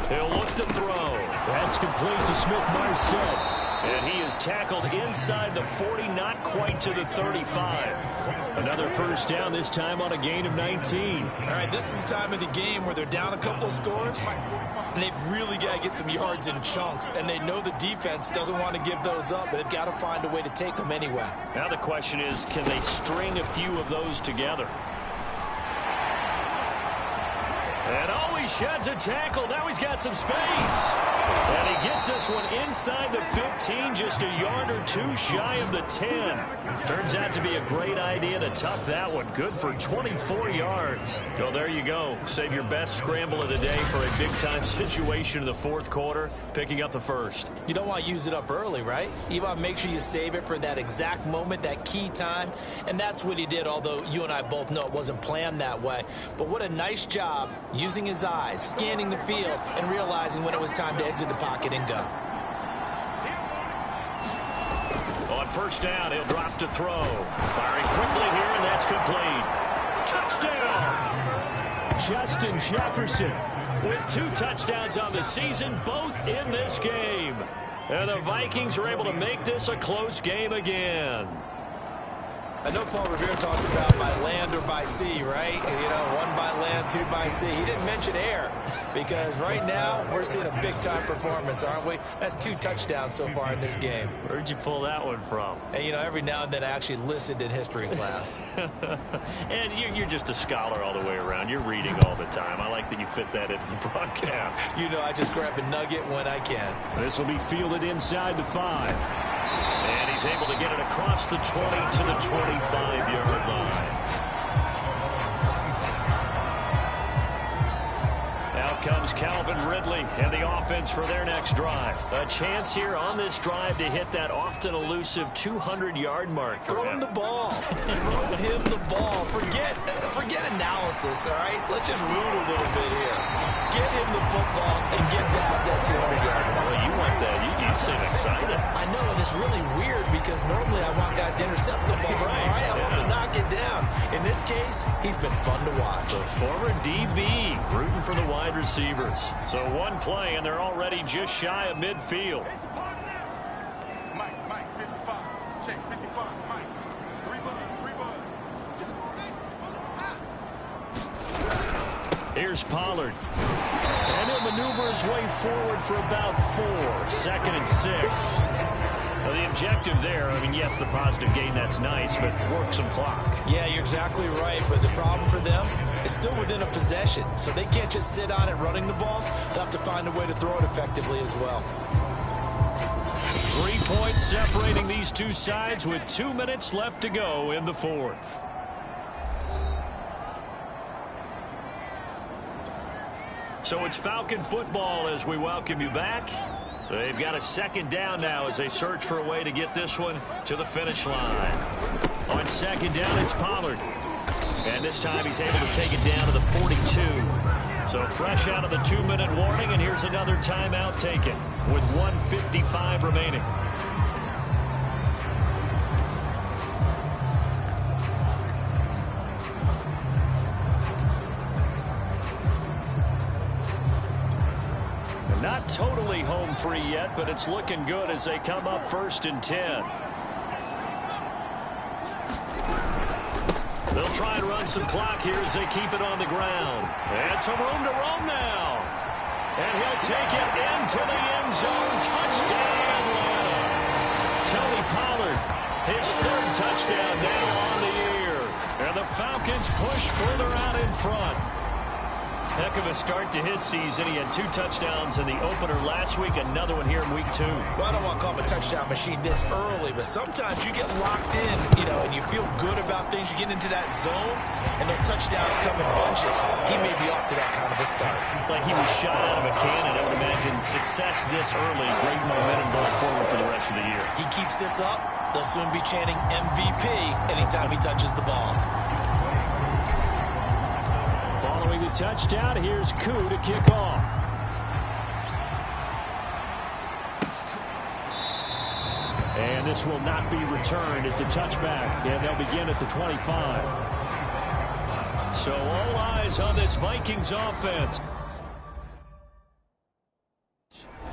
He'll look to throw. That's complete to Smith-Marset. And he is tackled inside the 40, not quite to the 35. Another first down, this time on a gain of 19. All right, this is the time of the game where they're down a couple of scores, and they've really got to get some yards in chunks, and they know the defense doesn't want to give those up, but they've got to find a way to take them anyway. Now the question is, can they string a few of those together? And oh, he sheds a tackle. Now he's got some space. And he gets this one inside the 15, just a yard or two shy of the 10. Turns out to be a great idea to tuck that one. Good for 24 yards. So there you go. Save your best scramble of the day for a big-time situation in the 4th quarter, picking up the first. You don't want to use it up early, right? You want to make sure you save it for that exact moment, that key time. And that's what he did, although you and I both know it wasn't planned that way. But what a nice job using his eyes, scanning the field, and realizing when it was time to exit the pocket and go. On first down, he'll drop to throw. Firing quickly here, and that's complete. Touchdown! Justin Jefferson with 2 touchdowns on the season, both in this game. And the Vikings are able to make this a close game again. I know Paul Revere talked about by land or by sea, right? You know, 1 by land, 2 by sea. He didn't mention air because right now we're seeing a big-time performance, aren't we? That's 2 touchdowns so far in this game. Where'd you pull that one from? And, you know, every now and then I actually listened in history class. And you're just a scholar all the way around. You're reading all the time. I like that you fit that into the broadcast. You know, I just grab a nugget when I can. This will be fielded inside the 5. And he's able to get it across the 20 to the 25-yard line. Now Out comes Calvin Ridley and the offense for their next drive. A chance here on this drive to hit that often elusive 200-yard mark. Throw him the ball. Throw him the ball. Forget analysis, all right? Let's just root a little bit here. Get him the football and get past that 200-yard mark. Well, you want that. You seem excited. I know, and it's really weird because normally I want guys to intercept the ball. Right. All right? I want to knock it down. In this case, he's been fun to watch. The former DB rooting for the wide receivers. So one play, and they're already just shy of midfield. Mike, 55. Check, 55. Mike. 3 buds. Here's Pollard. And he'll maneuver his way forward for about 4. 2nd and 6. Well, the objective there, I mean, yes, the positive gain, that's nice, but work some clock. Yeah, you're exactly right, but the problem for them is still within a possession, so they can't just sit on it running the ball. They'll have to find a way to throw it effectively as well. 3 points separating these two sides with 2 minutes left to go in the 4th. So it's Falcon football as we welcome you back. They've got a 2nd down now as they search for a way to get this one to the finish line. On 2nd down, it's Pollard. And this time he's able to take it down to the 42. So fresh out of the 2-minute warning, and here's another timeout taken with 1:55 remaining. Not totally home free yet, but it's looking good as they come up 1st and 10. They'll try and run some clock here as they keep it on the ground. And some room to roam now. And he'll take it into the end zone. Touchdown, Atlanta. Tony Pollard, his 3rd touchdown now on the year. And the Falcons push further out in front. Heck of a start to his season. He had 2 touchdowns in the opener last week, another one here in week 2. Well, I don't want to call him a touchdown machine this early, but sometimes you get locked in, and you feel good about things. You get into that zone, and those touchdowns come in bunches. He may be off to that kind of a start. It's like he was shot out of a cannon. I would imagine success this early, great momentum going forward for the rest of the year. He keeps this up, they'll soon be chanting MVP anytime he touches the ball. Following the touchdown, here's Koo to kick off. And this will not be returned. It's a touchback, and they'll begin at the 25. So all eyes on this Vikings offense.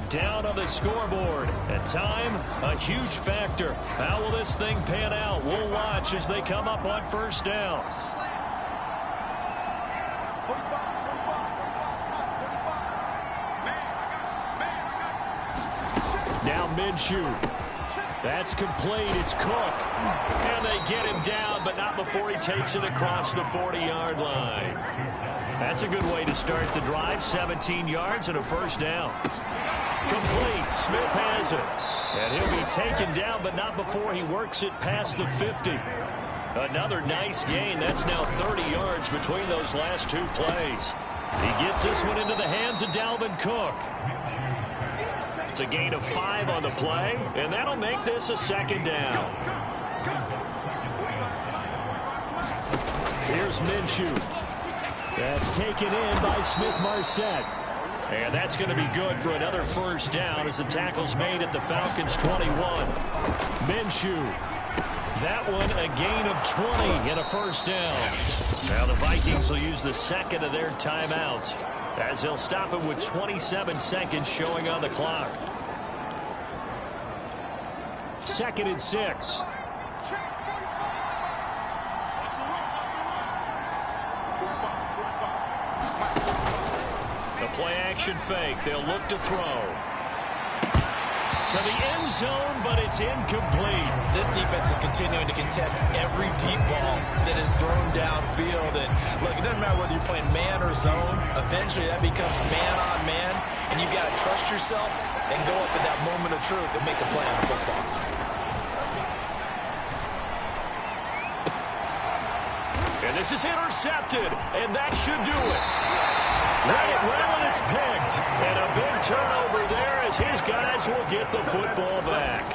Down on the scoreboard. At time, a huge factor. How will this thing pan out? We'll watch as they come up on 1st down. Now Minshew. That's complete. It's Cook. And they get him down, but not before he takes it across the 40-yard line. That's a good way to start the drive. 17 yards and a 1st down. Complete. Smith has it. And he'll be taken down, but not before he works it past the 50. Another nice gain. That's now 30 yards between those last 2 plays. He gets this one into the hands of Dalvin Cook. It's a gain of 5 on the play, and that'll make this a 2nd down. Here's Minshew. That's taken in by Smith-Marset. And that's going to be good for another 1st down as the tackle's made at the Falcons' 21. Minshew. That one a gain of 20 and a 1st down. Now the Vikings will use the 2nd of their timeouts as they'll stop him with 27 seconds showing on the clock. 2nd and 6. The play action fake. They'll look to throw. To the end zone, but it's incomplete. This defense is continuing to contest every deep ball that is thrown downfield. And look, it doesn't matter whether you're playing man or zone. Eventually, that becomes man on man. And you've got to trust yourself and go up at that moment of truth and make a play on the football. And this is intercepted, and that should do it. Let it well, and It's picked. And a big turnover there as his guys will get the football back.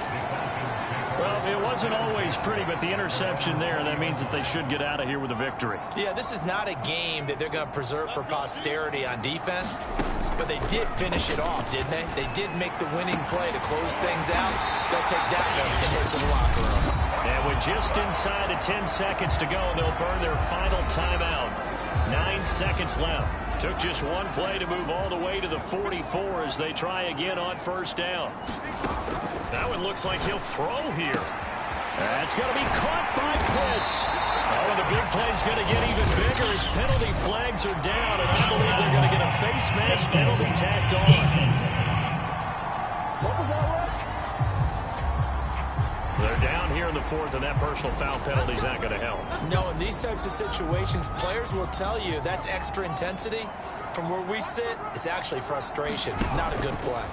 Well, it wasn't always pretty, but the interception there, that means that they should get out of here with a victory. Yeah, this is not a game that they're going to preserve for posterity on defense, but they did finish it off, didn't they? They did make the winning play to close things out. They'll take that one and head to the locker room. And with just inside of 10 seconds to go, they'll burn their final timeout. 9 seconds left. Took just one play to move all the way to the 44 as they try again on first down. That one looks like he'll throw here. That's going to be caught by Pitts. Oh, and the big play's going to get even bigger as penalty flags are down, and I believe they're going to get a face mask penalty tacked on. What was that, Russ? They're down here in the fourth, and that personal foul penalty is not going to help. No, in these types of situations, players will tell you that's extra intensity. From where we sit, it's actually frustration, not a good play.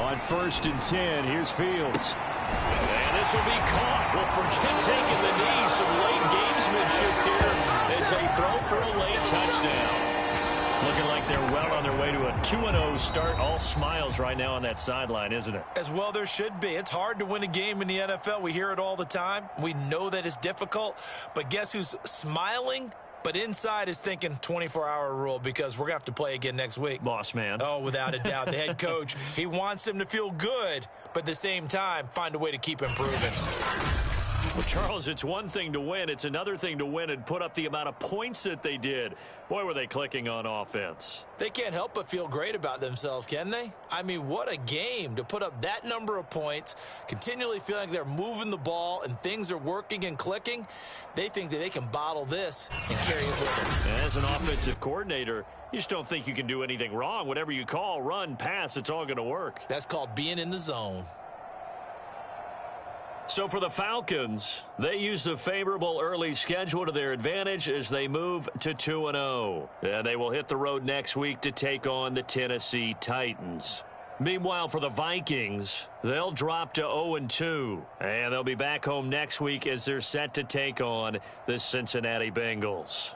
On 1st and 10, here's Fields. And this will be caught. Well, forget taking the knee. Some late gamesmanship here as they throw for a late touchdown. Looking like they're well on their way to a 2-0 start. All smiles right now on that sideline, isn't it? As well there should be. It's hard to win a game in the NFL. We hear it all the time. We know that it's difficult. But guess who's smiling? But inside is thinking 24-hour rule because we're going to have to play again next week. Boss man. Oh, without a doubt. The head coach, he wants them to feel good, but at the same time, find a way to keep improving. Well, Charles, it's one thing to win. It's another thing to win and put up the amount of points that they did. Boy, were they clicking on offense. They can't help but feel great about themselves, can they? I mean, what a game to put up that number of points, continually feeling like they're moving the ball and things are working and clicking. They think that they can bottle this and carry it with them. As an offensive coordinator, you just don't think you can do anything wrong. Whatever you call, run, pass, it's all going to work. That's called being in the zone. So for the Falcons, they use the favorable early schedule to their advantage as they move to 2-0. And they will hit the road next week to take on the Tennessee Titans. Meanwhile, for the Vikings, they'll drop to 0-2. And they'll be back home next week as they're set to take on the Cincinnati Bengals.